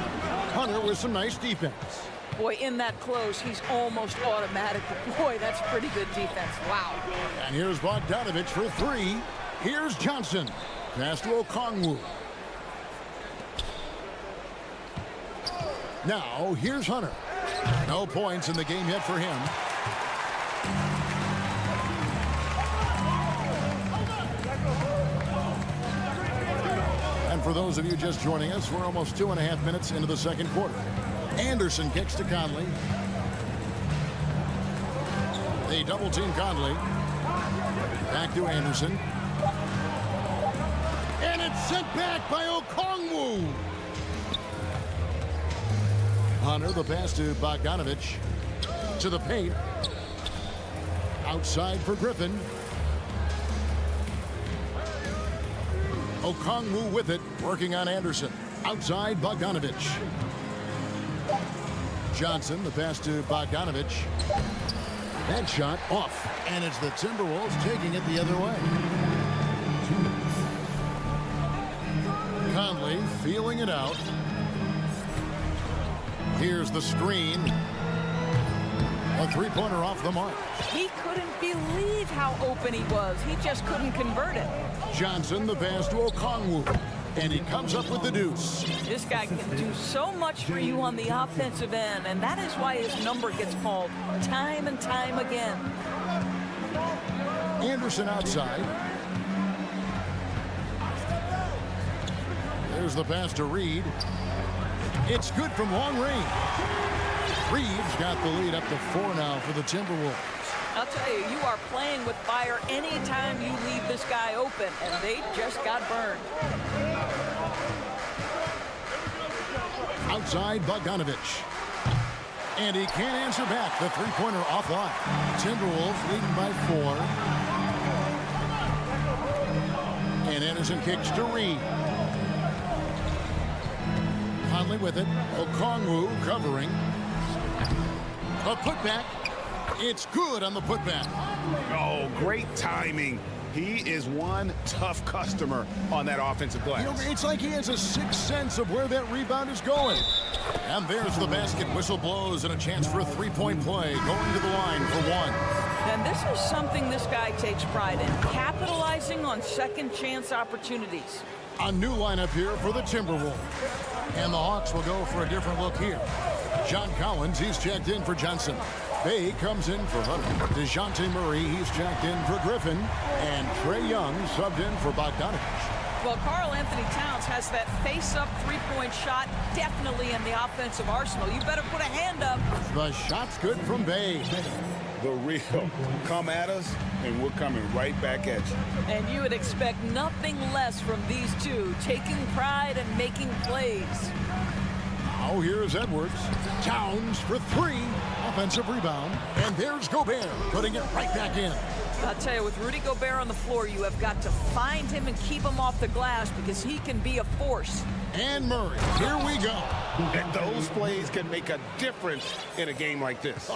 Hunter with some nice defense.
Boy, in that close, he's almost automatic. But boy, that's pretty good defense. Wow.
And here's Bogdanovich for 3. Here's Johnson. Pass to Okongwu. Now, here's Hunter. No points in the game yet for him. And for those of you just joining us, we're almost 2.5 minutes into the second quarter. Anderson kicks to Conley. They double team Conley. Back to Anderson. And it's sent back by Okongwu. Hunter, the pass to Bogdanovich. To the paint. Outside for Griffin. Okongwu with it, working on Anderson. Outside, Bogdanovich. Johnson, the pass to Bogdanovich. That shot off. And it's the Timberwolves taking it the other way. Conley feeling it out. Here's the screen. A three-pointer off the mark.
He couldn't believe how open he was. He just couldn't convert it.
Johnson, the pass to Okongwu. And he comes up with the deuce.
This guy can do so much for you on the offensive end, and that is why his number gets called time and time again.
Anderson outside. There's the pass to Reed. It's good from long range. Reed's got the lead up to 4 now for the Timberwolves.
I'll tell you, you are playing with fire anytime you leave this guy open, and they just got burned.
Outside, Bogdanovich. And he can't answer back. The three-pointer offline. Timberwolves leading by 4. And Anderson kicks to Reed. Conley with it. Okongwu covering. A putback. It's good on the putback.
Oh, great timing. He is one tough customer on that offensive glass.
You know, it's like he has a sixth sense of where that rebound is going. And there's the basket. Whistle blows and a chance for a three-point play. Going to the line for 1.
And this is something this guy takes pride in, capitalizing on second chance opportunities.
A new lineup here for the Timberwolves. And the Hawks will go for a different look here. John Collins, he's checked in for Johnson. Bay comes in for Hunter. DeJounte Murray, he's checked in for Griffin. And Trae Young subbed in for Bogdanovich.
Well, Karl Anthony Towns has that face-up three-point shot definitely in the offensive arsenal. You better put a hand up.
The shot's good from Bay.
The real. Come at us, and we're coming right back at you.
And you would expect nothing less from these two, taking pride and making plays.
Now here's Edwards. Towns for 3. Offensive rebound. And there's Gobert putting it right back in.
I'll tell you, with Rudy Gobert on the floor, you have got to find him and keep him off the glass because he can be a force.
And Murray, here we go.
And those plays can make a difference in a game like this.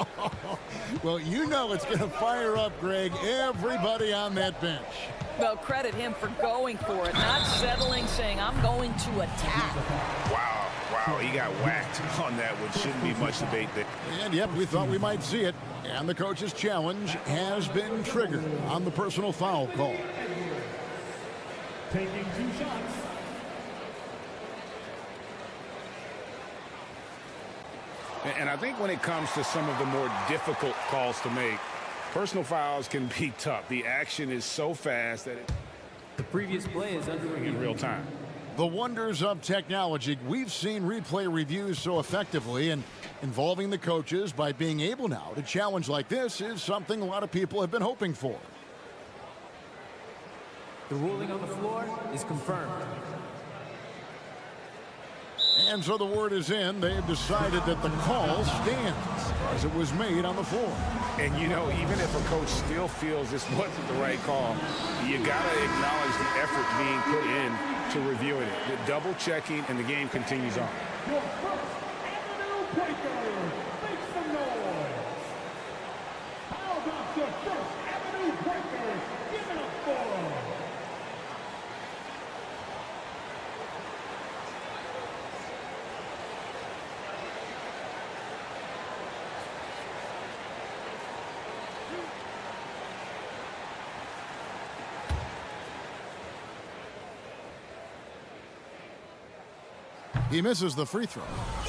Well, you know it's going to fire up, Greg, everybody on that bench.
Well, credit him for going for it, not settling, saying, I'm going to attack.
Wow, he got whacked on that one. Shouldn't be much debate there.
And yep, we thought we might see it. And the coach's challenge has been triggered on the personal foul call.
Taking 2 shots.
And I think when it comes to some of the more difficult calls to make, personal fouls can be tough. The action is so fast that
the previous play is under review
in real time.
The wonders of technology. We've seen replay reviews so effectively, and involving the coaches by being able now to challenge like this is something a lot of people have been hoping for.
The ruling on the floor is confirmed.
And so the word is in. They've decided that the call stands as it was made on the floor.
And, you know, even if a coach still feels this wasn't the right call, you got to acknowledge the effort being put in to reviewing it. The double checking, and the game continues on.
Your first Avenue Breakers, make some noise. How about your first Avenue Breakers? Give it up for them.
He misses the free throw.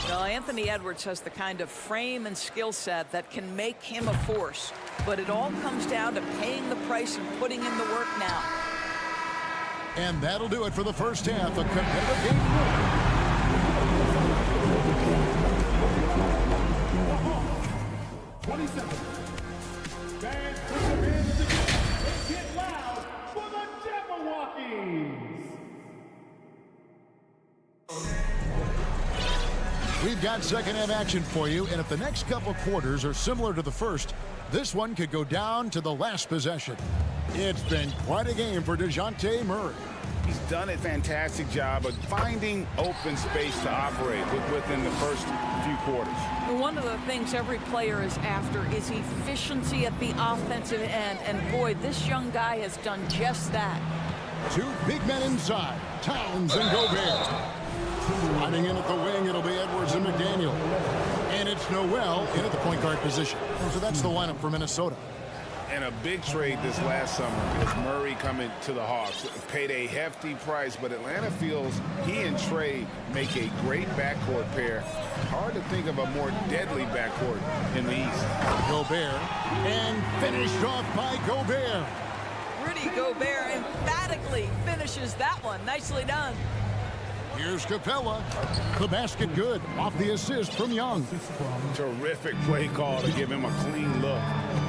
Now, Anthony Edwards has the kind of frame and skill set that can make him a force. But it all comes down to paying the price and putting in the work now.
And that'll do it for the first half. A competitive game.
27. Fans put their hands together and get loud for the Jabberwockies.
We've got second half action for you, and if the next couple quarters are similar to the first, this one could go down to the last possession. It's been quite a game for DeJounte Murray.
He's done a fantastic job of finding open space to operate within the first few quarters.
One of the things every player is after is efficiency at the offensive end, and boy, this young guy has done just that.
2 big men inside, Towns and Gobert. Sliding in at the wing, it'll be Edwards and McDaniel. And it's Noel in at the point guard position. So that's the lineup for Minnesota.
And a big trade this last summer was Murray coming to the Hawks. Paid a hefty price, but Atlanta feels he and Trey make a great backcourt pair. Hard to think of a more deadly backcourt in the East.
Gobert, and finished off by Gobert.
Rudy Gobert emphatically finishes that one. Nicely done.
Here's Capella. The basket good. Off the assist from Young.
Terrific play call to give him a clean look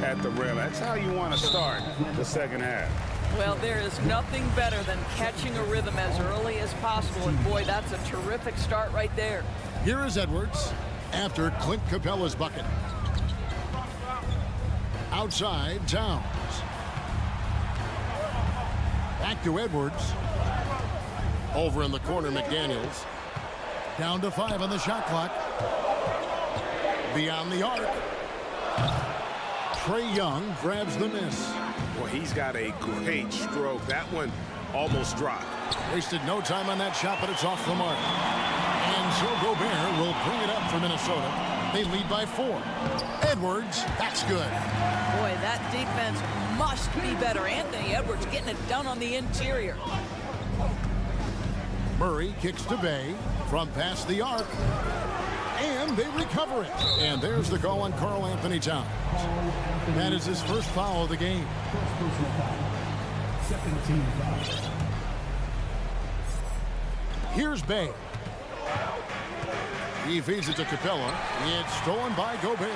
at the rim. That's how you want to start the second half.
Well, there is nothing better than catching a rhythm as early as possible. And boy, that's a terrific start right there.
Here is Edwards after Clint Capella's bucket. Outside, Towns. Back to Edwards. Over in the corner, McDaniels. Down to 5 on the shot clock. Beyond the arc. Trae Young grabs the miss.
Well, he's got a great stroke. That one almost dropped.
Wasted no time on that shot, but it's off the mark. And so Gobert will bring it up for Minnesota. They lead by 4. Edwards, that's good.
Boy, that defense must be better. Anthony Edwards getting it done on the interior.
Murray kicks to Bay from past the arc. And they recover it. And there's the call on Karl Anthony Towns. That is his first foul of the game.
Second team foul.
Here's Bay. He feeds it to Capella. It's stolen by Gobert.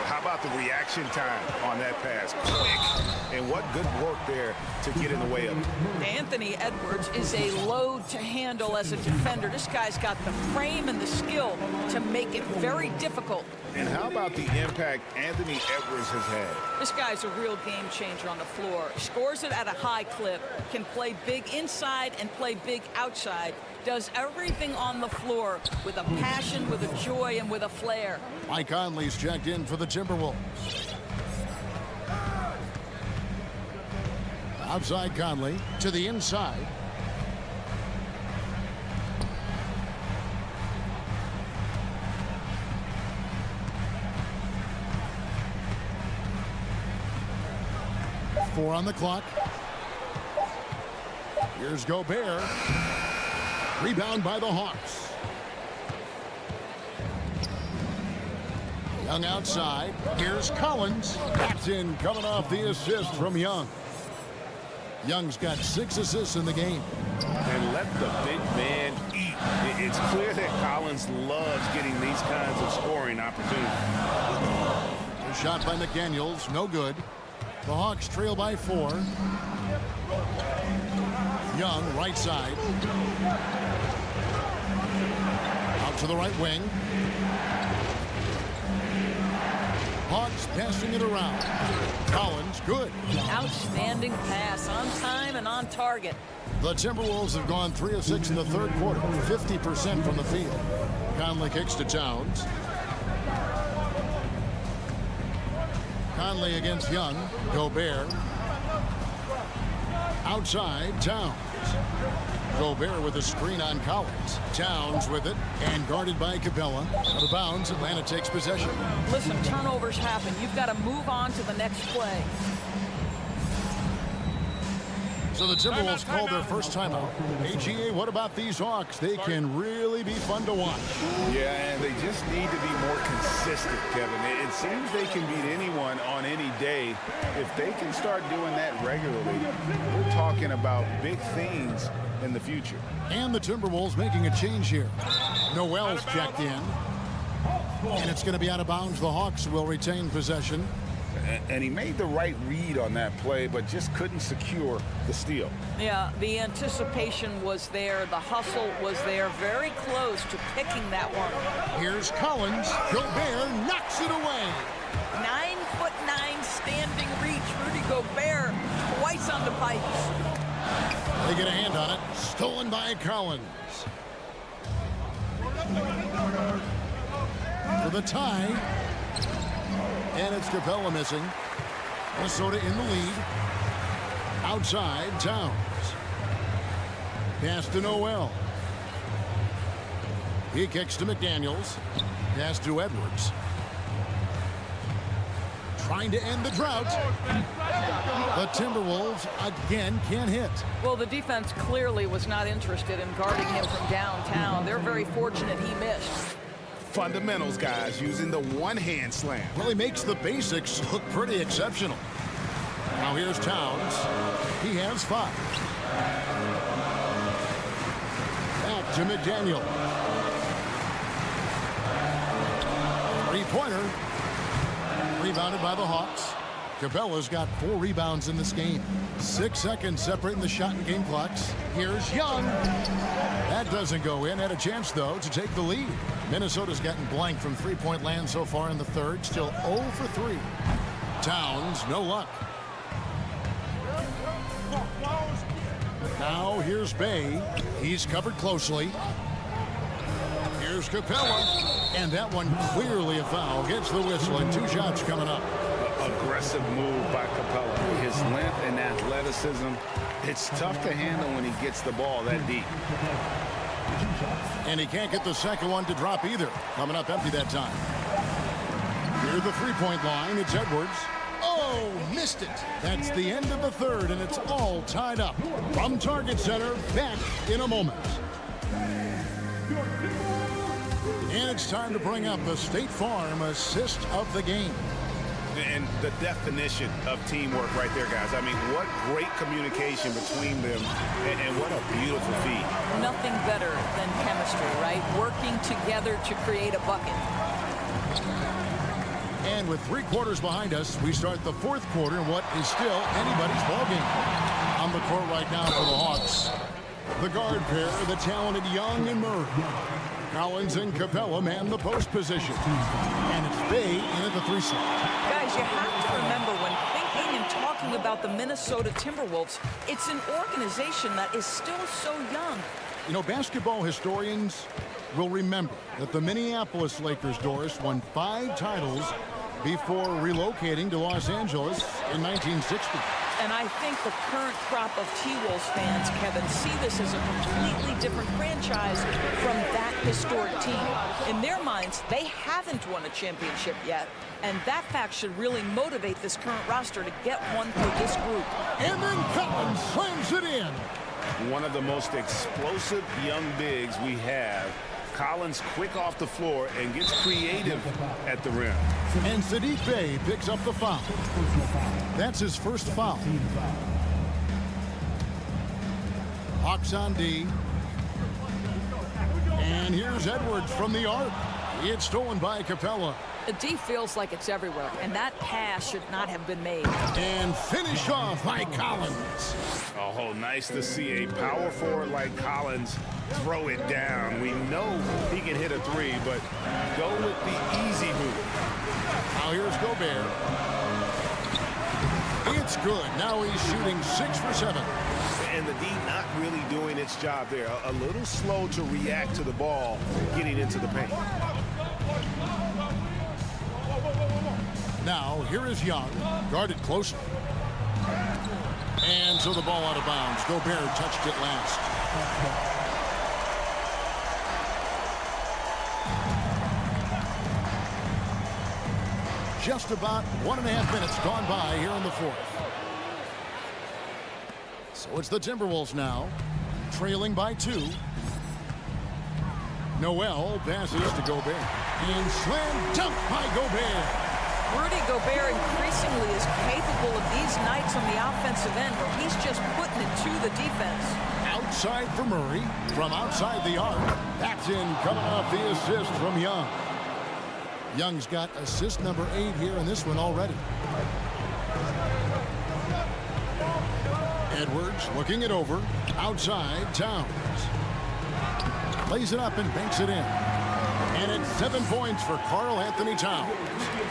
How about the reaction time on that pass? Quick. And what good work there to get in the way of it.
Anthony Edwards is a load to handle as a defender. This guy's got the frame and the skill to make it very difficult.
And how about the impact Anthony Edwards has had?
This guy's a real game changer on the floor. Scores it at a high clip, can play big inside and play big outside. Does everything on the floor with a passion, with a joy, and with a flair.
Mike Conley's checked in for the Timberwolves. Outside Conley to the inside. Four on the clock. Here's Gobert. Rebound by the Hawks. Young outside. Here's Collins. That's in, coming off the assist from Young. Young's got 6 assists in the game.
And let the big man eat. It's clear that Collins loves getting these kinds of scoring opportunities.
A shot by McDaniels, no good. The Hawks trail by 4. Young, right side. Out to the right wing. Hawks passing it around. Collins, good.
Outstanding pass, on time and on target.
The Timberwolves have gone 3 of 6 in the third quarter, 50% from the field. Conley kicks to Towns. Conley against Young. Gobert. Outside, Towns. Gobert with a screen on Collins. Towns with it, and guarded by Capella. Out of bounds, Atlanta takes possession.
Listen, turnovers happen. You've got to move on to the next play.
So the Timberwolves called their first timeout. AGA, what about these Hawks? They can really be fun to watch.
Yeah, and they just need to be more consistent, Kevin. It seems they can beat anyone on any day. If they can start doing that regularly, we're talking about big things in the future.
And the Timberwolves making a change here. Noel's checked in. And it's going to be out of bounds. The Hawks will retain possession.
And he made the right read on that play, but just couldn't secure the steal.
Yeah, the anticipation was there. The hustle was there. Very close to picking that one.
Here's Collins. Gobert knocks it away.
9'9" standing reach. Rudy Gobert twice on the pipes.
They get a hand on it. Stolen by Collins. For the tie. And it's Capella missing. Minnesota in the lead. Outside, Towns. Pass to Noel. He kicks to McDaniels. Pass to Edwards. Trying to end the drought. The Timberwolves again can't hit.
Well, the defense clearly was not interested in guarding him from downtown. They're very fortunate he missed.
Fundamentals, guys, using the one-hand slam.
Well, he makes the basics look pretty exceptional. Now here's Towns. He has 5. Back to McDaniel. Three-pointer. Rebounded by the Hawks. Capella's got 4 rebounds in this game. 6 seconds separating the shot and game clocks. Here's Young. That doesn't go in. Had a chance, though, to take the lead. Minnesota's gotten blank from three-point land so far in the third. Still 0 for 3. Towns, no luck. Now here's Bay. He's covered closely. Here's Capella. And that one clearly a foul. Gets the whistle and 2 shots coming up.
Aggressive move by Capella. His length and athleticism. It's tough to handle when he gets the ball that deep.
And he can't get the second one to drop either. Coming up empty that time. Near the three-point line, it's Edwards. Oh, missed it. That's the end of the third, and it's all tied up. From Target Center, back in a moment. And it's time to bring up the State Farm assist of the game.
And the definition of teamwork right there, guys. I mean, what great communication between them, and what a beautiful feed.
Nothing better than chemistry, right? Working together to create a bucket.
And with 3 quarters behind us, we start the 4th quarter in what is still anybody's ballgame. On the court right now for the Hawks. The guard pair, the talented Young and Murray. Collins and Capella man the post position. And it's Bay in at the 3 slot.
Guys, you have to remember when thinking and talking about the Minnesota Timberwolves, it's an organization that is still so young.
You know, basketball historians will remember that the Minneapolis Lakers, Doris, won 5 titles before relocating to Los Angeles in 1960.
And I think the current crop of T-Wolves fans, Kevin, see this as a completely different franchise from that historic team. In their minds, they haven't won a championship yet, and that fact should really motivate this current roster to get one for this group.
And then Collins slams it in.
One of the most explosive young bigs we have. Collins quick off the floor and gets creative at the rim.
And Saddiq Bey picks up the foul. That's his first foul. Hawks on D. And here's Edwards from the arc. It's stolen by Capella.
The D feels like it's everywhere, and that pass should not have been made.
And finished off by Collins.
Oh, nice to see a power forward like Collins throw it down. We know he can hit a 3, but go with the easy move.
Now here's Gobert. It's good. Now he's shooting 6 for 7.
And the D not really doing its job there. A little slow to react to the ball getting into the paint.
Now here is Young, guarded closely. And so the ball out of bounds. Gobert touched it last. Just about 1.5 minutes gone by here in the 4th. So it's the Timberwolves now, trailing by 2. Noel passes to Gobert. And slam dunk by Gobert.
Rudy Gobert increasingly is capable of these nights on the offensive end where he's just putting it to the defense.
Outside for Murray, from outside the arc. That's in, coming off the assist from Young. Young's got assist number 8 here in this one already. Edwards looking it over. Outside, Towns. Lays it up and banks it in. And it's 7 points for Karl-Anthony Towns.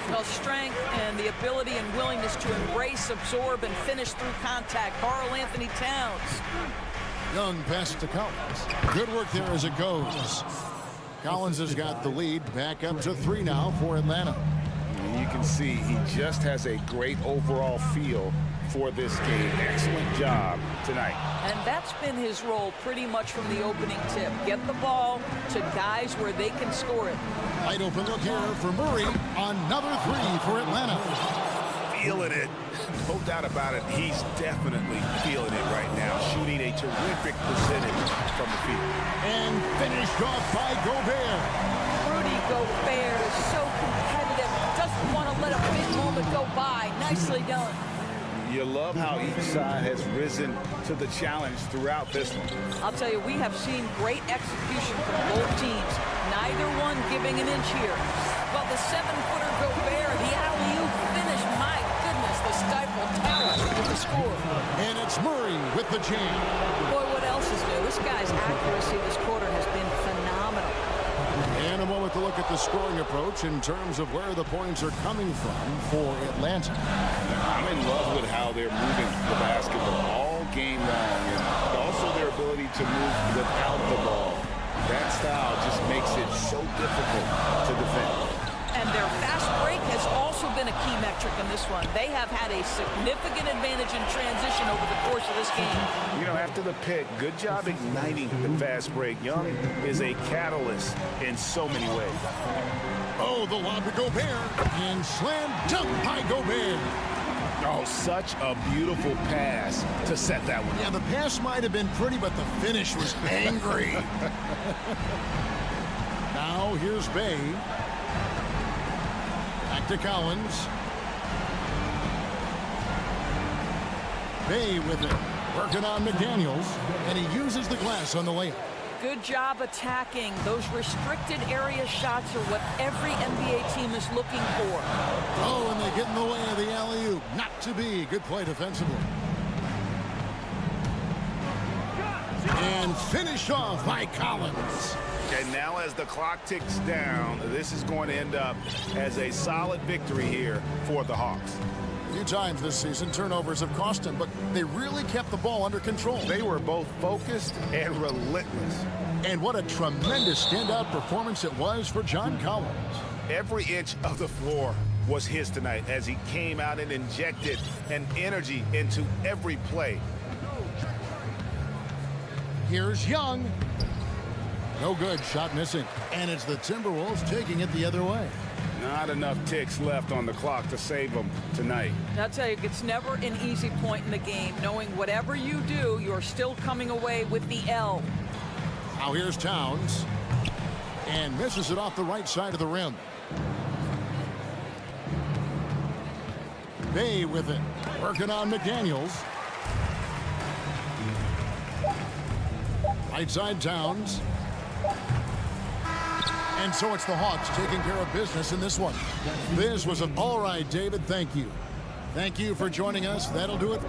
Well, strength and the ability and willingness to embrace, absorb, and finish through contact. Karl-Anthony Towns.
Young passes to Collins. Good work there as it goes. Collins has got the lead back up to 3 now for Atlanta.
And you can see he just has a great overall feel for this game. Excellent job tonight.
And that's been his role pretty much from the opening tip. Get the ball to guys where they can score it.
Wide open look here for Murray. Another three for Atlanta.
Feeling it. No doubt about it. He's definitely feeling it right now. Shooting a terrific percentage from the field.
And finished off by Gobert.
Rudy Gobert is so competitive. Doesn't want to let a big moment go by. Nicely done.
You love how each side has risen to the challenge throughout this one.
I'll tell you, we have seen great execution from both teams. Neither one giving an inch here. But the 7-footer Gobert, the alley-oop finish, my goodness, the stifled talent with the score.
And it's Murray with the jam.
Boy, what else is new? This guy's accuracy this quarter has been phenomenal.
And a moment to look at the scoring approach in terms of where the points are coming from for Atlanta.
I'm in love with how they're moving the basketball all game long, and also their ability to move without the ball. That style just makes it so difficult to defend.
And their fast break has also been a key metric in this one. They have had a significant advantage in transition over the course of this game.
You know, after the pick, good job igniting the fast break. Young is a catalyst in so many ways.
Oh, the lob to Gobert. And slam dunk by Gobert.
Oh, such a beautiful pass to set that one.
Yeah, the pass might have been pretty, but the finish was angry. Now, here's Bay. Back to Collins. Bay with it. Working on McDaniels. And he uses the glass on the layup.
Good job attacking. Those restricted area shots are what every NBA team is looking for.
Oh, and they get in the way of the alley-oop. Not to be. Good play defensively. And finished off by Collins.
And now as the clock ticks down, this is going to end up as a solid victory here for the Hawks.
A few times this season, turnovers have cost them, but they really kept the ball under control.
They were both focused and relentless.
And what a tremendous standout performance it was for John Collins.
Every inch of the floor was his tonight as he came out and injected an energy into every play.
Here's Young. No good, shot missing. And it's the Timberwolves taking it the other way.
Not enough ticks left on the clock to save them tonight.
I'll tell you, it's never an easy point in the game, knowing whatever you do, you're still coming away with the L.
Now here's Towns. And misses it off the right side of the rim. Bay with it. Working on McDaniels. Right side Towns. And so it's the Hawks taking care of business in this one. This was an all right, David. Thank you. Thank you for joining us. That'll do it.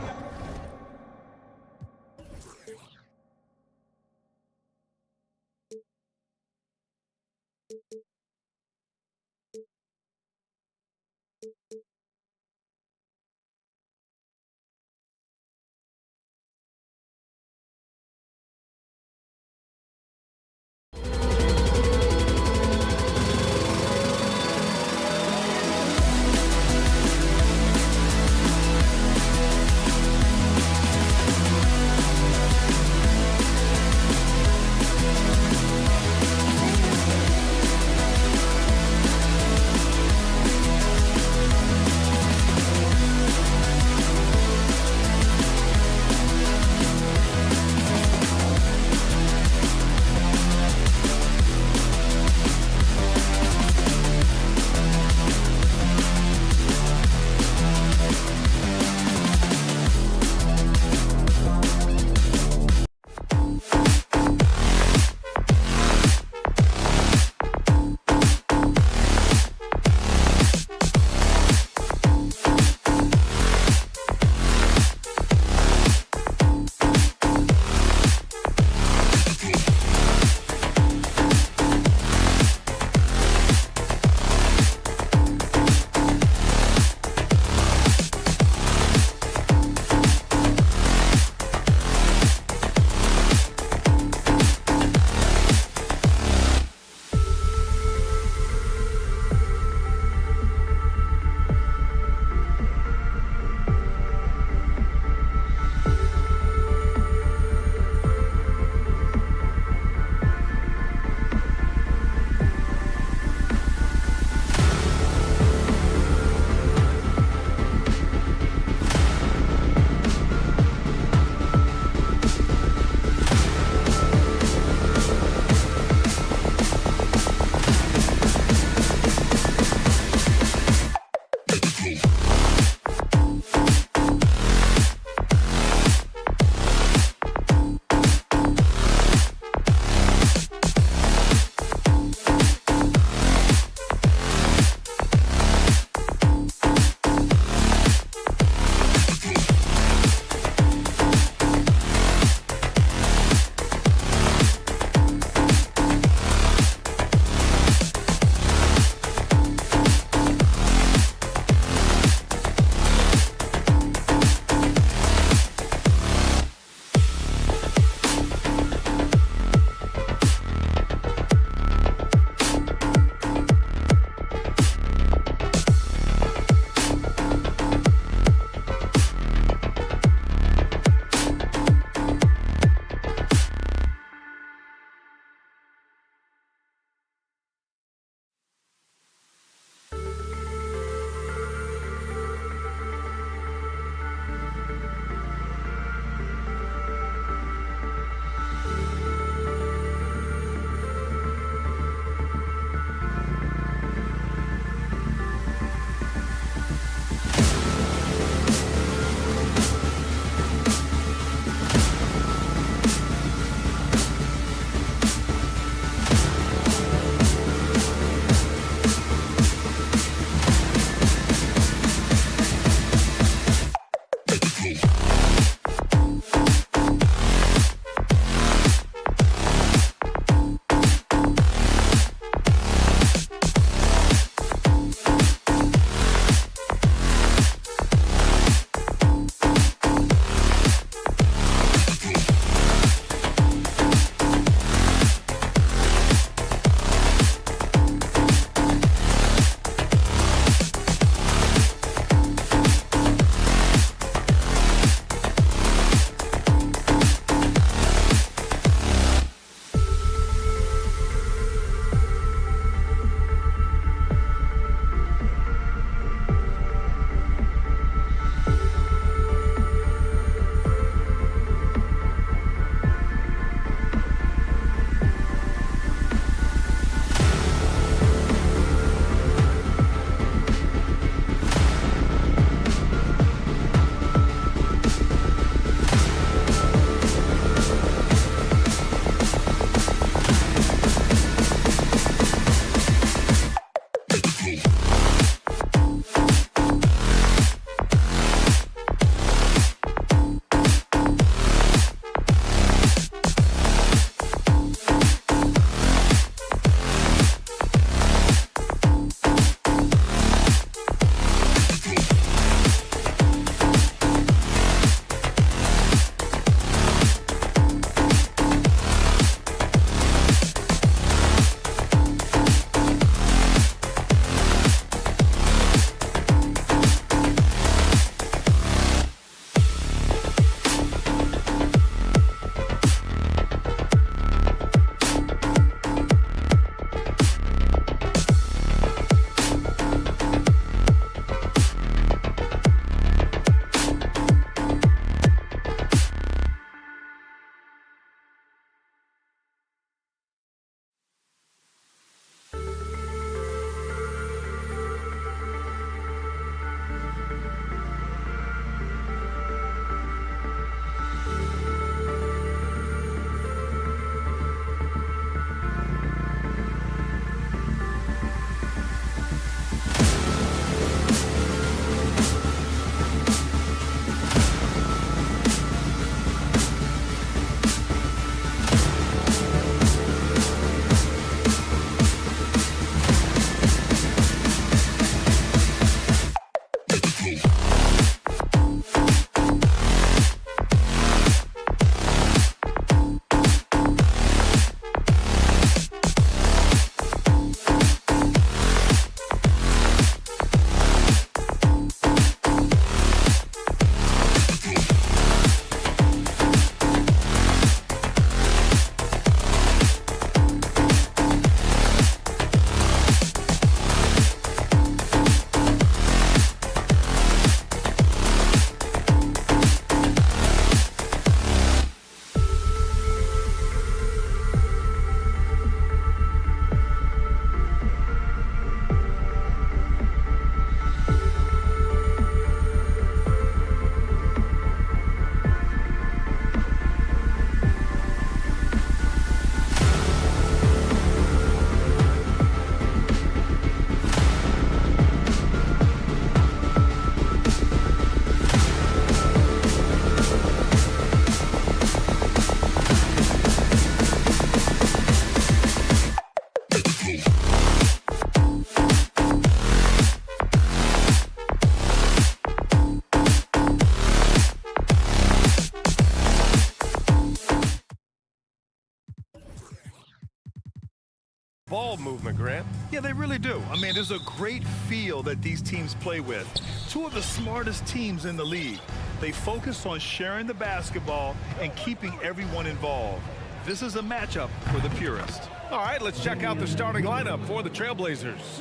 Yeah, they really do. I mean, there's a great feel that these teams play with. Two of the smartest teams in the league. They focus on sharing the basketball and keeping everyone involved. This is a matchup for the purist.
All right, let's check out the starting lineup for the Trailblazers.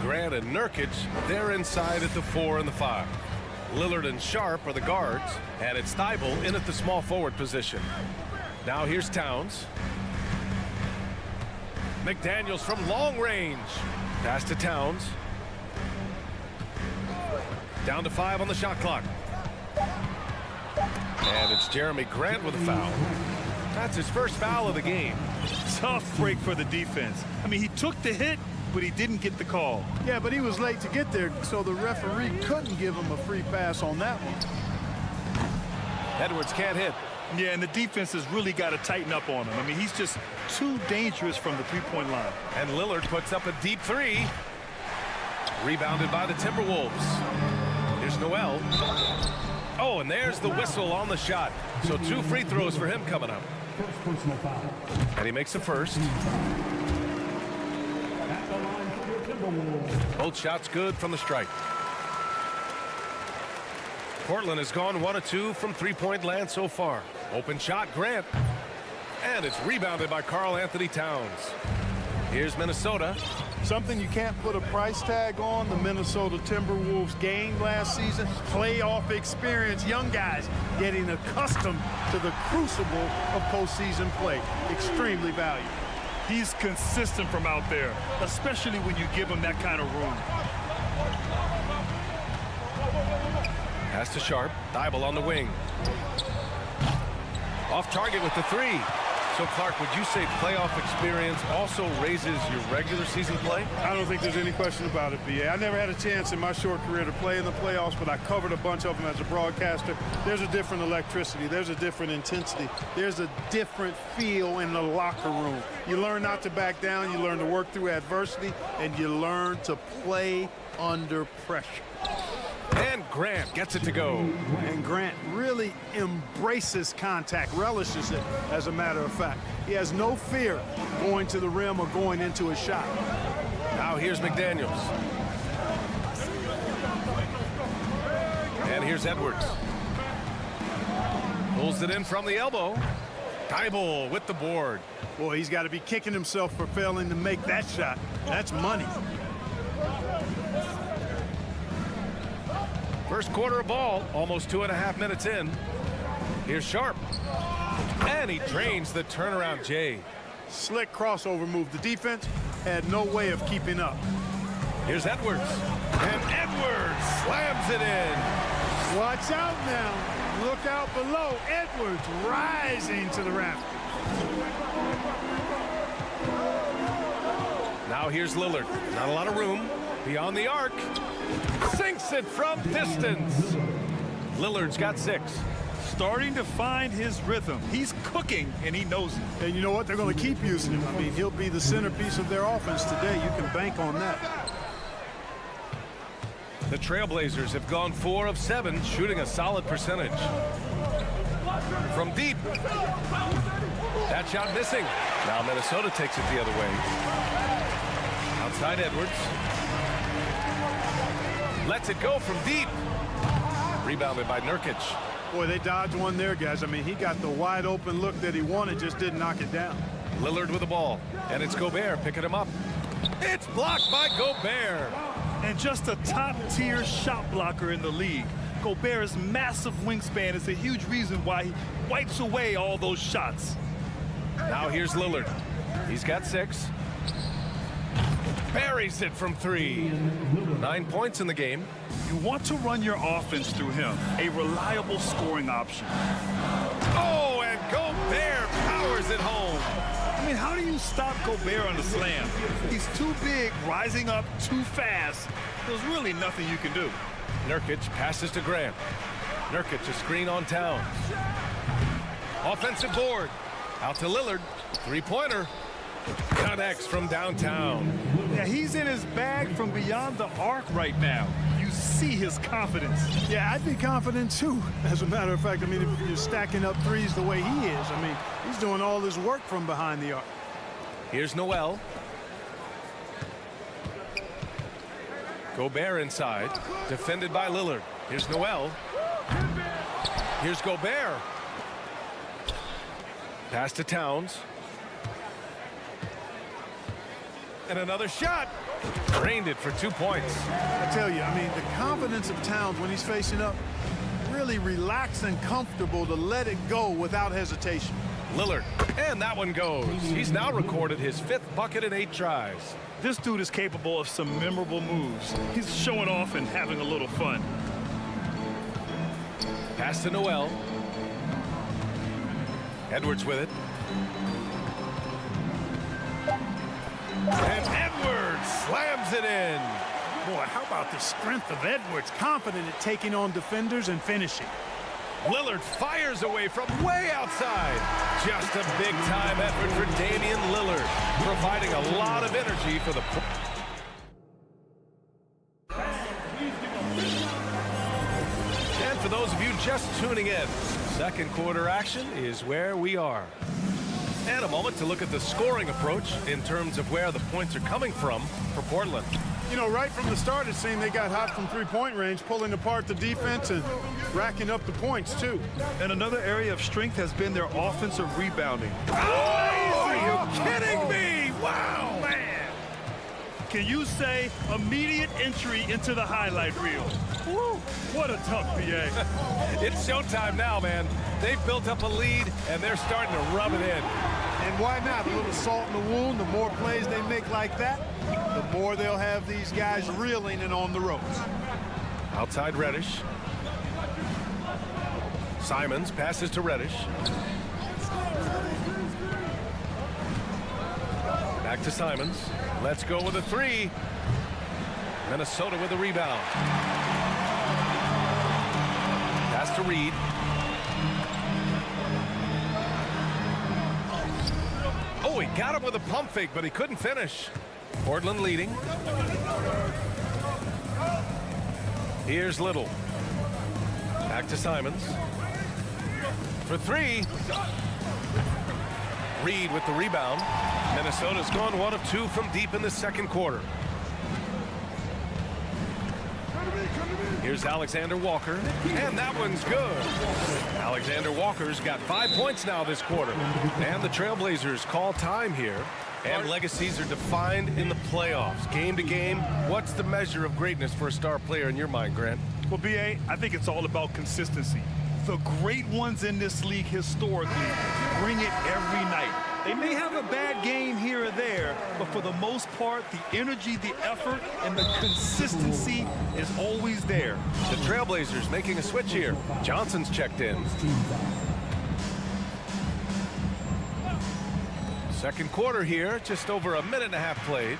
Grant and Nurkic, they're inside at the 4 and the 5. Lillard and Sharp are the guards, and it's Thybulle in at the small forward position. Now here's Towns. McDaniels from long range. Pass to Towns. Down to 5 on the shot clock. And it's Jeremy Grant with a foul. That's his first foul of the game.
Tough break for the defense. I mean, he took the hit, but he didn't get the call.
Yeah, but he was late to get there, so the referee couldn't give him a free pass on that one.
Edwards can't hit.
Yeah, and the defense has really got to tighten up on him. I mean, he's just too dangerous from the three-point line.
And Lillard puts up a deep 3. Rebounded by the Timberwolves. Here's Noel. Oh, and there's the whistle on the shot. So 2 free throws for him coming up.
First personal foul.
And he makes the first.
At the line for your Timberwolves.
Both shots good from the strike. Portland has gone 1 of 2 from three-point land so far. Open shot, Grant. And it's rebounded by Karl Anthony Towns. Here's Minnesota.
Something you can't put a price tag on, the Minnesota Timberwolves gained last season. Playoff experience, young guys getting accustomed to the crucible of postseason play. Extremely valuable.
He's consistent from out there, especially when you give him that kind of room.
Pass to Sharp. Thybulle on the wing. Off target with the 3. So, Clark, would you say playoff experience also raises your regular season play?
I don't think there's any question about it, B.A. I never had a chance in my short career to play in the playoffs, but I covered a bunch of them as a broadcaster. There's a different electricity. There's a different intensity. There's a different feel in the locker room. You learn not to back down. You learn to work through adversity, and you learn to play under pressure.
And Grant gets it to go.
And Grant really embraces contact, relishes it, as a matter of fact. He has no fear going to the rim or going into a shot.
Now here's McDaniels. And here's Edwards. Pulls it in from the elbow. Thybulle with the board.
Boy, he's got to be kicking himself for failing to make that shot. That's money.
First quarter of ball, almost 2.5 minutes in. Here's Sharp. And he drains the turnaround J.
Slick crossover move. The defense had no way of keeping up.
Here's Edwards. And Edwards slams it in.
Watch out now. Look out below. Edwards rising to the raft.
Now here's Lillard. Not a lot of room. Beyond the arc. Sinks it from distance. Lillard's got 6.
Starting to find his rhythm. He's cooking, and he knows it.
And you know what? They're going to keep using him. I mean, he'll be the centerpiece of their offense today. You can bank on that.
The Trailblazers have gone 4 of 7, shooting a solid percentage. From deep. That shot missing. Now Minnesota takes it the other way. Outside Edwards. Lets it go from deep. Rebounded by Nurkic.
Boy, they dodged one there, guys. I mean, he got the wide open look that he wanted, just didn't knock it down.
Lillard with the ball. And it's Gobert picking him up. It's blocked by Gobert.
And just a top-tier shot blocker in the league. Gobert's massive wingspan is a huge reason why he wipes away all those shots.
Now here's Lillard. He's got 6. Buries it from 3. 9 points in the game.
You want to run your offense through him, a reliable scoring option.
Oh, and Gobert powers it home.
I mean, how do you stop Gobert on the slam? He's too big, rising up too fast. There's really nothing you can do.
Nurkic passes to Grant. Nurkic a screen on Towns. Offensive board. Out to Lillard. 3-pointer. Connects from downtown.
Yeah, he's in his bag from beyond the arc right now. You see his confidence.
Yeah, I'd be confident too. As a matter of fact, I mean, if you're stacking up threes the way he is, I mean, he's doing all this work from behind the arc.
Here's Noel. Gobert inside, defended by Lillard. Here's Noel. Here's Gobert. Pass to Towns. And another shot. Drained it for 2 points.
I tell you, I mean, the confidence of Towns when he's facing up, really relaxed and comfortable to let it go without hesitation.
Lillard, and that one goes. He's now recorded his 5th bucket in 8 tries.
This dude is capable of some memorable moves. He's showing off and having a little fun.
Pass to Noel. Edwards with it. And Edwards slams it in.
Boy, how about the strength of Edwards, confident at taking on defenders and finishing.
Lillard fires away from way outside. Just a big-time effort for Damian Lillard, providing a lot of energy for the... And for those of you just tuning in, second quarter action is where we are. And a moment to look at the scoring approach in terms of where the points are coming from for Portland.
You know, right from the start, it seemed they got hot from three-point range, pulling apart the defense and racking up the points, too.
And another area of strength has been their offensive rebounding.
Oh, are you kidding me? Wow,
man. Can you say immediate entry into the highlight reel? Woo, what a tough PA.
It's showtime now, man. They've built up a lead, and they're starting to rub it in.
And why not? A little salt in the wound. The more plays they make like that, the more they'll have these guys reeling and on the ropes.
Outside Reddish. Simons passes to Reddish. Back to Simons. Let's go with a 3. Minnesota with a rebound. Pass to Reed. Oh, he got him with a pump fake, but he couldn't finish. Portland leading. Here's Little. Back to Simons. For 3. Reed with the rebound. Minnesota's gone 1 of 2 from deep in the second quarter. Here's Alexander Walker, and that one's good. Alexander Walker's got 5 points now this quarter. And the Trailblazers call time here. And legacies are defined in the playoffs. Game to game, what's the measure of greatness for a star player in your mind, Grant?
Well, B.A., I think it's all about consistency. The great ones in this league historically bring it every night. They may have a bad game here or there, but for the most part, the energy, the effort, and the consistency is always there.
The Trailblazers making a switch here. Johnson's checked in. Second quarter here, just over a minute and a half played.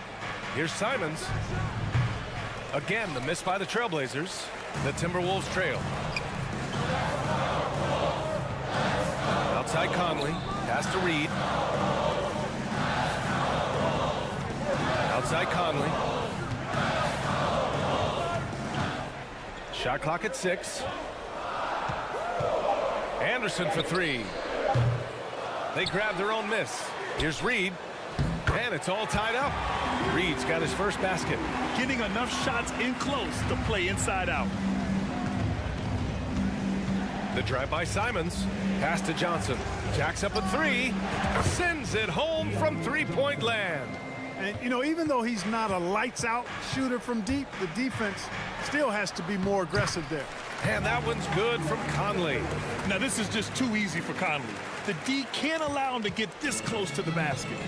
Here's Simons. Again, the miss by the Trailblazers. The Timberwolves trail. Outside Conley. Pass to Reed. Outside Conley. Shot clock at 6. Anderson for 3. They grab their own miss. Here's Reed. And it's all tied up. Reed's got his first basket.
Getting enough shots in close to play inside out.
The drive by Simons. Pass to Johnson. Jacks up a 3. Sends it home from three-point land.
And, you know, even though he's not a lights-out shooter from deep, the defense still has to be more aggressive there.
And that one's good from Conley.
Now, this is just too easy for Conley. The D can't allow him to get this close to the basket.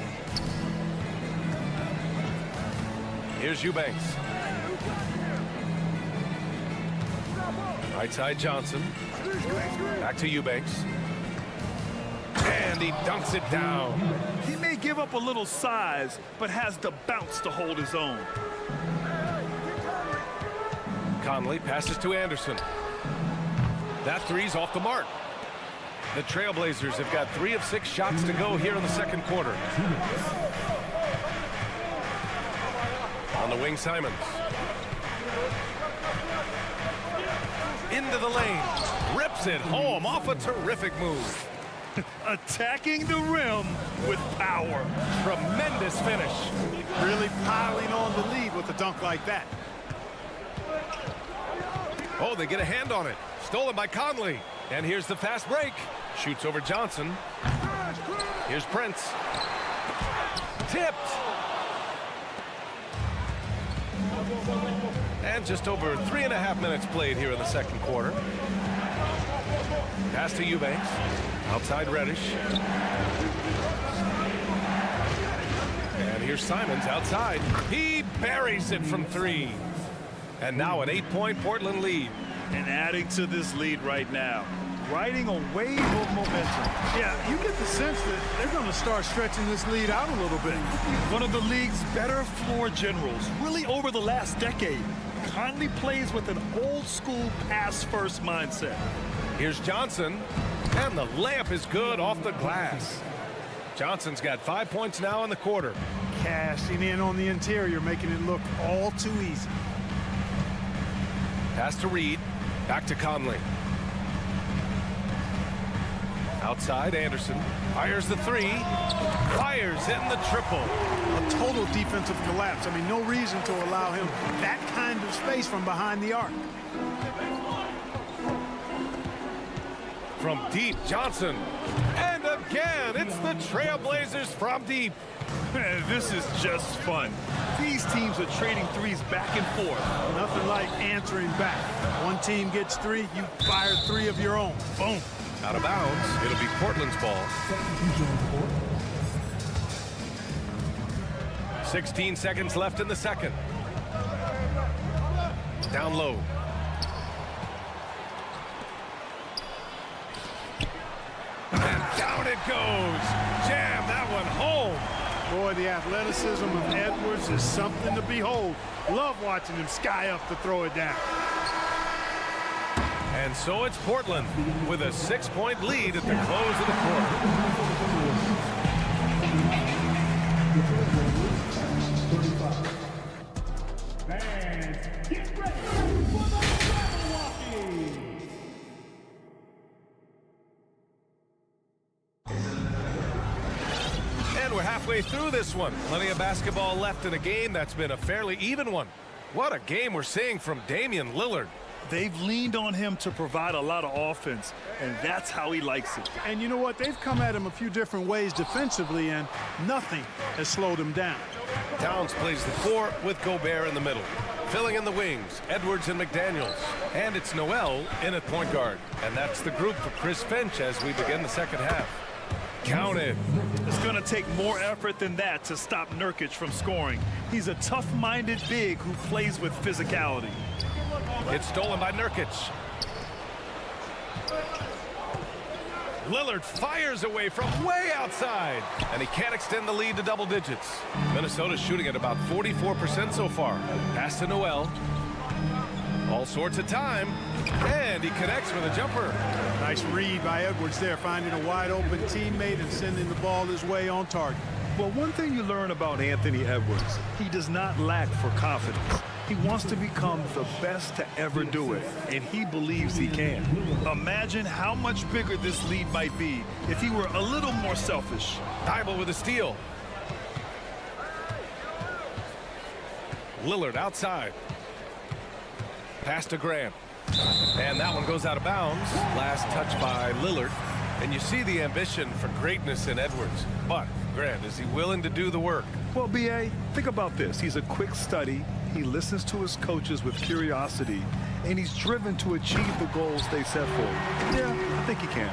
Here's Eubanks. Right side Johnson. Back to Eubanks. And he dunks it down.
He may give up a little size, but has the bounce to hold his own.
Conley passes to Anderson. That 3's off the mark. The Trailblazers have got 3 of 6 shots to go here in the second quarter. On the wing, Simons. Into the lane. Rips it home off a terrific move.
Attacking the rim with power.
Tremendous finish.
Really piling on the lead with a dunk like that.
Oh, they get a hand on it. Stolen by Conley. And here's the fast break. Shoots over Johnson. Here's Prince. Tipped. And just over 3.5 minutes played here in the second quarter. Pass to Eubanks. Outside Reddish. And here's Simons outside. He buries it from 3. And now an 8-point Portland lead.
And adding to this lead right now, riding a wave of momentum.
Yeah, you get the sense that they're going to start stretching this lead out a little bit.
One of the league's better floor generals, really over the last decade. Conley plays with an old-school pass-first mindset.
Here's Johnson, and the layup is good off the glass. Johnson's got 5 points now in the quarter.
Cashing in on the interior, making it look all too easy.
Pass to Reed, back to Conley. Outside, Anderson fires the 3, fires in the triple.
A total defensive collapse. I mean, no reason to allow him that kind of space from behind the arc.
From deep, Johnson. And again, it's the Trailblazers from deep.
Man, this is just fun. These teams are trading threes back and forth.
Nothing like answering back. One team gets 3, you fire 3 of your own. Boom.
Out of bounds, it'll be Portland's ball. 16 seconds left in the second. Down low. And down it goes. Jam that one home.
Boy, the athleticism of Edwards is something to behold. Love watching him sky up to throw it down.
And so it's Portland with a 6-point lead at the close of the quarter.
Fans, get ready for the Jabberwockies!
And we're halfway through this one. Plenty of basketball left in a game that's been a fairly even one. What a game we're seeing from Damian Lillard.
They've leaned on him to provide a lot of offense, and that's how he likes it.
And you know what? They've come at him a few different ways defensively, and nothing has slowed him down.
Towns plays the 4 with Gobert in the middle. Filling in the wings, Edwards and McDaniels. And it's Noel in at point guard. And that's the group for Chris Finch as we begin the second half. Counted.
It's going to take more effort than that to stop Nurkic from scoring. He's a tough-minded big who plays with physicality.
It's stolen by Nurkic. Lillard fires away from way outside. And he can't extend the lead to double digits. Minnesota's shooting at about 44% so far. Pass to Noel. All sorts of time. And he connects with a jumper.
Nice read by Edwards there, finding a wide open teammate and sending the ball his way on target.
Well, one thing you learn about Anthony Edwards, he does not lack for confidence. He wants to become the best to ever do it, and he believes he can. Imagine how much bigger this lead might be if he were a little more selfish.
Thibault with a steal. Lillard outside. Pass to Grant. And that one goes out of bounds. Last touch by Lillard. And you see the ambition for greatness in Edwards. But, Grant, is he willing to do the work?
Well, B.A., think about this. He's a quick study. He listens to his coaches with curiosity. And he's driven to achieve the goals they set for him. Yeah, I think he can.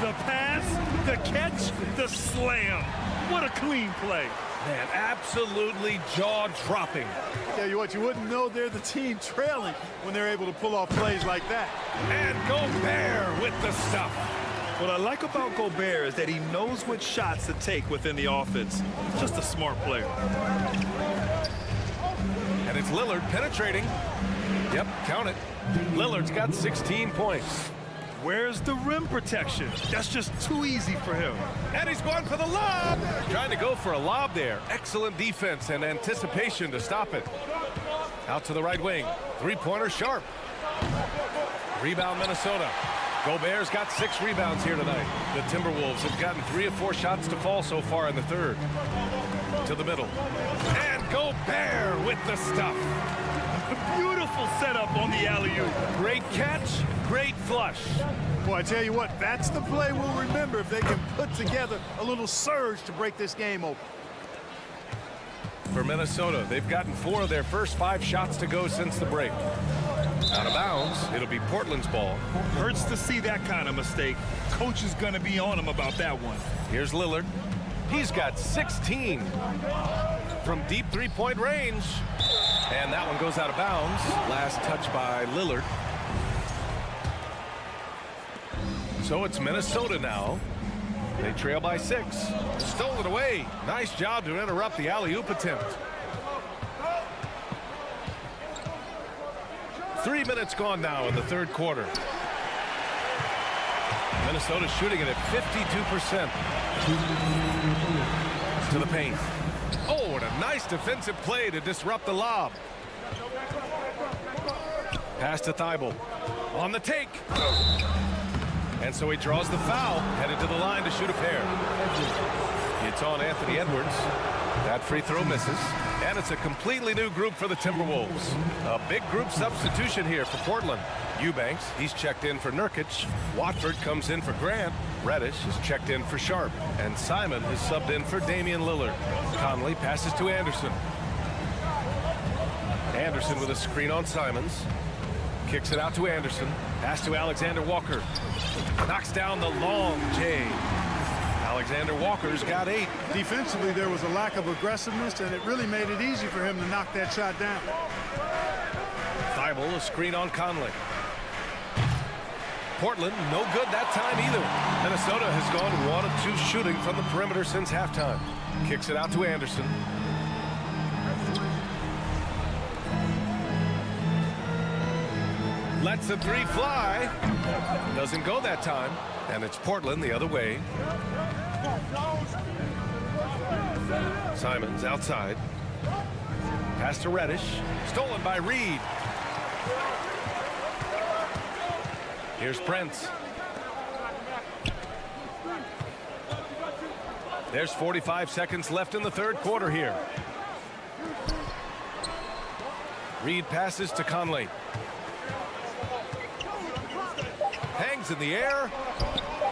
The pass, the catch, the slam. What a clean play.
Man, absolutely jaw-dropping.
Yeah, you wouldn't know they're the team trailing when they're able to pull off plays like that.
And Gobert with the stuff.
What I like about Gobert is that he knows what shots to take within the offense. Just a smart player.
And it's Lillard penetrating. Yep, count it. Lillard's got 16 points.
Where's the rim protection? That's just too easy for him.
And he's going for the lob. Trying to go for a lob there. Excellent defense and anticipation to stop it. Out to the right wing. Three-pointer sharp. Rebound Minnesota. Gobert's got 6 rebounds here tonight. The Timberwolves have gotten 3 of 4 shots to fall so far in the third. To the middle. And Gobert with the stuff.
Beautiful setup on the alley-oop.
Great catch, great flush.
Boy, I tell you what, that's the play we'll remember if they can put together a little surge to break this game open.
For Minnesota, they've gotten 4 of their first 5 shots to go since the break. Out of bounds, it'll be Portland's ball.
Hurts to see that kind of mistake. Coach is going to be on him about that one.
Here's Lillard. He's got 16 from deep three-point range. And that one goes out of bounds. Last touch by Lillard. So it's Minnesota now. They trail by 6. Stole it away. Nice job to interrupt the alley-oop attempt. 3 minutes gone now in the third quarter. Minnesota shooting it at 52%. To the paint. Oh, what a nice defensive play to disrupt the lob. Pass to Thibault. On the take. And so he draws the foul, headed to the line to shoot a pair. It's on Anthony Edwards. That free throw misses. And it's a completely new group for the Timberwolves. A big group substitution here for Portland. Eubanks, he's checked in for Nurkic. Watford comes in for Grant. Reddish is checked in for Sharp. And Simon is subbed in for Damian Lillard. Conley passes to Anderson. Anderson with a screen on Simons. Kicks it out to Anderson. Pass to Alexander Walker. Knocks down the long J. Alexander Walker's got 8.
Defensively, there was a lack of aggressiveness, and it really made it easy for him to knock that shot down.
Thibault, a screen on Conley. Portland, no good that time either. Minnesota has gone 1 of 2 shooting from the perimeter since halftime. Kicks it out to Anderson. Lets the 3 fly. Doesn't go that time. And it's Portland the other way. Simons outside. Pass to Reddish. Stolen by Reed. Here's Prince. There's 45 seconds left in the third quarter here. Reed passes to Conley. Hangs in the air.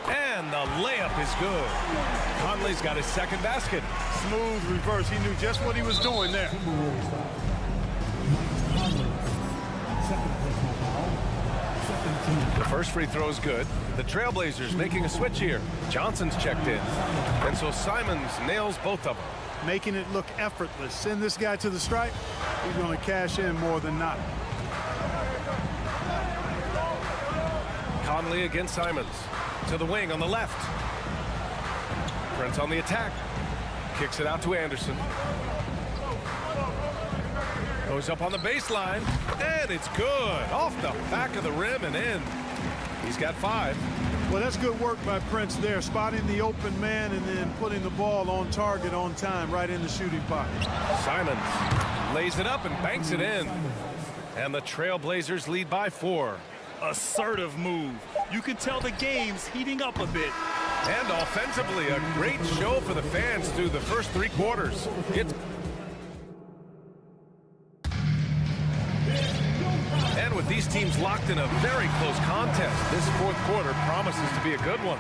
And the layup is good. Conley's got his second basket.
Smooth reverse. He knew just what he was doing there.
The first free throw is good. The Trailblazers making a switch here. Johnson's checked in. And so Simons nails both of them.
Making it look effortless. Send this guy to the stripe. He's going to cash in more than not.
Conley against Simons. To the wing on the left. Prince on the attack. Kicks it out to Anderson. Goes up on the baseline. And it's good. Off the back of the rim and in. He's got 5.
Well, that's good work by Prince there. Spotting the open man and then putting the ball on target on time right in the shooting pocket.
Simons lays it up and banks it in. And the Trailblazers lead by 4.
Assertive move. You can tell the game's heating up a bit.
And offensively, a great show for the fans through the first 3 quarters. And with these teams locked in a very close contest, this fourth quarter promises to be a good one.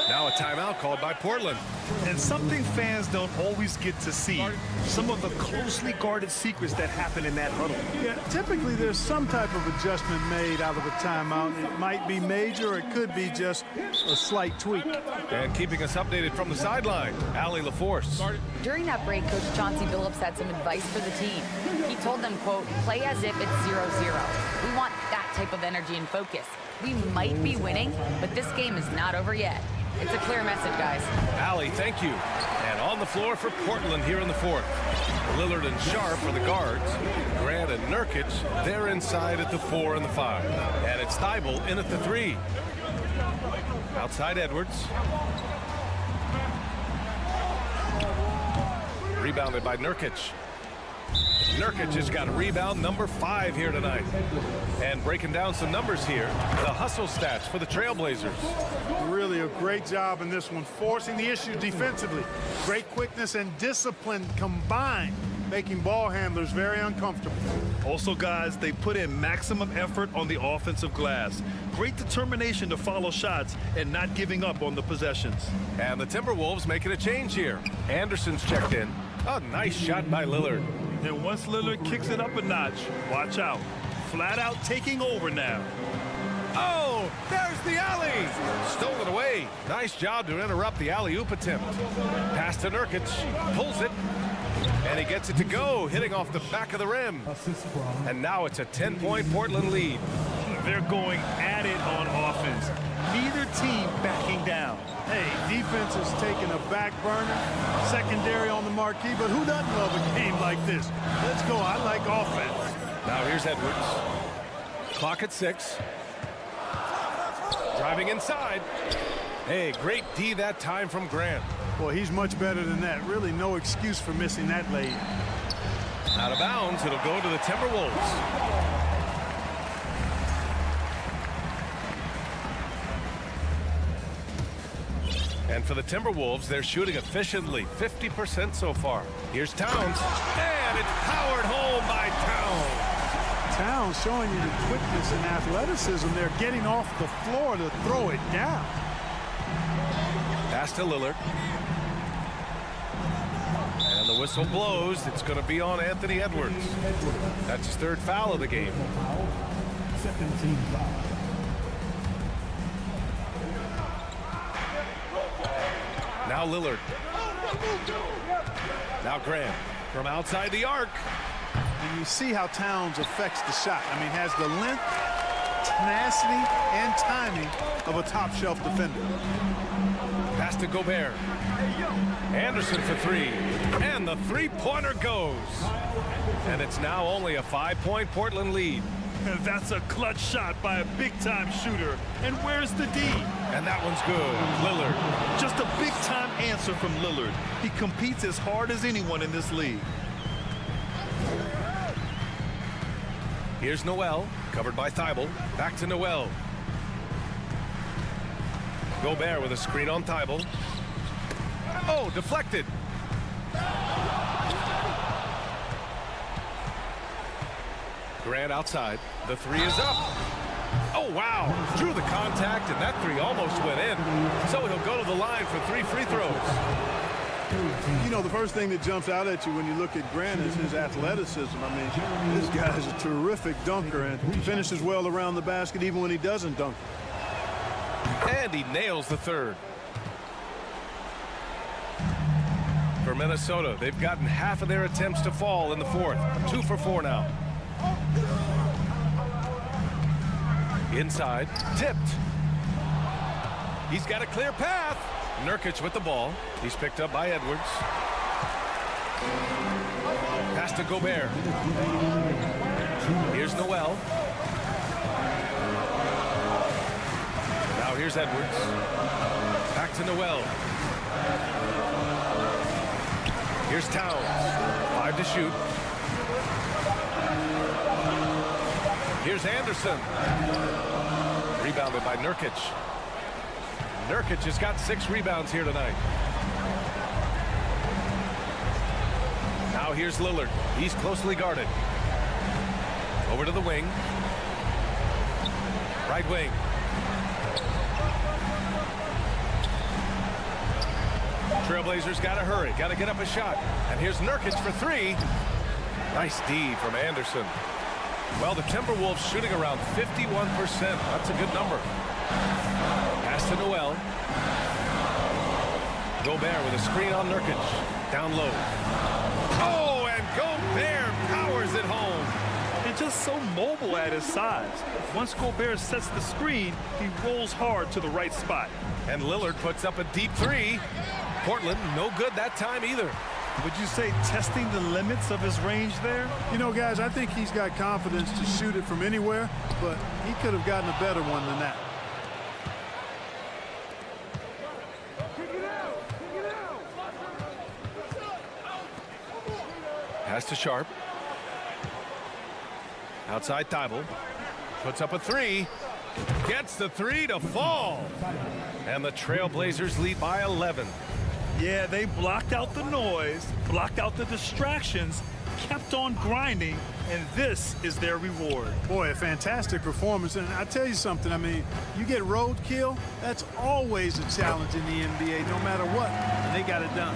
Now a timeout called by Portland.
And something fans don't always get to see. Some of the closely guarded secrets that happen in that huddle.
Yeah, typically there's some type of adjustment made out of a timeout. It might be major, or it could be just a slight tweak.
And keeping us updated from the sideline, Allie LaForce.
During that break, Coach Chauncey Billups had some advice for the team. He told them, quote, play as if it's 0-0. We want that type of energy and focus. We might be winning, but this game is not over yet. It's a clear message, guys.
Allie, thank you. And on the floor for Portland here in the fourth. Lillard and Sharp are the guards. Grant and Nurkic, they're inside at the 4 and the 5. And it's Thibault in at the 3. Outside Edwards. Rebounded by Nurkic. Nurkic has got rebound number 5 here tonight. And breaking down some numbers here, the hustle stats for the Trailblazers.
Really a great job in this one, forcing the issue defensively. Great quickness and discipline combined making ball handlers very uncomfortable.
Also, guys, they put in maximum effort on the offensive glass. Great determination to follow shots and not giving up on the possessions.
And the Timberwolves making a change here. Anderson's checked in. A nice shot by Lillard.
And once Lillard kicks it up a notch, watch out. Flat out taking over now.
Oh, there's the alley. Stolen away. Nice job to interrupt the alley-oop attempt. Pass to Nurkic. Pulls it. And he gets it to go, hitting off the back of the rim. And now it's a 10-point Portland lead.
They're going at it on offense. Neither team backing down.
Hey, defense is taking a back burner, secondary on the marquee, but who doesn't love a game like this? Let's go. I like offense.
Now here's Edwards. Clock at 6. Driving inside. Hey, great D that time from Grant.
Well, he's much better than that. Really no excuse for missing that lane.
Out of bounds, it'll go to the Timberwolves. And for the Timberwolves, they're shooting efficiently, 50% so far. Here's Towns, and it's powered home by Towns.
Towns showing you the quickness and athleticism. They're getting off the floor to throw it down.
Pass to Lillard. And the whistle blows. It's going to be on Anthony Edwards. That's his 3rd foul of the game.
Second team foul.
Now Lillard. Now Grant from outside the arc.
And you see how Towns affects the shot. I mean, has the length, tenacity, and timing of a top-shelf defender.
Pass to Gobert. Anderson for 3. And the three-pointer goes. And it's now only a 5-point Portland lead.
And that's a clutch shot by a big-time shooter. And where's the D?
And that one's good. Lillard.
Just a big-time answer from Lillard. He competes as hard as anyone in this league.
Here's Noel, covered by Thibault. Back to Noel. Gobert with a screen on Thibault. Oh, deflected. Grant outside. The 3 is up. Oh, wow. Drew the contact, and that 3 almost went in. So he'll go to the line for 3 free throws.
You know, the first thing that jumps out at you when you look at Grant is his athleticism. I mean, this guy's a terrific dunker, and he finishes well around the basket even when he doesn't dunk.
And he nails the 3rd. For Minnesota, they've gotten half of their attempts to fall in the 4th. 2 for 4 now. Inside, tipped. He's got a clear path. Nurkic with the ball. He's picked up by Edwards. Pass to Gobert. Here's Noel. Now here's Edwards. Back to Noel. Here's Towns. 5 to shoot. Here's Anderson. Rebounded by Nurkic. Nurkic has got 6 rebounds here tonight. Now here's Lillard. He's closely guarded. Over to the wing. Right wing. Trailblazers got to hurry. Got to get up a shot. And here's Nurkic for 3. Nice D from Anderson. Well, the Timberwolves shooting around 51%. That's a good number. Pass to Noel. Gobert with a screen on Nurkic. Down low. Oh, and Gobert powers it home.
And just so mobile at his size. Once Gobert sets the screen, he rolls hard to the right spot.
And Lillard puts up a deep 3. Portland, no good that time either.
Would you say testing the limits of his range there?
You know, guys, I think he's got confidence to shoot it from anywhere, but he could have gotten a better one than that.
Pass to Sharp. Outside Thibault. Puts up a 3. Gets the 3 to fall. And the Trailblazers lead by 11.
Yeah, they blocked out the noise, blocked out the distractions, kept on grinding, and this is their reward.
Boy, a fantastic performance. And I tell you something, I mean, you get roadkill, that's always a challenge in the NBA, no matter what. And they got it done.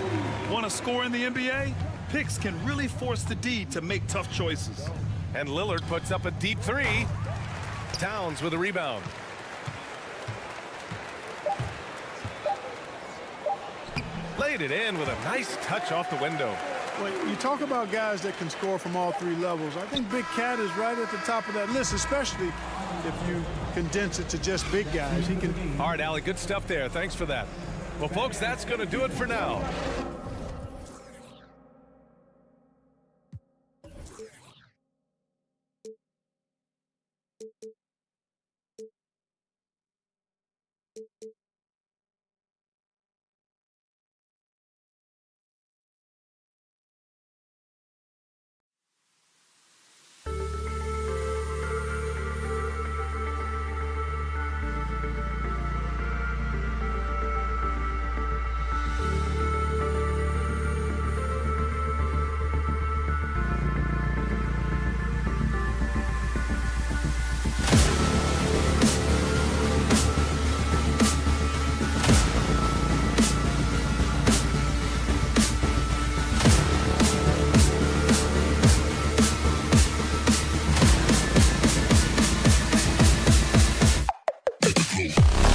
Want to score in the NBA? Picks can really force the D to make tough choices.
And Lillard puts up a deep three. Towns with a rebound. Laid it in with a nice touch off the window.
Well, you talk about guys that can score from all three levels. I think Big Cat is right at the top of that list, especially if you condense it to just big guys. He can.
All right, Allie, good stuff there. Thanks for that. Well, folks, that's going to do it for now.
Cool.